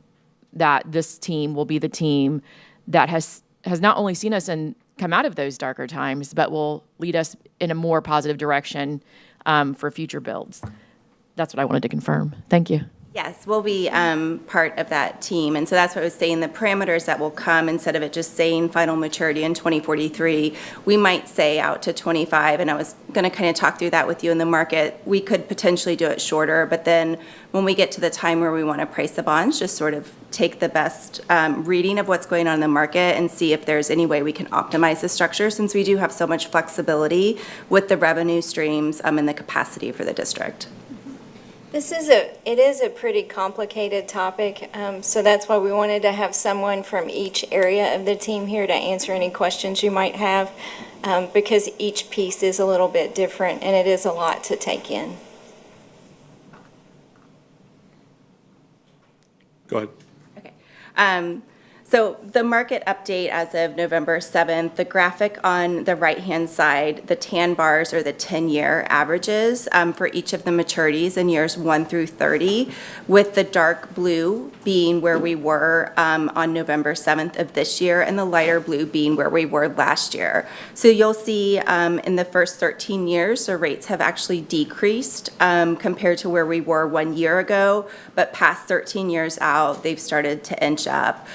that this team will be the team that has not only seen us come out of those darker times, but will lead us in a more positive direction for future builds. That's what I wanted to confirm. Thank you. Yes, we'll be part of that team. And so that's what I was saying, the parameters that will come, instead of it just saying final maturity in 2043, we might say out to 25. And I was going to kind of talk through that with you in the market. We could potentially do it shorter, but then when we get to the time where we want to price the bonds, just sort of take the best reading of what's going on in the market and see if there's any way we can optimize the structure, since we do have so much flexibility with the revenue streams and the capacity for the district. It is a pretty complicated topic, so that's why we wanted to have someone from each area of the team here to answer any questions you might have, because each piece is a little bit different and it is a lot to take in. Go ahead. Okay. So the market update as of November 7th, the graphic on the right-hand side, the tan bars are the 10-year averages for each of the maturities in years 1 through 30, with the dark blue being where we were on November 7th of this year, and the lighter blue being where we were last year. So you'll see in the first 13 years, the rates have actually decreased compared to where we were 1 year ago, but past 13 years out, they've started to inch up.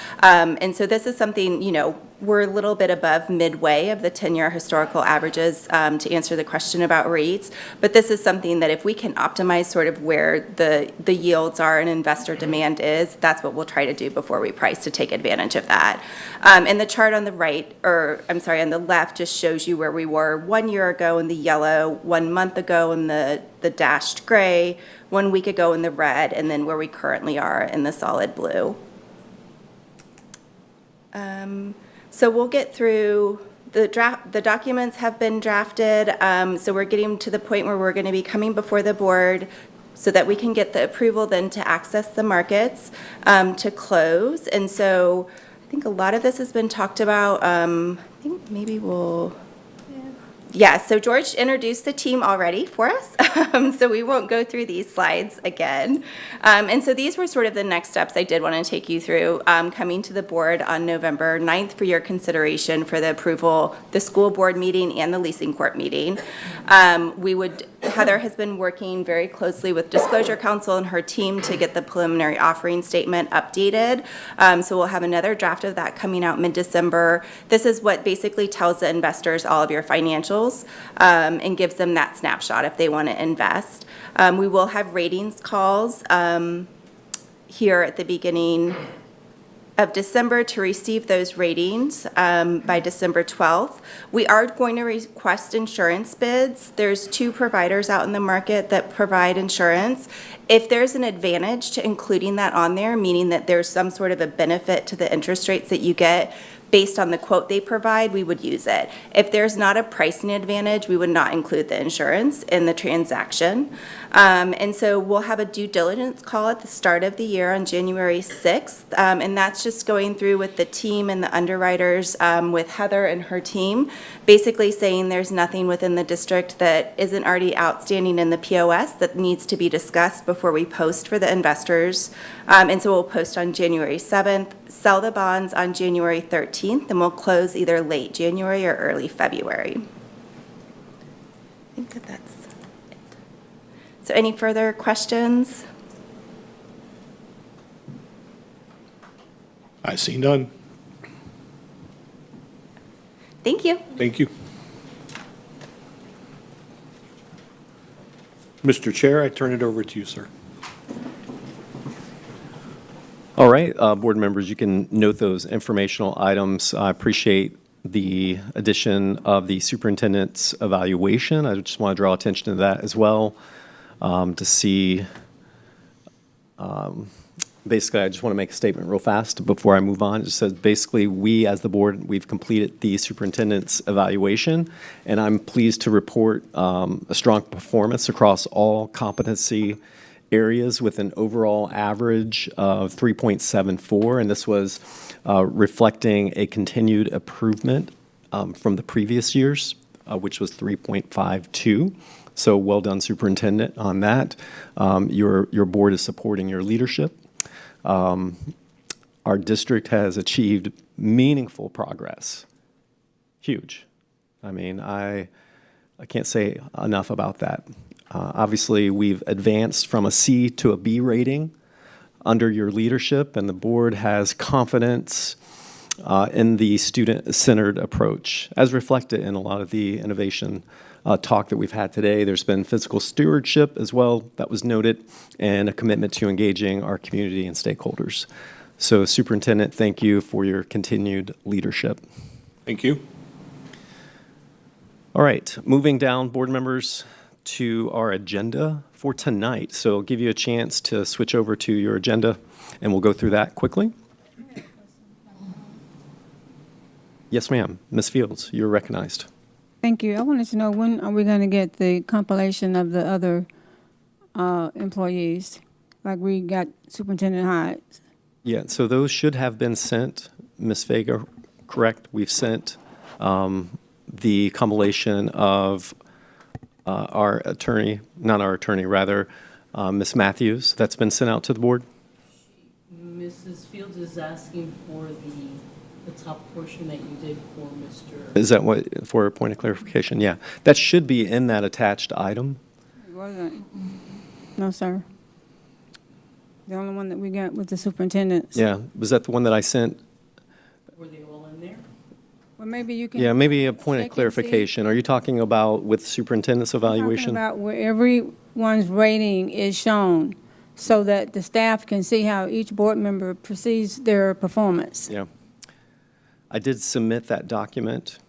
And so this is something, we're a little bit above midway of the 10-year historical averages to answer the question about rates. But this is something that if we can optimize sort of where the yields are and investor demand is, that's what we'll try to do before we price to take advantage of that. And the chart on the on the left just shows you where we were 1 year ago in the yellow, 1 month ago in the dashed gray, 1 week ago in the red, and then where we currently are in the solid blue. So we'll get through the draft. The documents have been drafted, so we're getting to the point where we're going to be coming before the board so that we can get the approval then to access the markets to close. And so I think a lot of this has been talked about. I think maybe we'll, yeah, so George introduced the team already for us, so we won't go through these slides again. And so these were sort of the next steps I did want to take you through, coming to the board on November 9th for your consideration for the approval, the school board meeting and the leasing court meeting. Heather has been working very closely with Disclosure Council and her team to get the preliminary offering statement updated. So we'll have another draft of that coming out mid-December. This is what basically tells the investors all of your financials and gives them that snapshot if they want to invest. We will have ratings calls here at the beginning of December to receive those ratings by December 12th. We are going to request insurance bids. There's 2 providers out in the market that provide insurance. If there's an advantage to including that on there, meaning that there's some sort of a benefit to the interest rates that you get based on the quote they provide, we would use it. If there's not a pricing advantage, we would not include the insurance in the transaction. And so we'll have a due diligence call at the start of the year on January 6th. And that's just going through with the team and the underwriters, with Heather and her team, basically saying there's nothing within the district that isn't already outstanding in the POS that needs to be discussed before we post for the investors. And so we'll post on January 7th, sell the bonds on January 13th, and we'll close either late January or early February. I think that's it. So any further questions? I see none. Thank you. Thank you. Mr. Chair, I turn it over to you, sir. All right, board members, you can note those informational items. I appreciate the addition of the superintendent's evaluation. I just want to draw attention to that as well, to see, basically, I just want to make a statement real fast before I move on. It just says, basically, we as the board, we've completed the superintendent's evaluation, and I'm pleased to report a strong performance across all competency areas with an overall average of 3.74, and this was reflecting a continued improvement from the previous years, which was 3.52. So well done, superintendent, on that. Your board is supporting your leadership. Our district has achieved meaningful progress. Huge. I mean, I can't say enough about that. Obviously, we've advanced from a C to a B rating under your leadership, and the board has confidence in the student-centered approach, as reflected in a lot of the innovation talk that we've had today. There's been fiscal stewardship as well that was noted, and a commitment to engaging our community and stakeholders. So, Superintendent, thank you for your continued leadership. Thank you. All right, moving down, board members, to our agenda for tonight. So I'll give you a chance to switch over to your agenda, and we'll go through that quickly. Yes, ma'am. Ms. Fields, you're recognized. Thank you. I wanted to know, when are we going to get the compilation of the other employees? Like we got Superintendent Hyde. Yeah, so those should have been sent, Ms. Vega, correct? We've sent the compilation of our attorney, not our attorney, rather, Ms. Matthews, that's been sent out to the board? Mrs. Fields is asking for the top portion that you did for Mr. Is that what, for a point of clarification? Yeah, that should be in that attached item. It wasn't. No, sir. The only one that we got was the superintendent's. Yeah, was that the one that I sent? Were they all in there? Well, maybe you can. Yeah, maybe a point check of and clarification. Are you talking about with superintendent's see. Talking evaluation? about where everyone's rating is shown, so that the staff can see how each board member perceives their performance. Yeah. I did submit that document.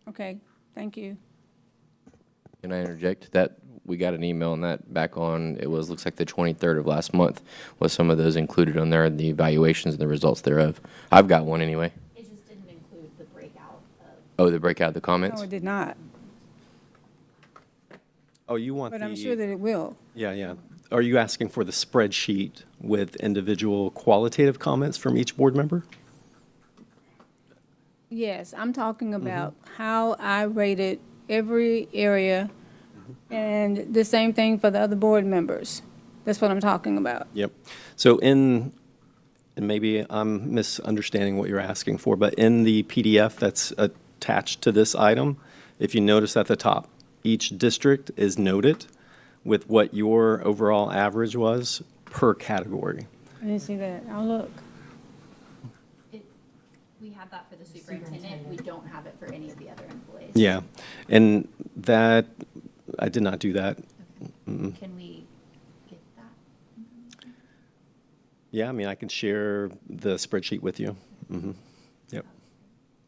Okay, thank you. Can I interject? That we got an email on that back on, it was, looks like the 23rd of last month, with some of those included on there, the evaluations and the results thereof. I've got one anyway. It just didn't include the breakout of. Oh, the breakout of the comments? No, it did not. Oh, you want but I'm sure that it will. Yeah, yeah. Are you asking for the spreadsheet with individual qualitative comments from each board member? Yes, I'm talking about how I rated every area, and the same thing for the other board members. That's what I'm talking about. Yep. So and maybe I'm misunderstanding what you're asking for, but in the PDF that's attached to this item, if you notice at the top, each district is noted with what your overall average was per category. I didn't see that. I'll look. We have that for the superintendent. We don't have it for any of the other employees. Yeah, and that, I did not do that. Mm-mm. Can we get that? Yeah, I mean, I can share the spreadsheet with you. Mm-hmm. Yep.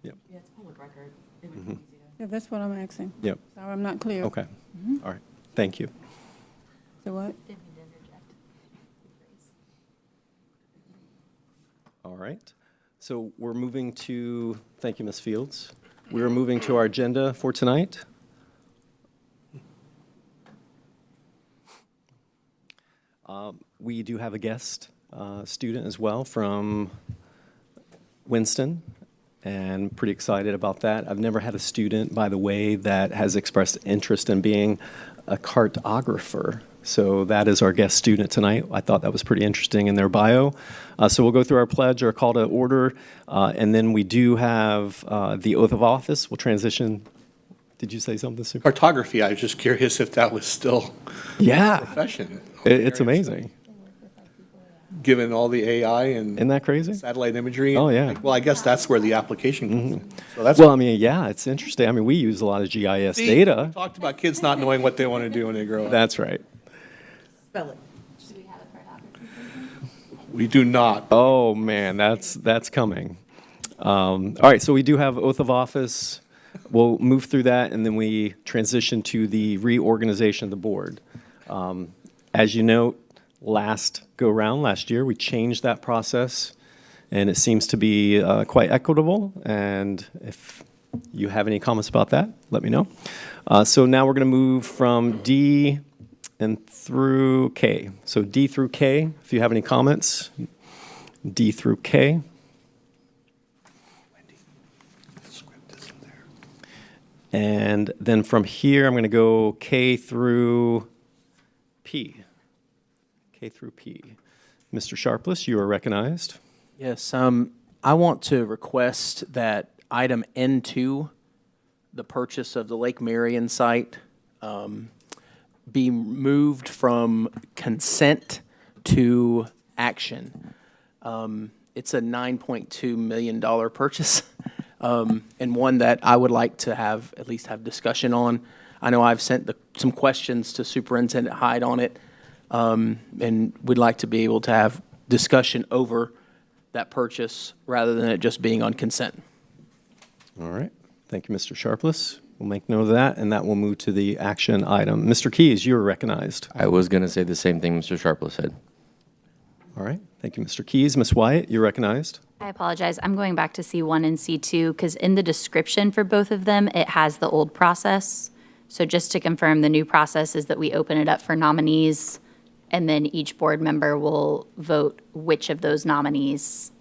Yep. Yeah, it's public record. Mhm. Yeah, that's what I'm asking. Yep. Sorry, I'm not clear. Okay. All right. Thank you. So what? All right. So we're moving to, thank you, Ms. Fields. We're moving to our agenda for tonight. We do have a guest student as well from Winston, and pretty excited about that. I've never had a student, by the way, that has expressed interest in being a cartographer. So that is our guest student tonight. I thought that was pretty interesting in their bio. So we'll go through our pledge, our call to order, and then we do have the oath of office. We'll transition. Did you say something, Sue? Cartography, I was just curious if that was still Yeah. a profession. It's amazing. Given all the AI and Isn't that crazy? satellite imagery. Oh, yeah. Well, I guess that's where the application comes in. So that's, Well, I mean, yeah, it's interesting. I mean, we use a lot of GIS See, data. we talked about kids not knowing what they want to do when they grow up. That's right. Spell it. Do we have a cartography? We do not. Oh, man, that's coming. All right, so we do have oath of office. We'll move through that, and then we transition to the reorganization of the board. As you note, last year, we changed that process, and it seems to be quite equitable. And if you have any comments about that, let me know. So now we're going to move from D and through K. So D through K, if you have any comments, D through K. And then from here, I'm going to go K through P. K through P. Mr. Sharpless, you are recognized. Yes, I want to request that item N2, the purchase of the Lake Marion site, be moved from consent to action. It's a $9.2 million purchase, and one that I would like to at least have discussion on. I know I've sent some questions to Superintendent Hyde on it, and we'd like to be able to have discussion over that purchase rather than it just being on consent. All right. Thank you, Mr. Sharpless. We'll make note of that, and that will move to the action item. Mr. Keys, you are recognized. I was going to say the same thing Mr. Sharpless said. All right. Thank you, Mr. Keys. Ms. Wyatt, you're recognized. I apologize. I'm going back to C1 and C2 because in the description for both of them, it has the old process. So just to confirm, the new process is that we open it up for nominees, and then each board member will vote which of those nominees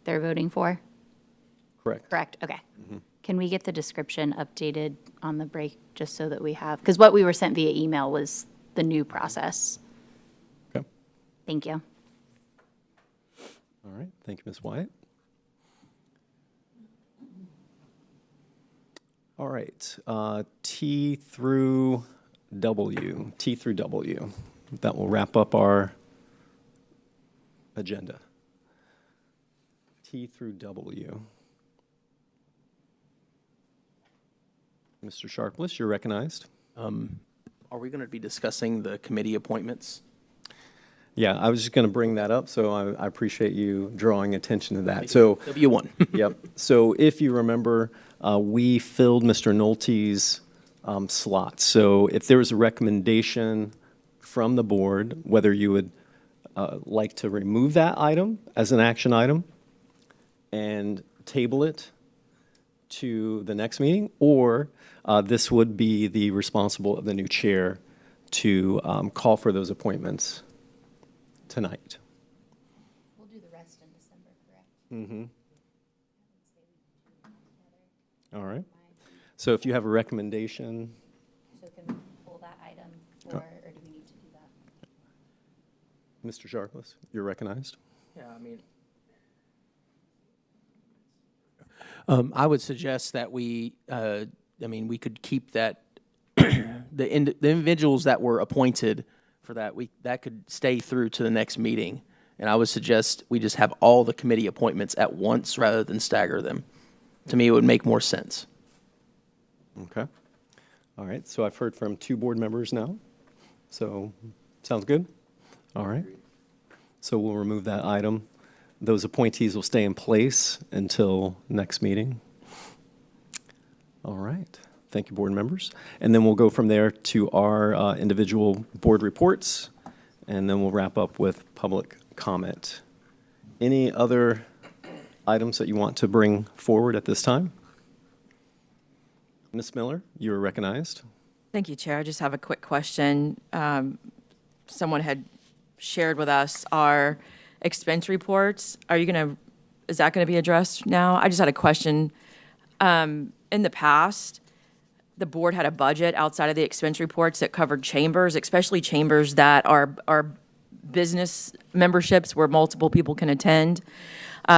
they're voting for? Correct. Correct, okay. Can we get the description updated on the break, just so that we have, because what we were sent via email was the new process. Okay. Thank you. All right. Thank you, Ms. Wyatt. All right. T through W. T through W. That will wrap up our agenda. T through W. Mr. Sharpless, you're recognized. Are we going to be discussing the committee appointments? Yeah, I was just going to bring that up, so I appreciate you drawing attention to that. So, W1. Yep. So if you remember, we filled Mr. Nolte's slot. So if there was a recommendation from the board, whether you would like to remove that item as an action item and table it to the next meeting, or this would be the responsible of the new chair to call for those appointments tonight. We'll do the rest in December, correct? Mm-hmm. All right. So if you have a recommendation. So can we pull that item for, or do we need to do that? Mr. Sharpless, you're recognized. Yeah, I mean, I would suggest that we could keep that, the individuals that were appointed for that, that could stay through to the next meeting. And I would suggest we just have all the committee appointments at once rather than stagger them. To me, it would make more sense. Okay. All right. So I've heard from 2 board members now. So sounds good? All right. So we'll remove that item. Those appointees will stay in place until next meeting. All right. Thank you, board members. And then we'll go from there to our individual board reports, and then we'll wrap up with public comment. Any other items that you want to bring forward at this time? Ms. Miller, you are recognized. Thank you, Chair. I just have a quick question. Someone had shared with us our expense reports. Is that going to be addressed now? I just had a question. In the past, the board had a budget outside of the expense reports that covered chambers, especially chambers that are business memberships where multiple people can attend,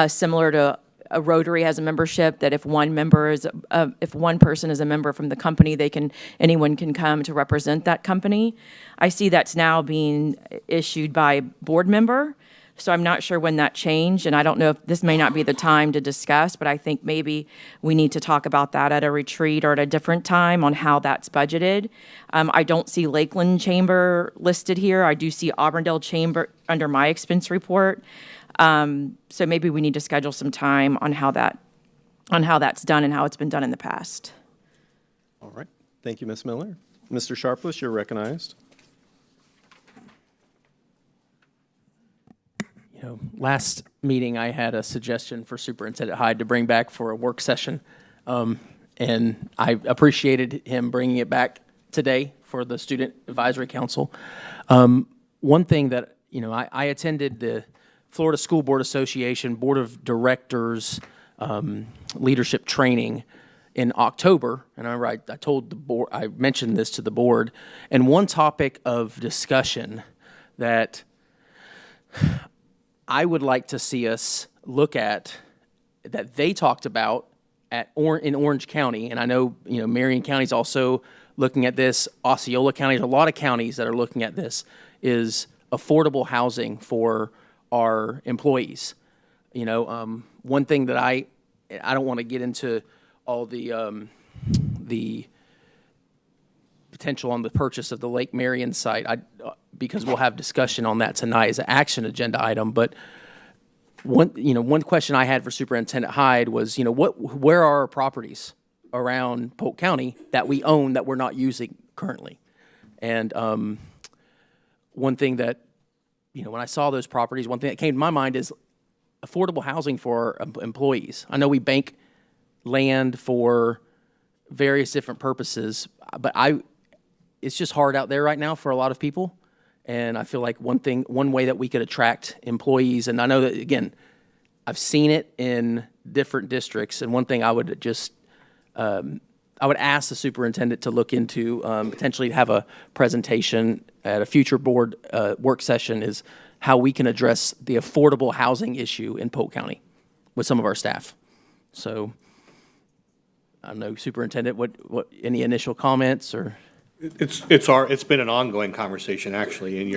similar to a Rotary has a membership that if one person is a member from the company, anyone can come to represent that company. I see that's now being issued by board member, so I'm not sure when that changed, and I don't know if this may not be the time to discuss, but I think maybe we need to talk about that at a retreat or at a different time on how that's budgeted. I don't see Lakeland Chamber listed here. I do see Auburndale Chamber under my expense report. So maybe we need to schedule some time on how that's done and how it's been done in the past. All right. Thank you, Ms. Miller. Mr. Sharpless, you're recognized. Last meeting, I had a suggestion for Superintendent Hyde to bring back for a work session. And I appreciated him bringing it back today for the Student Advisory Council. One thing that, I attended the Florida School Board Association Board of Directors leadership training in October. And I told the board, I mentioned this to the board, and one topic of discussion that I would like to see us look at, that they talked about in Orange County, and I know, Marion County is also looking at this, Osceola County, there's a lot of counties that are looking at this, is affordable housing for our employees. One thing that I don't want to get into all the potential on the purchase of the Lake Marion site, because we'll have discussion on that tonight as an action agenda item. But one question I had for Superintendent Hyde was, where are our properties around Polk County that we own that we're not using currently? And one thing that, when I saw those properties, one thing that came to my mind is affordable housing for our employees. I know we bank land for various different purposes, but it's just hard out there right now for a lot of people. And I feel like one way that we could attract employees, and I know that, again, I've seen it in different districts, and one thing I would just, I would ask the superintendent to look into, potentially have a presentation at a future board work session, is how we can address the affordable housing issue in Polk County with some of our staff. So, I don't know, Superintendent, what any initial comments or? It's been an ongoing conversation, actually, and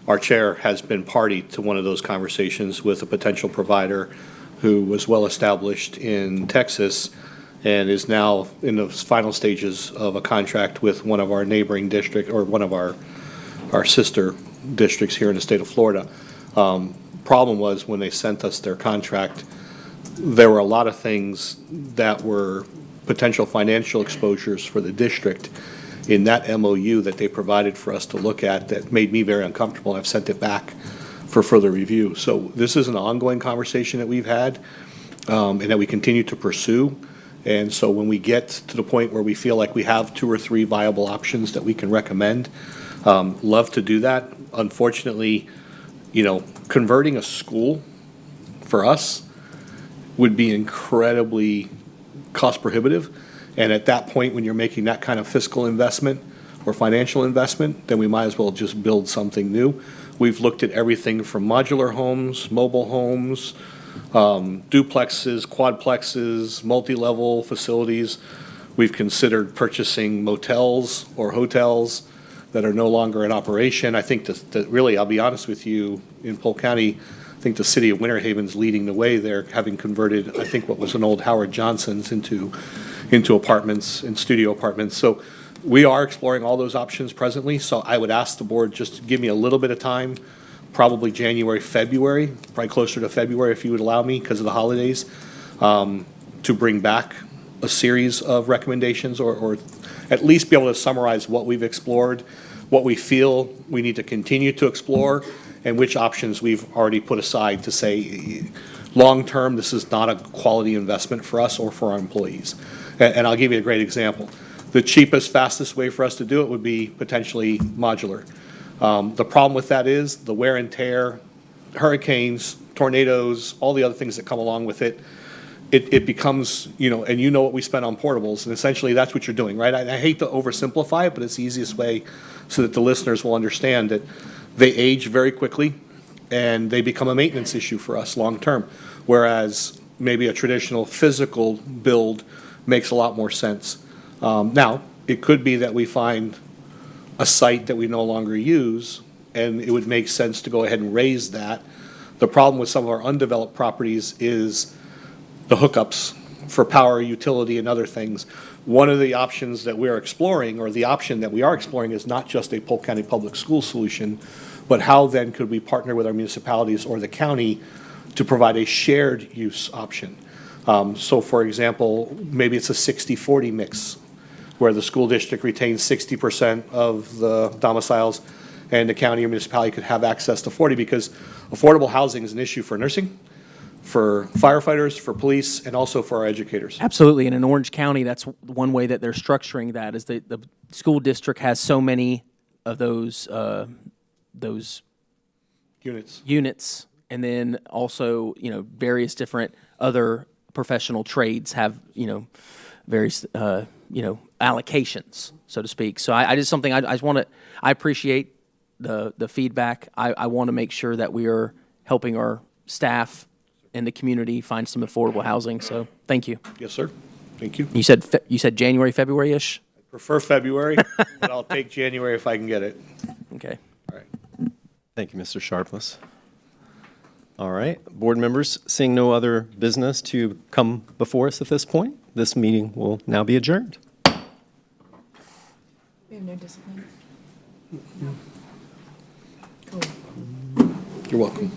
our chair has been party to one of those conversations with a potential provider who was well-established in Texas and is now in the final stages of a contract with one of our neighboring district, or one of our sister districts here in the state of Florida. Problem was, when they sent us their contract, there were a lot of things that were potential financial exposures for the district in that MOU that they provided for us to look at that made me very uncomfortable. I've sent it back for further review. So this is an ongoing conversation that we've had and that we continue to pursue. And so when we get to the point where we feel like we have 2 or 3 viable options that we can recommend, love to do that. Unfortunately, converting a school for us would be incredibly cost prohibitive. And at that point, when you're making that kind of fiscal investment or financial investment, then we might as well just build something new. We've looked at everything from modular homes, mobile homes, duplexes, quadplexes, multi-level facilities. We've considered purchasing motels or hotels that are no longer in operation. I think that really, I'll be honest with you, in Polk County, I think the city of Winter Haven's leading the way there, having converted, I think, what was an old Howard Johnson's into apartments and studio apartments. So we are exploring all those options presently. So I would ask the board just to give me a little bit of time, probably January, February, probably closer to February if you would allow me because of the holidays, to bring back a series of recommendations or at least be able to summarize what we've explored, what we feel we need to continue to explore, and which options we've already put aside to say, long-term, this is not a quality investment for us or for our employees. And I'll give you a great example. The cheapest, fastest way for us to do it would be potentially modular. The problem with that is the wear and tear, hurricanes, tornadoes, all the other things that come along with it. It becomes, and you know what we spend on portables, and essentially that's what you're doing, right? I hate to oversimplify it, but it's the easiest way so that the listeners will understand that they age very quickly and they become a maintenance issue for us long-term, whereas maybe a traditional physical build makes a lot more sense. Now, it could be that we find a site that we no longer use, and it would make sense to go ahead and raise that. The problem with some of our undeveloped properties is the hookups for power, utility, and other things. One of the options that we're exploring, or the option that we are exploring, is not just a Polk County Public School solution, but how then could we partner with our municipalities or the county to provide a shared use option? So for example, maybe it's a 60-40 mix, where the school district retains 60% of the domiciles and the county or municipality could have access to 40, because affordable housing is an issue for nursing, for firefighters, for police, and also for our educators. Absolutely, and in Orange County, that's one way that they're structuring that, is the school district has so many of those units, and then also, various different other professional trades have, various, allocations, so to speak. So I just something I just want to, I appreciate the feedback. I want to make sure that we are helping our staff and the community find some affordable housing, so thank you. Yes, sir. Thank you. You said January, February-ish? Prefer February, but I'll take January if I can get it. Okay. All right. Thank you, Mr. Sharpless. All right, board members, seeing no other business to come before us at this point, this meeting will now be adjourned. We have no discipline. You're welcome.